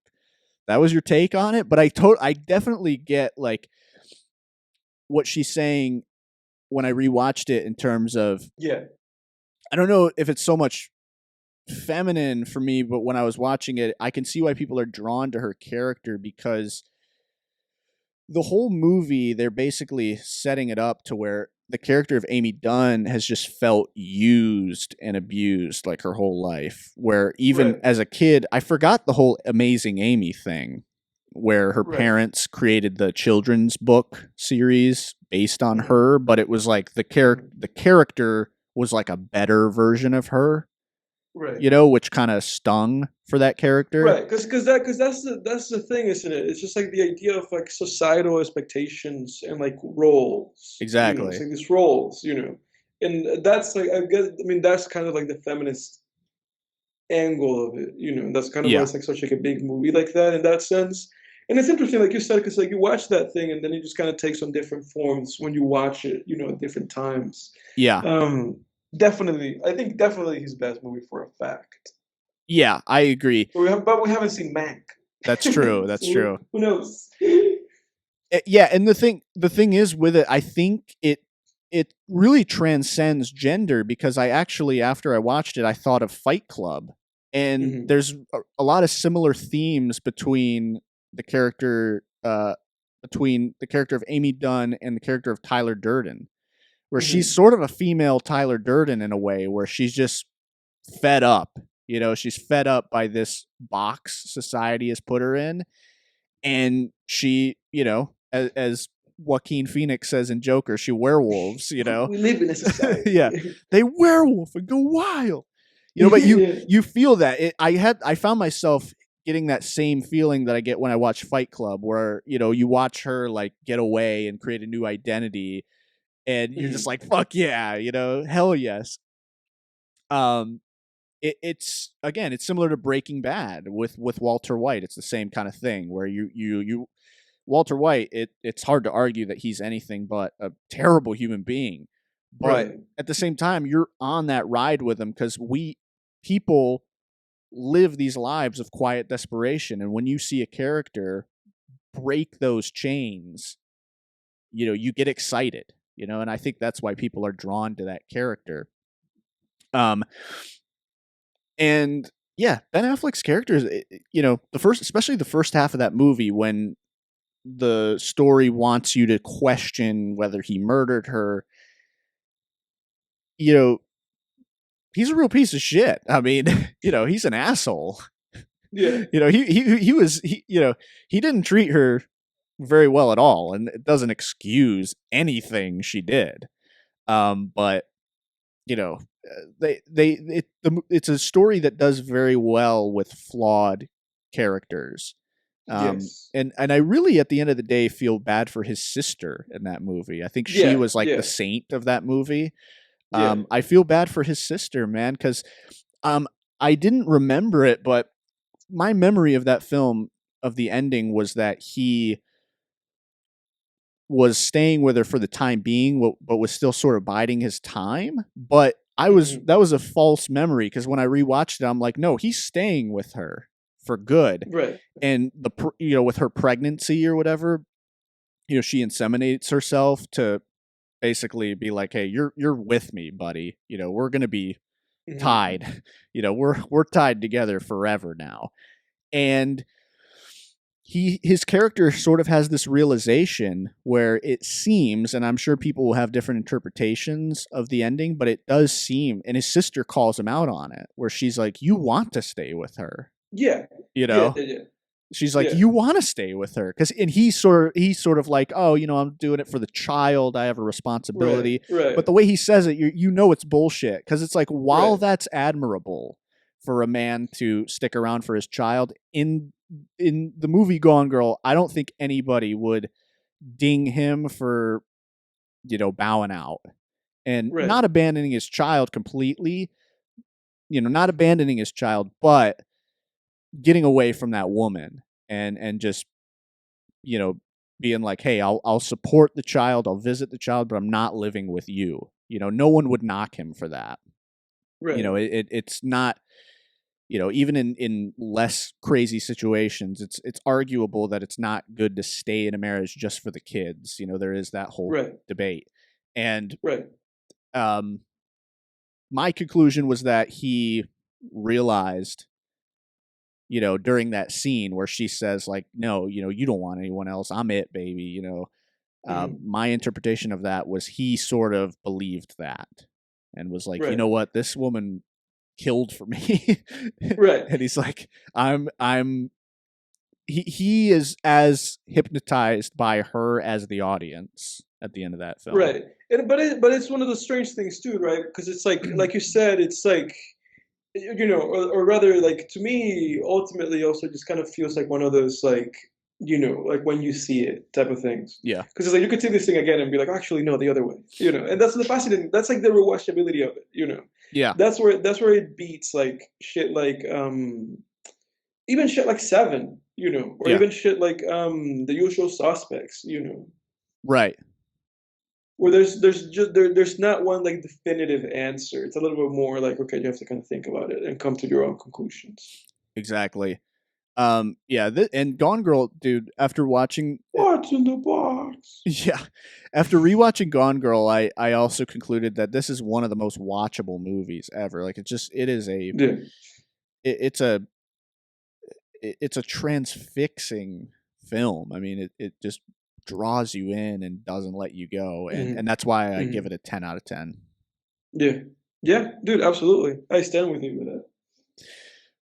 Speaker 2: that was your take on it. But I definitely get like what she's saying when I rewatched it, in terms of, I don't know if it's so much feminine for me, but when I was watching it, I can see why people are drawn to her character, because the whole movie, they're basically setting it up to where the character of Amy Dunn has just felt used and abused like her whole life, where even as a kid, I forgot the whole Amazing Amy thing, where her parents created the children's book series based on her, but it was like the character was like a better version of her. You know, which kind of stung for that character.
Speaker 1: Because that's the thing, isn't it? It's just like the idea of like societal expectations and like roles.
Speaker 2: Exactly.
Speaker 1: You know? It's like these roles, you know, and that's like, I mean, that's kind of like the feminist angle of it, you know, and that's kind of why it's like such like a big movie like that in that sense. And it's interesting, like you said, because like you watch that thing and then it just kind of takes on different forms when you watch it, you know, at different times. Definitely, I think definitely his best movie for a fact.
Speaker 2: Yeah, I agree.
Speaker 1: But we haven't seen Mank.
Speaker 2: That's true. That's
Speaker 1: so
Speaker 2: true.
Speaker 1: Who knows?
Speaker 2: Yeah, and the thing is with it, I think it really transcends gender, because I actually, after I watched it, I thought of Fight Club, and there's a lot of similar themes between the character of Amy Dunn and the character of Tyler Durden, where she's sort of a female Tyler Durden in a way, where she's just fed up. You know, she's fed up by this box society has put her in. And she, you know, as Joaquin Phoenix says in Joker, she werewolves, you know.
Speaker 1: We live in a society.
Speaker 2: Yeah. They werewolf and go wild. You know, but you feel that. I found myself getting that same feeling that I get when I watch Fight Club, where, you know, you watch her like get away and create a new identity, and you're just like, fuck yeah, you know, hell yes. It's again, it's similar to Breaking Bad with Walter White. It's the same kind of thing, where you Walter White, it's hard to argue that he's anything but a terrible human being. But at the same time, you're on that ride with him, because people live these lives of quiet desperation, and when you see a character break those chains, you know, you get excited. You know, and I think that's why people are drawn to that character. And yeah, Ben Affleck's character is, you know, especially the first half of that movie, when the story wants you to question whether he murdered her. You know, he's a real piece of shit. I mean, you know, he's an asshole.
Speaker 1: Yeah.
Speaker 2: You know, you know, he didn't treat her very well at all, and it doesn't excuse anything she did. But you know, it's a story that does very well with flawed characters. And I really, at the end of the day, feel bad for his sister in that movie. I think she was like the saint of that movie. I feel bad for his sister, man, because I didn't remember it, but my memory of that film, of the ending, was that he was staying with her for the time being, but was still sort of biding his time. But that was a false memory, because when I rewatched it, I'm like, no, he's staying with her for good.
Speaker 1: Right.
Speaker 2: And you know, with her pregnancy or whatever, you know, she inseminates herself to basically be like, hey, you're with me, buddy. We're gonna be
Speaker 1: Mhm.
Speaker 2: tied. We're tied together forever now. And his character sort of has this realization where it seems, and I'm sure people will have different interpretations of the ending, but it does seem, and his sister calls him out on it, where she's like, you want to stay with her.
Speaker 1: Yeah.
Speaker 2: You
Speaker 1: Yeah.
Speaker 2: know?
Speaker 1: Yeah.
Speaker 2: She's like,
Speaker 1: Yeah.
Speaker 2: you want to stay with her. And he's sort of like, oh, I'm doing it for the child. I have a responsibility.
Speaker 1: Right.
Speaker 2: But the way he says it, it's bullshit. Because it's like, while
Speaker 1: Right.
Speaker 2: that's admirable for a man to stick around for his child, in the movie Gone Girl, I don't think anybody would ding him for, bowing out. And
Speaker 1: Right.
Speaker 2: not abandoning his child completely, not abandoning his child, but getting away from that woman and just, being like, hey, I'll support the child, I'll visit the child, but I'm not living with you. No one would knock him for that.
Speaker 1: Right.
Speaker 2: It's not, even in less crazy situations, it's arguable that it's not good to stay in a marriage just for the kids. There is that whole debate. And my conclusion was that he realized, during that scene where she says like, no, you don't want anyone else. I'm it, baby. My interpretation of that was he sort of believed that and was like, you know what, this woman killed for me.
Speaker 1: Right.
Speaker 2: And he's like, he is as hypnotized by her as the audience at the end of that film.
Speaker 1: Right. But it's one of those strange things too, right? Because it's like you said, it's like, or rather, like, to me, ultimately, also just kind of feels like one of those, like, like when you see it type of things.
Speaker 2: Yeah.
Speaker 1: Because it's like you could see this thing again and be like, actually, no, the other way. And that's the fascinating. That's like the rewatchability of it.
Speaker 2: Yeah.
Speaker 1: That's where it beats like shit like even shit like Seven. Or even shit like The Usual Suspects.
Speaker 2: Right.
Speaker 1: Where there's not one like definitive answer. It's a little bit more like, okay, you have to kind of think about it and come to your own conclusions.
Speaker 2: Exactly. And Gone Girl, dude, after watching
Speaker 1: What's in the box?
Speaker 2: Yeah. After rewatching Gone Girl, I also concluded that this is one of the most watchable movies ever. Like it's a transfixing film. I mean, it just draws you in and doesn't let you go. And that's why I give it a 10 out of 10.
Speaker 1: Yeah. Yeah, dude, absolutely. I stand with you with that.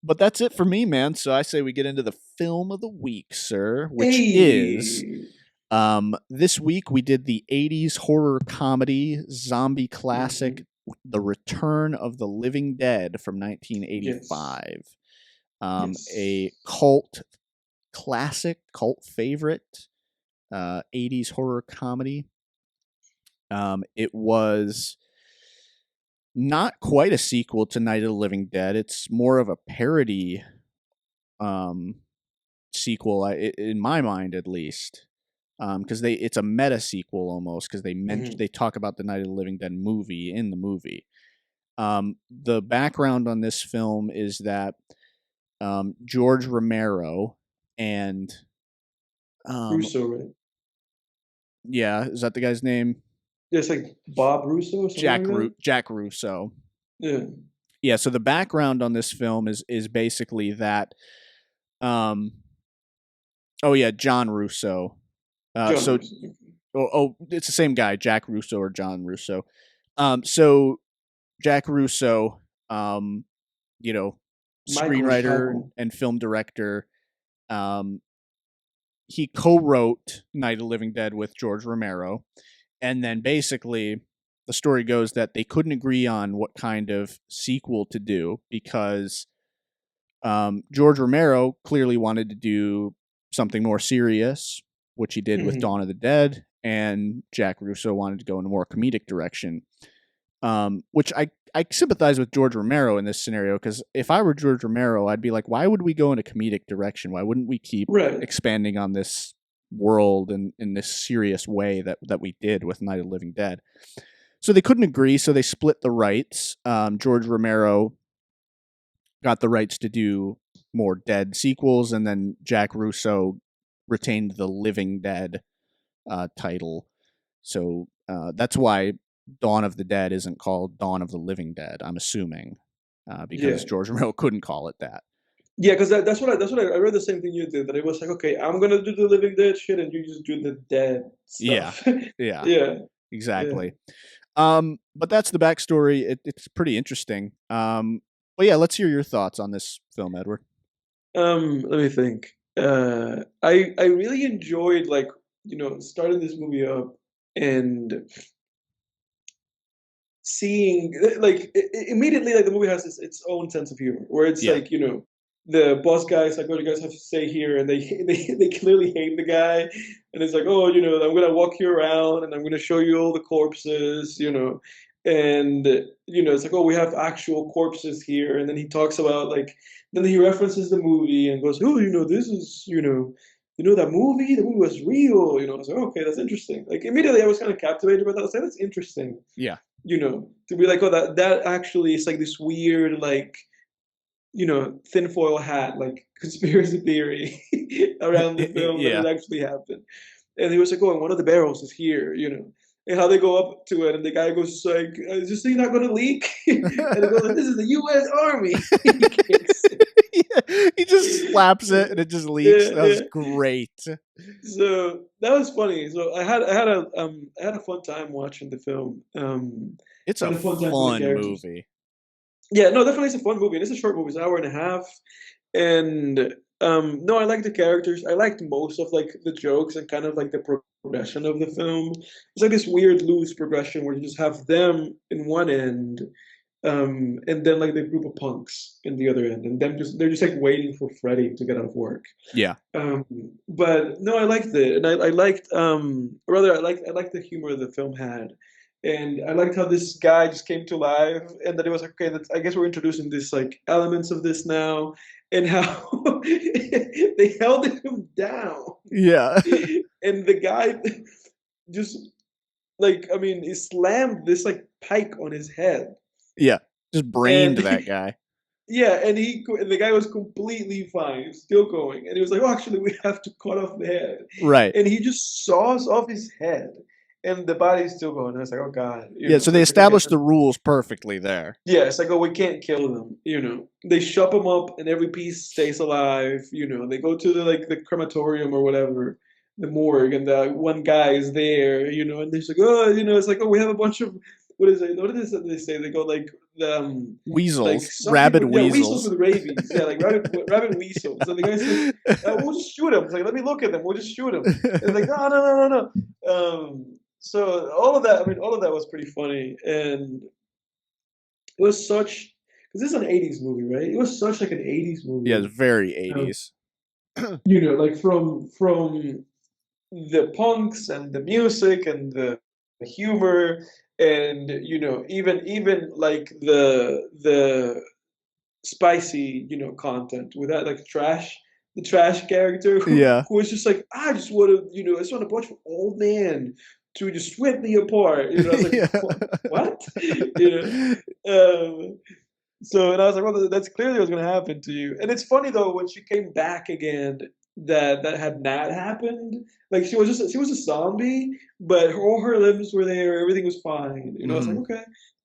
Speaker 2: But that's it for me, man. So I say we get into the film of the week, sir, which is this week we did the 80s horror comedy zombie classic, The Return of the Living Dead from 1985. Yes. A cult classic, cult favorite 80s horror comedy. It was not quite a sequel to Night of the Living Dead. It's more of a parody sequel, in my mind at least, because it's a meta sequel almost, because they talk about the Night of the Living Dead movie in the movie. The background on this film is that George Romero and
Speaker 1: Russo, right?
Speaker 2: Yeah, is that the guy's name?
Speaker 1: It's like Bob Russo or something
Speaker 2: Jack Russo.
Speaker 1: Yeah.
Speaker 2: Yeah, so the background on this film is basically that John Russo. Russo. It's the same guy, Jack Russo or John Russo. So Jack Russo, screenwriter and film director, he co-wrote Night of the Living Dead with George Romero. And then basically the story goes that they couldn't agree on what kind of sequel to do because George Romero clearly wanted to do something more serious, which he did with Dawn of the Dead, and Jack Russo wanted to go in a more comedic direction, which I sympathize with George Romero in this scenario, because if I were George Romero, I'd be like, why would we go in a comedic direction? Why wouldn't we keep expanding on this world and in this serious way that we did with Night of the Living Dead? So they couldn't agree, so they split the rights. George Romero got the rights to do more Dead sequels, and then Jack Russo retained the Living Dead title. So That's why Dawn of the Dead isn't called Dawn of the Living Dead, I'm assuming, because
Speaker 1: Yeah.
Speaker 2: George Romero couldn't call it that.
Speaker 1: Yeah, because that's what I read the same thing you did. That it was like, okay, I'm gonna do the Living Dead shit, and you just do the dead
Speaker 2: Yeah,
Speaker 1: stuff.
Speaker 2: yeah,
Speaker 1: Yeah.
Speaker 2: exactly. But that's the backstory. It's pretty interesting. But yeah, let's hear your thoughts on this film, Edward.
Speaker 1: Let me think. I really enjoyed like starting this movie up and seeing like immediately like the movie has its own sense of humor where it's
Speaker 2: Yeah.
Speaker 1: like the boss guy's like, oh, you guys have to stay here, and they clearly hate the guy, and it's like, oh, I'm gonna walk you around and I'm gonna show you all the corpses, and it's like, oh, we have actual corpses here, and then he talks about like, then he references the movie and goes, oh, this is that movie, the movie was real, I was like, okay, that's interesting. Like immediately I was kind of captivated by that. I was like, that's interesting.
Speaker 2: Yeah.
Speaker 1: To be like, oh, that actually is like this weird, like, tinfoil hat, like conspiracy theory around the film
Speaker 2: Yeah.
Speaker 1: that it actually happened. And he was like, oh, and one of the barrels is here, and how they go up to it, and the guy goes like, is this thing not going to leak? And he goes like, this is the U.S. Army.
Speaker 2: Yeah, he just slaps it and it just leaks. That was great.
Speaker 1: So that was funny. So I had a fun time watching the film.
Speaker 2: It's a fun movie.
Speaker 1: Yeah, no, definitely it's a fun movie. And it's a short movie, it's an hour and a half. And no, I like the characters. I liked most of like the jokes and kind of like the progression of the film. It's like this weird loose progression where you just have them in one end, and then like the group of punks in the other end, and they're just like waiting for Freddy to get out of work.
Speaker 2: Yeah.
Speaker 1: But no, I liked it, and I liked rather I liked the humor the film had. And I liked how this guy just came to life, and that it was like, okay, I guess we're introducing this like elements of this now, and how they held him down.
Speaker 2: Yeah.
Speaker 1: And the guy just like, I mean, he slammed this like pike on his head.
Speaker 2: Yeah, just brained that guy.
Speaker 1: Yeah, and the guy was completely fine, still going, and he was like, "Oh, actually, we have to cut off the head."
Speaker 2: Right.
Speaker 1: And he just saws off his head, and the body's still going. And I was like, "Oh God!"
Speaker 2: Yeah, so they established the rules perfectly there.
Speaker 1: Yeah, it's like, "Oh, we can't kill them." They chop them up, and every piece stays alive. They go to the crematorium or whatever, the morgue, and the one guy is there. And they're like, "Oh, it's like, oh, we have a bunch of." What is it? What is it they say? They go like the
Speaker 2: weasels,
Speaker 1: like
Speaker 2: rabid
Speaker 1: weasels. Yeah,
Speaker 2: weasels
Speaker 1: with rabies. Yeah, like rabid weasels. And the guy says, "We'll just shoot them." It's like, let me look at them. We'll just shoot them. And it's like, no. So all of that. I mean, all of that was pretty funny, and it was such because this is an '80s movie, right? It was such like an '80s movie.
Speaker 2: Yeah, it's very '80s.
Speaker 1: Like from the punks and the music and the humor. And even like the spicy content with that like the trash character who was just like, I just want to I just want a bunch of old men to just rip me apart. I was like, what? So and I was like, well, that's clearly what's going to happen to you. And it's funny though when she came back again that had not happened. Like she was a zombie, but all her limbs were there. Everything was fine. I was like, okay.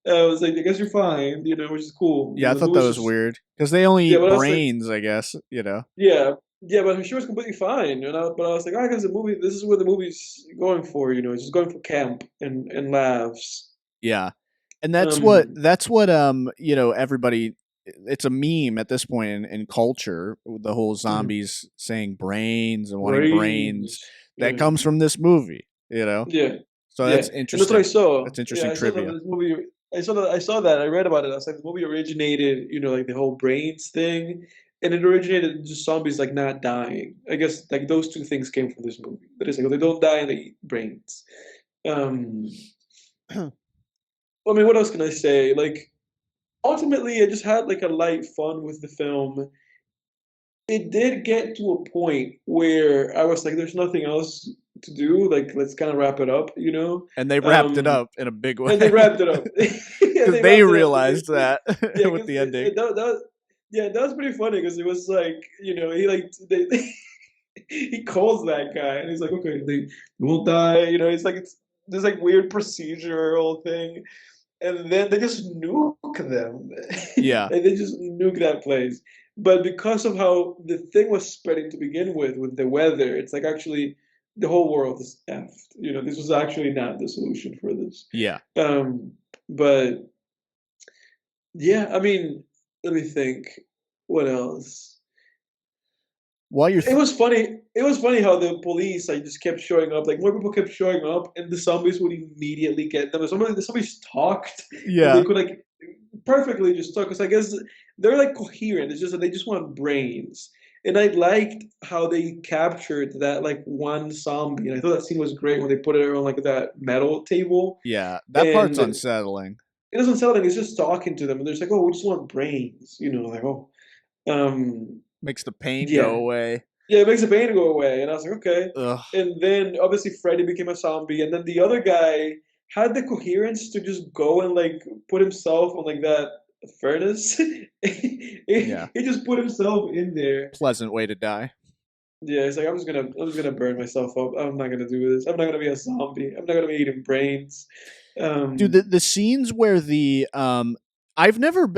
Speaker 1: I was like, I guess you're fine. Which is cool.
Speaker 2: Yeah, I thought that was weird because they only eat brains. I guess
Speaker 1: Yeah, but she was completely fine. But I was like, I guess this is what the movie's going for. It's just going for camp and laughs.
Speaker 2: Yeah, and that's what everybody. It's a meme at this point in culture. The whole zombies saying brains and wanting brains. That comes from this movie,
Speaker 1: Yeah.
Speaker 2: So that's interesting.
Speaker 1: And that's what I saw.
Speaker 2: That's interesting trivia.
Speaker 1: I saw that. I read about it. I was like, the movie originated, like the whole brains thing, and it originated just zombies like not dying. I guess like those two things came from this movie. That is like, they don't die and they eat brains. I mean, what else can I say? Like, ultimately, I just had like a light fun with the film. It did get to a point where I was like, there's nothing else to do. Like, let's kind of wrap it up,
Speaker 2: And they wrapped it up in a big way.
Speaker 1: And they wrapped it up.
Speaker 2: Because they realized that with the ending.
Speaker 1: That was pretty funny because it was like, he calls that guy and he's like, okay, they won't die. It's like, this like weird procedural thing, and then they just nuke them.
Speaker 2: Yeah.
Speaker 1: And they just nuke that place. But because of how the thing was spreading to begin with the weather, it's like actually the whole world is effed. You know, this was actually not the solution for this.
Speaker 2: Yeah.
Speaker 1: But yeah, I mean, let me think. What else?
Speaker 2: While you're
Speaker 1: It was funny. It was funny how the police like just kept showing up. Like more people kept showing up, and the zombies would immediately get them. The zombies talked, and they
Speaker 2: yeah.
Speaker 1: could like perfectly just talk. Because I guess they're like coherent. It's just that they just want brains. And I liked how they captured that like one zombie. And I thought that scene was great when they put it on like that metal table.
Speaker 2: Yeah. That part's
Speaker 1: And
Speaker 2: unsettling.
Speaker 1: it doesn't sound like it's just talking to them, and they're just like, "Oh, we just want brains," you know, like, "Oh,
Speaker 2: Makes the pain go
Speaker 1: yeah,
Speaker 2: away.
Speaker 1: yeah." It makes the pain go away, and I was like, "Okay."
Speaker 2: Ugh.
Speaker 1: And then obviously Freddy became a zombie, and then the other guy had the coherence to just go and like put himself on like that furnace.
Speaker 2: Yeah.
Speaker 1: He just put himself in there.
Speaker 2: Pleasant way to die.
Speaker 1: Yeah, he's like, I'm just gonna burn myself up. I'm not gonna do this. I'm not gonna be a zombie. I'm not gonna be eating brains.
Speaker 2: Dude, the scenes where the I've never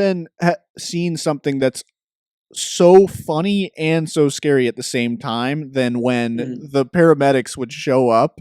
Speaker 2: seen something that's so funny and so scary at the same time than when the paramedics would show up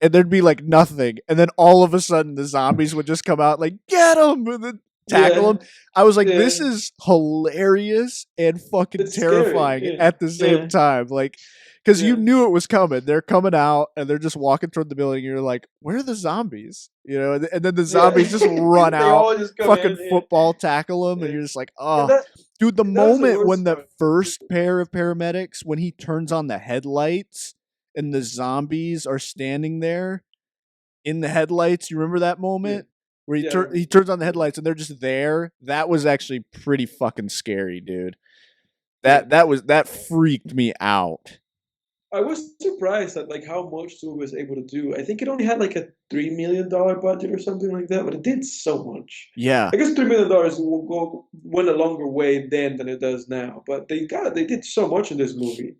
Speaker 2: and there'd be like nothing, and then all of a sudden the zombies would just come out like, get him, and then tackle him. I was like, this
Speaker 1: Yeah.
Speaker 2: is hilarious and fucking
Speaker 1: It's scary,
Speaker 2: terrifying
Speaker 1: yeah,
Speaker 2: at the same
Speaker 1: yeah.
Speaker 2: time. Like, because you
Speaker 1: Yeah.
Speaker 2: knew it was coming. They're coming out and they're just walking toward the building. And you're like, where are the zombies? You know, and then the zombies just run
Speaker 1: They
Speaker 2: out,
Speaker 1: all just come
Speaker 2: fucking
Speaker 1: in, yeah.
Speaker 2: football tackle them, and
Speaker 1: Yeah.
Speaker 2: you're just like,
Speaker 1: And
Speaker 2: oh.
Speaker 1: that
Speaker 2: Dude, the
Speaker 1: that was the
Speaker 2: moment when
Speaker 1: worst
Speaker 2: the
Speaker 1: part.
Speaker 2: first pair of paramedics, when he turns on the headlights and the zombies are standing there in the headlights, you remember that moment? Where
Speaker 1: Yeah, I
Speaker 2: he turns on the headlights and they're just there. That was actually pretty fucking scary, dude.
Speaker 1: Yeah.
Speaker 2: That freaked me out.
Speaker 1: I was surprised at like how much the movie was able to do. I think it only had like a $3 million budget or something like that, but it did so much.
Speaker 2: Yeah.
Speaker 1: I guess $3 million went a longer way then than it does now, but they did so much in this movie.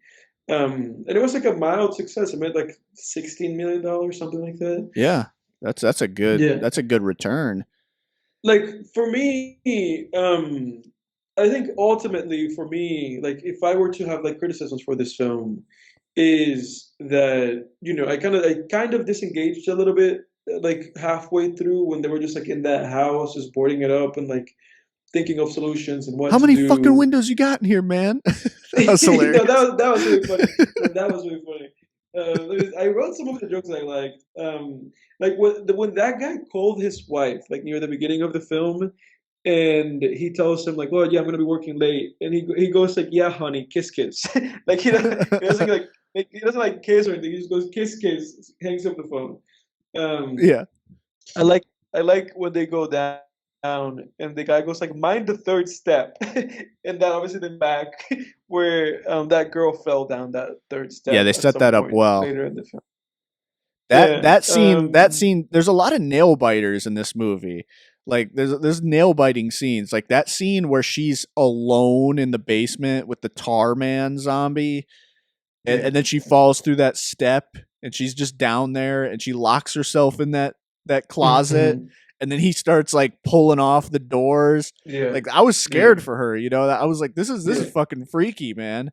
Speaker 1: And it was like a mild success. It made like $16 million, something like that.
Speaker 2: Yeah. That's a
Speaker 1: Yeah.
Speaker 2: good return.
Speaker 1: Like for me, I think ultimately for me, like if I were to have like criticisms for this film, is that I kind of disengaged a little bit like halfway through when they were just like in that house, just boarding it up and like thinking of solutions and what
Speaker 2: How
Speaker 1: to
Speaker 2: many
Speaker 1: do.
Speaker 2: fucking windows you got in here, man? That was
Speaker 1: No,
Speaker 2: hilarious.
Speaker 1: that was really funny. That was really funny. I wrote some of the jokes I liked. Like when that guy called his wife, like near the beginning of the film, and he tells him like, "Well, yeah, I'm gonna be working late," and he goes like, "Yeah, honey, kiss, kiss." Like he doesn't like he doesn't like kiss or anything. He just goes kiss, kiss, hangs up the phone. Um,
Speaker 2: Yeah.
Speaker 1: I like when they go down and the guy goes like, "Mind the third step," and then obviously then back where that girl fell down that third step
Speaker 2: Yeah, they
Speaker 1: at
Speaker 2: set
Speaker 1: some
Speaker 2: that up
Speaker 1: point
Speaker 2: well.
Speaker 1: later in the film.
Speaker 2: That
Speaker 1: Yeah.
Speaker 2: scene, there's a lot of nail biters in this movie. Like there's nail biting scenes. Like that scene where she's alone in the basement with the tar man zombie, and,
Speaker 1: Yeah.
Speaker 2: and then she falls through that step and she's just down there and she locks herself in that closet,
Speaker 1: Mhm.
Speaker 2: and then he starts like pulling off the doors.
Speaker 1: Yeah.
Speaker 2: Like I was scared
Speaker 1: Yeah.
Speaker 2: for her, you know. I was like, this is
Speaker 1: Yeah.
Speaker 2: fucking freaky, man.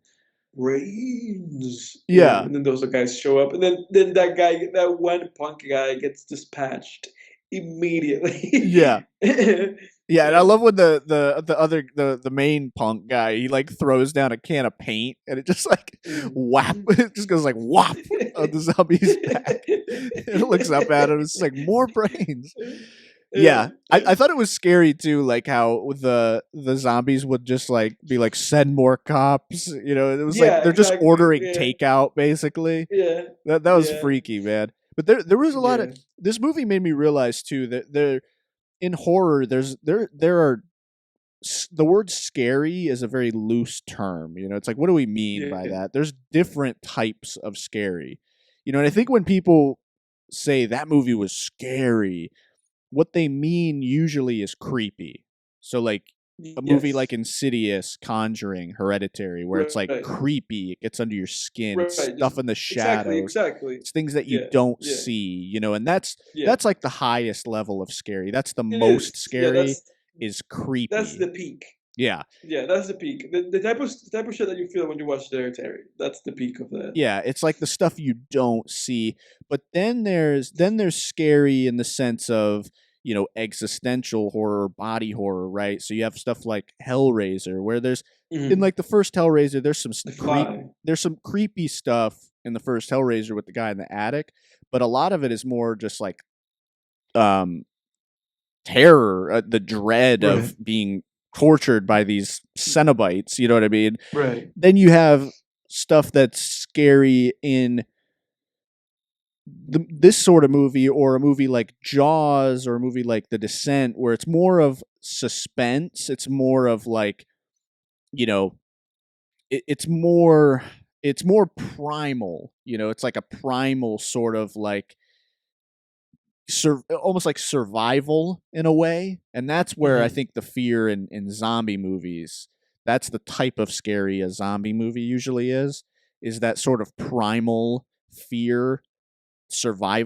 Speaker 1: Brains. Yeah,
Speaker 2: Yeah.
Speaker 1: and then those guys show up, and then that one punk guy gets dispatched immediately.
Speaker 2: Yeah. Yeah, and I
Speaker 1: Yeah.
Speaker 2: love when the main punk guy, he like throws down a can of paint and it just like whap, it just goes like whop on the zombie's back. It looks up at him, it's like more brains. Yeah, I thought it was scary too, like how the zombies would just like be like send more cops. You know, it was like
Speaker 1: Yeah,
Speaker 2: they're just
Speaker 1: exactly.
Speaker 2: ordering
Speaker 1: Yeah.
Speaker 2: takeout basically.
Speaker 1: Yeah.
Speaker 2: That was
Speaker 1: Yeah.
Speaker 2: freaky, man. But there was a lot of
Speaker 1: Yeah.
Speaker 2: this movie made me realize too that there in horror there are the word scary is a very loose term. You know, it's like, what do we mean by
Speaker 1: Yeah.
Speaker 2: that? There's different types of scary. You know, and I think when people say that movie was scary, what they mean usually is creepy. So like a movie
Speaker 1: Yes.
Speaker 2: like Insidious, Conjuring, Hereditary, where it's like
Speaker 1: Right.
Speaker 2: creepy, it gets under your skin, it's
Speaker 1: Right.
Speaker 2: stuff in the shadows,
Speaker 1: Exactly.
Speaker 2: it's things that you
Speaker 1: Yeah.
Speaker 2: don't
Speaker 1: Yeah.
Speaker 2: see, you know, and that's
Speaker 1: Yeah.
Speaker 2: like the highest level of scary. That's the
Speaker 1: It
Speaker 2: most
Speaker 1: is. Yeah.
Speaker 2: scary is
Speaker 1: That's
Speaker 2: creepy.
Speaker 1: the peak.
Speaker 2: Yeah.
Speaker 1: Yeah, that's the peak. The type of shit that you feel when you watch Hereditary. That's the peak of that.
Speaker 2: Yeah, it's like the stuff you don't see. But then there's scary in the sense of, you know, existential horror, body horror, right? So you have stuff like Hellraiser, where there's in
Speaker 1: Mhm.
Speaker 2: like the first Hellraiser, there's some
Speaker 1: The Fly.
Speaker 2: there's some creepy stuff in the first Hellraiser with the guy in the attic, but a lot of it is more just like um terror, the dread
Speaker 1: Right.
Speaker 2: of being tortured by these Cenobites, you know what I mean?
Speaker 1: Right.
Speaker 2: Then you have stuff that's scary in this sort of movie, or a movie like Jaws, or a movie like The Descent, where it's more of suspense. It's more of like, you know, it's more primal. You know, it's like a primal sort of like almost like survival in a way, and that's where I
Speaker 1: Mhm.
Speaker 2: think the fear in zombie movies. That's the type of scary a zombie movie usually is that sort of primal fear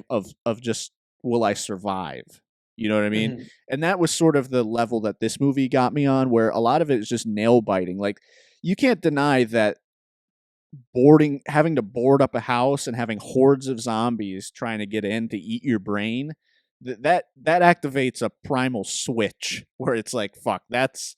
Speaker 2: of just, will I survive? You know what I mean?
Speaker 1: Mhm.
Speaker 2: And that was sort of the level that this movie got me on, where a lot of it is just nail biting. Like, you can't deny that having to board up a house and having hordes of zombies trying to get in to eat your brain, that activates a primal switch where it's like, fuck, that's,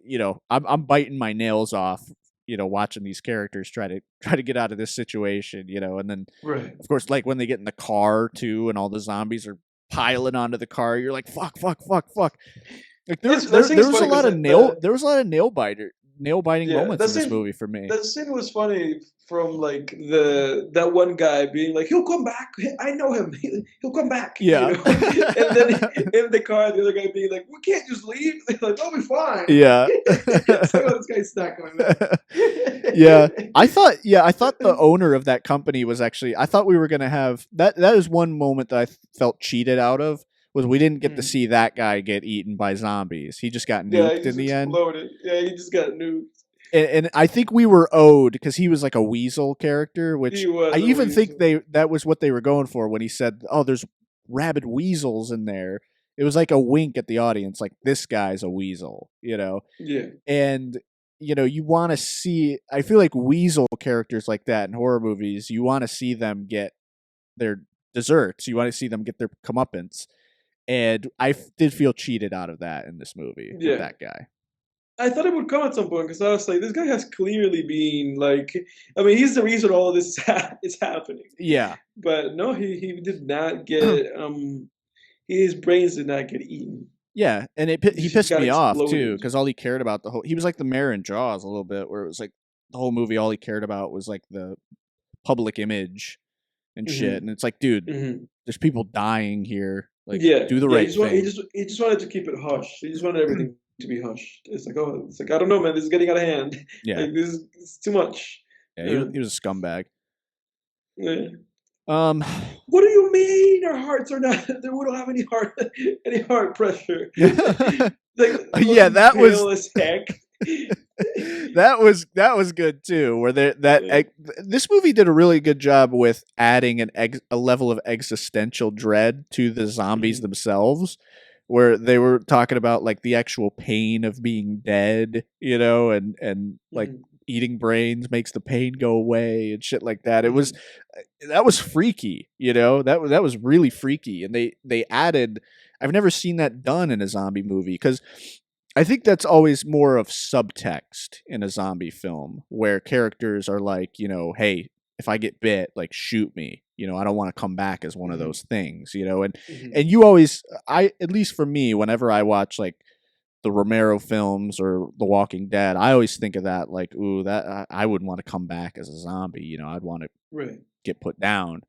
Speaker 2: you know, I'm biting my nails off, you know, watching these characters try to get out of this situation, you know. And then
Speaker 1: Right.
Speaker 2: of course, like when they get in the car too and all the zombies are piling onto the car, you're like, fuck, fuck, fuck, fuck. Like
Speaker 1: That scene
Speaker 2: there
Speaker 1: is
Speaker 2: was a
Speaker 1: funny
Speaker 2: lot
Speaker 1: because
Speaker 2: of nail biting
Speaker 1: yeah,
Speaker 2: moments in this movie for me.
Speaker 1: that scene was funny from like that one guy being like, "He'll come back. I know him. He'll come back."
Speaker 2: Yeah.
Speaker 1: You know? And then in the car, the other guy being like, "We can't just leave." They're like, "I'll be fine."
Speaker 2: Yeah.
Speaker 1: It's like, oh, this guy's not coming back.
Speaker 2: Yeah. I thought the owner of that company was actually, I thought we were going to have that is one moment that I felt cheated out of, was we didn't get to see that guy get eaten by zombies. He just got
Speaker 1: Yeah, he
Speaker 2: nuked in
Speaker 1: just
Speaker 2: the end.
Speaker 1: exploded. Yeah, he just got nuked.
Speaker 2: And I think we were owed, because he was like a weasel character, which
Speaker 1: He was
Speaker 2: I
Speaker 1: a
Speaker 2: even think
Speaker 1: weasel.
Speaker 2: that was what they were going for when he said, "Oh, there's rabid weasels in there." It was like a wink at the audience, like, this guy's a weasel, you know.
Speaker 1: Yeah.
Speaker 2: And you know, you want to see. I feel like weasel characters like that in horror movies, you want to see them get their desserts. You want to see them get their comeuppance. And I did feel cheated out of that in this movie with
Speaker 1: Yeah.
Speaker 2: that guy.
Speaker 1: I thought it would come at some point because I was like, this guy has clearly been like, I mean, he's the reason all of this is happening.
Speaker 2: Yeah.
Speaker 1: But no, he did not get his brains did not get eaten.
Speaker 2: Yeah, and he
Speaker 1: Just
Speaker 2: pissed
Speaker 1: got
Speaker 2: me off too,
Speaker 1: exploded.
Speaker 2: because all he cared about he was like the mayor in Jaws a little bit, where it was like the whole movie all he cared about was like the public image and shit, and it's like, dude,
Speaker 1: Mhm.
Speaker 2: there's people dying here, like,
Speaker 1: Yeah,
Speaker 2: do the
Speaker 1: yeah.
Speaker 2: right thing.
Speaker 1: He just wanted to keep it hush. He just wanted everything to be hushed. It's like, oh, it's like, I don't know, man. This is getting out of hand.
Speaker 2: Yeah,
Speaker 1: Like this is it's too much.
Speaker 2: yeah,
Speaker 1: Yeah.
Speaker 2: he was a scumbag.
Speaker 1: Yeah.
Speaker 2: Um,
Speaker 1: What do you mean our hearts are not? We don't have any heart pressure. Like
Speaker 2: yeah,
Speaker 1: looking
Speaker 2: that was
Speaker 1: pale as heck.
Speaker 2: that was good too. Where this movie did a really good job with adding a level of existential dread to the zombies
Speaker 1: Mhm.
Speaker 2: themselves, where they were talking about like the actual pain of being dead, you know, and like
Speaker 1: Mhm.
Speaker 2: eating brains makes the pain go away and shit like that. It was
Speaker 1: Mhm.
Speaker 2: that was freaky, you know. That was really freaky, and they added. I've never seen that done in a zombie movie, because I think that's always more of subtext in a zombie film, where characters are like, you know, hey, if I get bit, like, shoot me. You know, I don't want to come back as one of
Speaker 1: Mhm.
Speaker 2: those things, you know. And
Speaker 1: Mhm.
Speaker 2: you always, at least for me, whenever I watch like the Romero films or The Walking Dead, I always think of that like, ooh, that I wouldn't want to come back as a zombie. You know, I'd want to
Speaker 1: Right.
Speaker 2: get put down.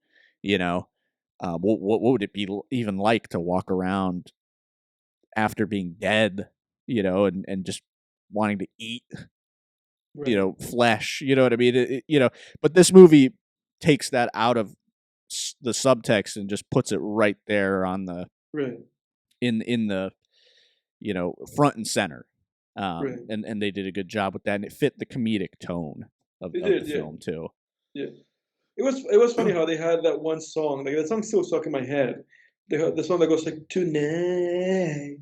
Speaker 2: You know, what would it be even like to walk around after being dead, you know, and just wanting to eat, you
Speaker 1: Right.
Speaker 2: know, flesh, you know what I mean? You know, but this movie takes that out of the subtext and just puts it right there on the
Speaker 1: Right.
Speaker 2: in the, you know, front and center.
Speaker 1: Right.
Speaker 2: And they did a good job with that, and it fit the comedic tone
Speaker 1: They
Speaker 2: of
Speaker 1: did,
Speaker 2: the
Speaker 1: yeah.
Speaker 2: film too.
Speaker 1: Yeah. It was funny how they had that one song. Like that song's still stuck in my head. The song that goes like tonight,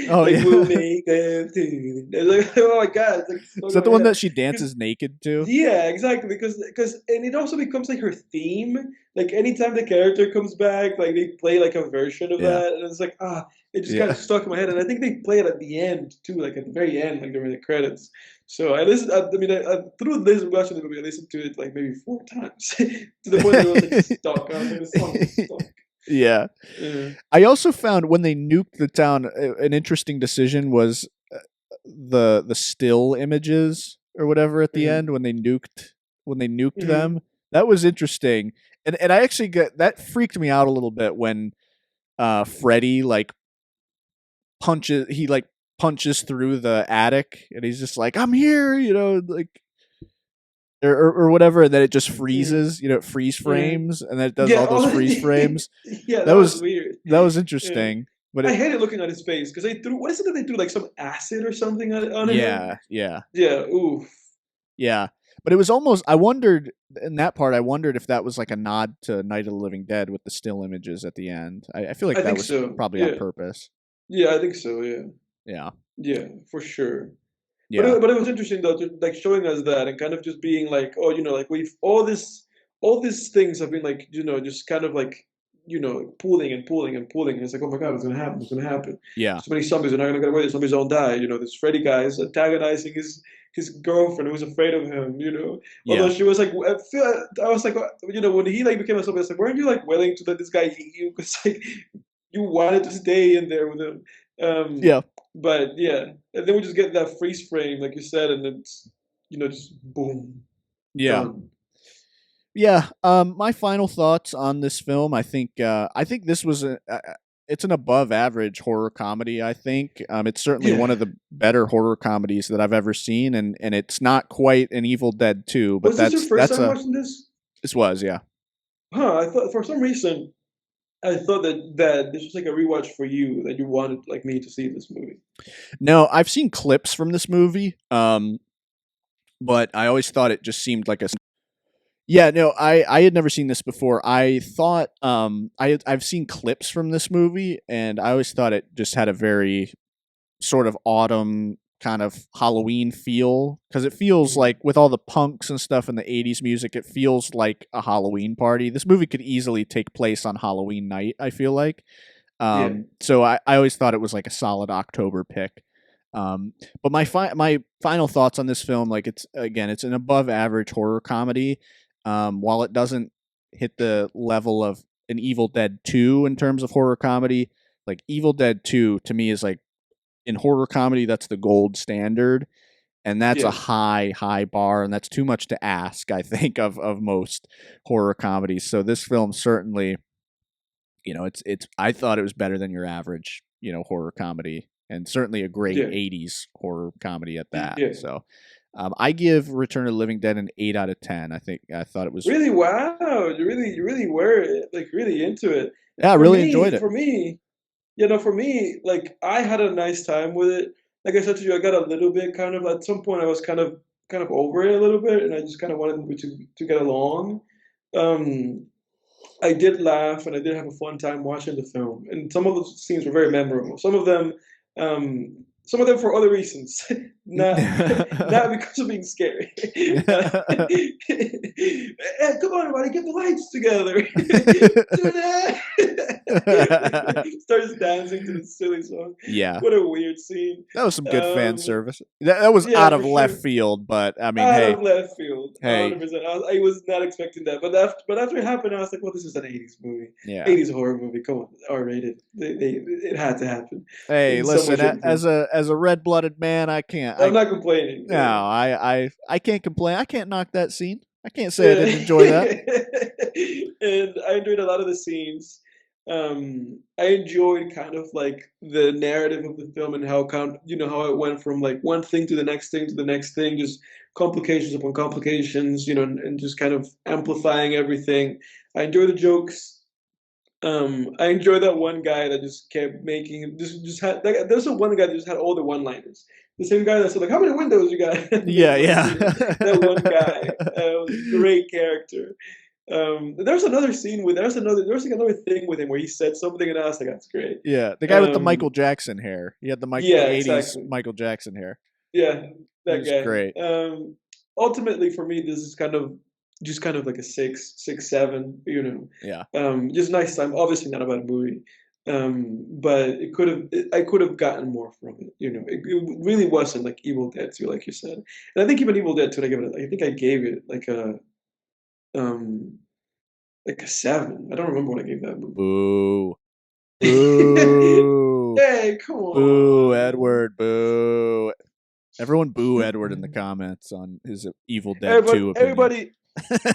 Speaker 2: Oh
Speaker 1: like
Speaker 2: yeah,
Speaker 1: we'll make it to. It's like, oh my god, it's like stuck
Speaker 2: is
Speaker 1: in
Speaker 2: that the
Speaker 1: my
Speaker 2: one
Speaker 1: head.
Speaker 2: that she
Speaker 1: 'Cause-
Speaker 2: dances naked to?
Speaker 1: yeah, exactly. Because and it also becomes like her theme. Like anytime the character comes back, like they play like a version of
Speaker 2: Yeah,
Speaker 1: that, and it's like it just kind
Speaker 2: yeah.
Speaker 1: of stuck in my head. And I think they play it at the end too, like at the very end, like during the credits. So I listened. I mean, through this watching the movie, I listened to it like maybe 4 times to the point that it was like stuck. I was like, the song is stuck.
Speaker 2: Yeah.
Speaker 1: Yeah.
Speaker 2: I also found when they nuked the town, an interesting decision was the still images or whatever at the
Speaker 1: Mhm.
Speaker 2: end when they nuked
Speaker 1: Mhm.
Speaker 2: them. That was interesting, and I actually got that freaked me out a little bit when Freddy like punches through the attic and he's just like, I'm here, like or whatever, and then it just
Speaker 1: Mhm.
Speaker 2: freezes, it freeze
Speaker 1: Mhm.
Speaker 2: frames, and then it does
Speaker 1: Yeah.
Speaker 2: all those freeze frames.
Speaker 1: Yeah,
Speaker 2: That
Speaker 1: that was
Speaker 2: was
Speaker 1: weird.
Speaker 2: that was
Speaker 1: Yeah.
Speaker 2: interesting, but
Speaker 1: I
Speaker 2: it
Speaker 1: hated looking at his face because they threw. What is it that they threw? Like some acid or something on him?
Speaker 2: yeah, yeah,
Speaker 1: Yeah. Oof.
Speaker 2: yeah. But it was almost, I wondered in that part, I wondered if that was like a nod to Night of the Living Dead with the still images at the end. I feel like
Speaker 1: I
Speaker 2: that
Speaker 1: think
Speaker 2: was
Speaker 1: so.
Speaker 2: probably on
Speaker 1: Yeah.
Speaker 2: purpose.
Speaker 1: Yeah, I think so. Yeah.
Speaker 2: Yeah,
Speaker 1: Yeah, for sure.
Speaker 2: yeah,
Speaker 1: But it was interesting though, to, like showing us that and kind of just being like, oh, like we've all these things have been like, just kind of like, pulling and pulling and pulling, and it's like, oh my god, it's gonna happen, it's gonna happen.
Speaker 2: yeah,
Speaker 1: So many zombies are not gonna get away. The zombies don't die. This Freddy guy is antagonizing his girlfriend who was afraid of him.
Speaker 2: yeah,
Speaker 1: Although she was like, I was like, when he like became a zombie, I was like, weren't you like willing to let this guy eat you? Because like you wanted to stay in there with him. Um,
Speaker 2: yeah,
Speaker 1: but yeah, and then we just get that freeze frame, like you said, and it's just boom,
Speaker 2: yeah.
Speaker 1: done.
Speaker 2: Yeah, my final thoughts on this film. I think this was it's an above average horror comedy. I think it's certainly one
Speaker 1: Yeah.
Speaker 2: of the better horror comedies that I've ever seen, and it's not quite an Evil Dead 2, but
Speaker 1: Was this your first
Speaker 2: that's
Speaker 1: time
Speaker 2: a
Speaker 1: watching this?
Speaker 2: this was yeah.
Speaker 1: Huh? I thought for some reason I thought that this was like a rewatch for you, that you wanted like me to see this movie.
Speaker 2: No, I've seen clips from this movie, but I always thought it just seemed like a yeah. No, I had never seen this before. I thought I've seen clips from this movie, and I always thought it just had a very sort of autumn kind of Halloween feel, because it feels
Speaker 1: Mhm.
Speaker 2: like with all the punks and stuff in the 80s music, it feels like a Halloween party. This movie could easily take place on Halloween night, I feel like.
Speaker 1: Yeah.
Speaker 2: So I always thought it was like a solid October pick. But my final thoughts on this film, like it's an above average horror comedy. While it doesn't hit the level of an Evil Dead 2 in terms of horror comedy, like Evil Dead 2 to me is like, in horror comedy, that's the gold standard, and that's a
Speaker 1: Yeah.
Speaker 2: high bar, and that's too much to ask, I think, of most horror comedies. So this film certainly, it's I thought it was better than your average, horror comedy, and certainly a great
Speaker 1: Yeah.
Speaker 2: 80s horror comedy at that.
Speaker 1: Yeah.
Speaker 2: So I give Return of the Living Dead an 8 out of 10. I thought it was,
Speaker 1: Really? Wow. You really were like really into it.
Speaker 2: yeah, I really enjoyed it.
Speaker 1: For me, for me, like I had a nice time with it. Like I said to you, I got a little bit kind of at some point I was kind of over it a little bit, and I just kind of wanted to get along. Um, I did laugh and I did have a fun time watching the film, and some of the scenes were very memorable. Some of them for other reasons, not because of being scary. Come on, everybody, get the lights together. Starts dancing to the silly song.
Speaker 2: Yeah.
Speaker 1: What a weird scene.
Speaker 2: That was some good fan service. That was
Speaker 1: Yeah,
Speaker 2: out of
Speaker 1: for
Speaker 2: left
Speaker 1: sure.
Speaker 2: field, but I mean,
Speaker 1: Out
Speaker 2: hey,
Speaker 1: of left field,
Speaker 2: hey,
Speaker 1: 100%. I was not expecting that, but after it happened, I was like, "Well, this is an '80s movie,
Speaker 2: yeah.
Speaker 1: '80s horror movie. Come on, R-rated. It had to happen
Speaker 2: Hey,
Speaker 1: in some way,
Speaker 2: listen,
Speaker 1: shape, or form."
Speaker 2: as a red-blooded man, I can't.
Speaker 1: I'm not complaining.
Speaker 2: No, I can't complain. I can't knock that scene. I can't say I
Speaker 1: Yeah.
Speaker 2: didn't enjoy that.
Speaker 1: And I enjoyed a lot of the scenes. I enjoyed kind of like the narrative of the film and how how it went from like one thing to the next thing to the next thing, just complications upon complications, and just kind of amplifying everything. I enjoy the jokes. I enjoy that one guy that just kept making just had like there's a one guy that just had all the one-liners. The same guy that said like, "How many windows you got?"
Speaker 2: Yeah, yeah.
Speaker 1: That one guy, great character. There's another scene with there's like another thing with him where he said something and I was like, "That's great."
Speaker 2: Yeah, the guy with the Michael Jackson hair. He had the
Speaker 1: Yeah,
Speaker 2: 80s
Speaker 1: exactly.
Speaker 2: Michael Jackson hair.
Speaker 1: Yeah, that
Speaker 2: was
Speaker 1: guy.
Speaker 2: great.
Speaker 1: Ultimately, for me, this is kind of like a 6, 7. You know.
Speaker 2: Yeah.
Speaker 1: Just nice time. Obviously, not about a movie. But I could have gotten more from it. You know, it really wasn't like Evil Dead 2, like you said. And I think even Evil Dead 2, I think I gave it like a 7. I don't remember what I gave that movie.
Speaker 2: Boo. Boo.
Speaker 1: Hey, come on.
Speaker 2: Boo, Edward. Boo. Everyone boo Edward in the comments on his Evil Dead 2 opinion.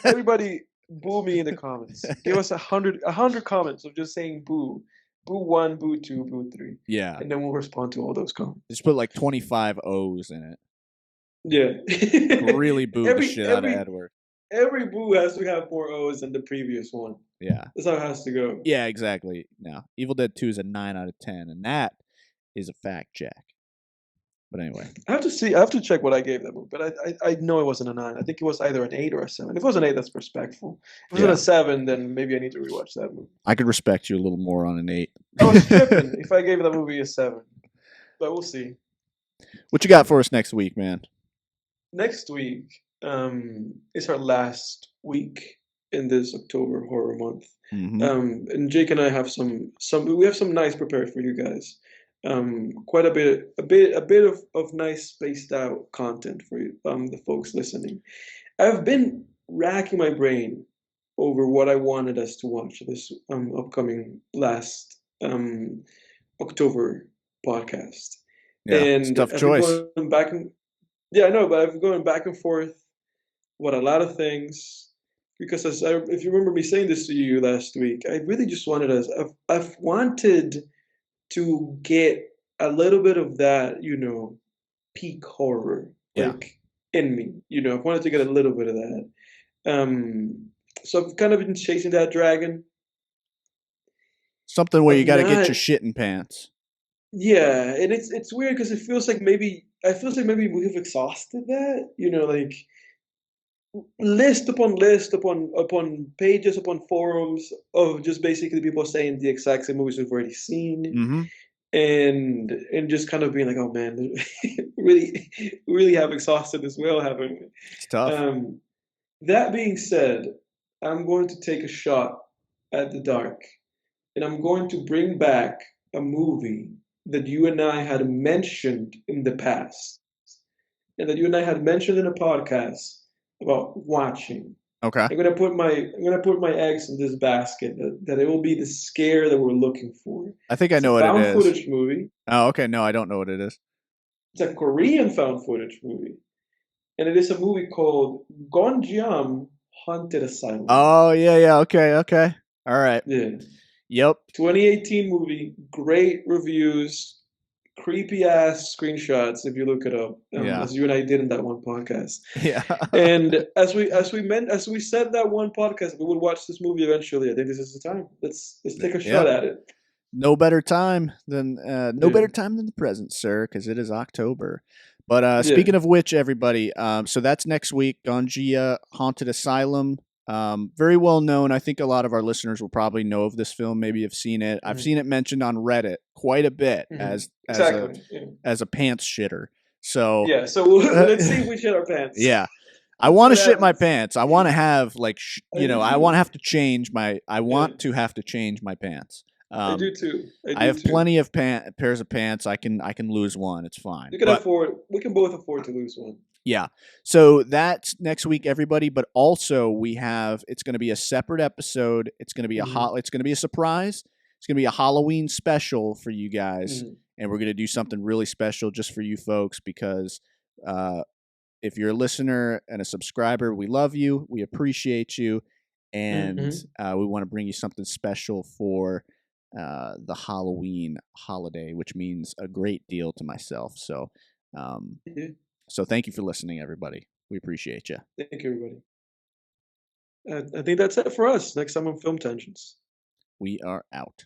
Speaker 1: Everybody boo me in the comments. Give us 100 comments of just saying boo. Boo 1, boo 2, boo 3.
Speaker 2: Yeah.
Speaker 1: And then we'll respond to all those comments.
Speaker 2: Just put like 25 O's in it.
Speaker 1: Yeah.
Speaker 2: Really boo the shit out of Edward.
Speaker 1: Every boo has to have more O's than the previous one.
Speaker 2: Yeah.
Speaker 1: That's how it has to go.
Speaker 2: Yeah, exactly. No. Evil Dead 2 is a 9 out of 10, and that is a fact, Jack. But anyway.
Speaker 1: I have to check what I gave that movie, but I know it wasn't a 9. I think it was either an 8 or a 7. If it was an 8, that's respectful. If it was a 7, then maybe I need to rewatch that movie.
Speaker 2: I could respect you a little more on an 8.
Speaker 1: I was tripping if I gave that movie a 7. But we'll see.
Speaker 2: What you got for us next week, man?
Speaker 1: Next week is our last week in this October horror month.
Speaker 2: Mm-hmm.
Speaker 1: And Jake and I have some we have some nice prepared for you guys. Quite a bit of nice spaced out content for you, the folks listening. I've been racking my brain over what I wanted us to watch this upcoming last October podcast.
Speaker 2: Yeah,
Speaker 1: and
Speaker 2: tough choice.
Speaker 1: I know, but I've been going back and forth what a lot of things, because if you remember me saying this to you last week, I really just wanted I've wanted to get a little bit of that, peak horror, like in me. I wanted to get a little bit of that. So I've kind of been chasing that dragon.
Speaker 2: Something where you got to get your shit in pants.
Speaker 1: Yeah, and it's weird because it feels like maybe we've exhausted that. Like list upon pages upon forums of just basically people saying the exact same movies we've already seen.
Speaker 2: Mm-hmm.
Speaker 1: And just kind of being like, oh man, really have exhausted this well, haven't we?
Speaker 2: It's tough.
Speaker 1: That being said, I'm going to take a shot at the dark, and I'm going to bring back a movie that you and I had mentioned in the past, and that you and I had mentioned in a podcast about watching.
Speaker 2: Okay.
Speaker 1: I'm gonna put my eggs in this basket that it will be the scare that we're looking for.
Speaker 2: I think I know what it is.
Speaker 1: Found footage movie.
Speaker 2: Oh, okay. No, I don't know what it is.
Speaker 1: It's a Korean found footage movie, and it is a movie called Gonjiam Haunted Asylum.
Speaker 2: Oh yeah. Okay. All right.
Speaker 1: Yeah.
Speaker 2: Yep.
Speaker 1: 2018 movie. Great reviews. Creepy ass screenshots if you look it up, as you and I did in that one podcast.
Speaker 2: Yeah.
Speaker 1: And as we said that one podcast, we would watch this movie eventually. I think this is the time. Let's take a shot at it.
Speaker 2: No better time than the present, sir, because it is October. But speaking of which, everybody, so that's next week. Gonjia Haunted Asylum. Very well known. I think a lot of our listeners will probably know of this film. Maybe have seen it. I've seen it mentioned on Reddit quite a bit as a pants shitter. So
Speaker 1: yeah. So let's see if we shit our pants.
Speaker 2: Yeah, I want to shit my pants. I want to have I want to have to change my. I want to have to change my pants.
Speaker 1: I do too.
Speaker 2: I have plenty of pairs of pants. I can lose one. It's fine.
Speaker 1: We can both afford to lose one.
Speaker 2: Yeah. So that's next week, everybody. But also it's going to be a separate episode. It's going to be it's going to be a surprise. It's going to be a Halloween special for you guys. And we're going to do something really special just for you folks, because if you're a listener and a subscriber, we love you. We appreciate you. And we want to bring you something special for the Halloween holiday, which means a great deal to myself. So, so thank you for listening, everybody. We appreciate you.
Speaker 1: Thank you, everybody. I think that's it for us. Next time on Film Tensions.
Speaker 2: We are out.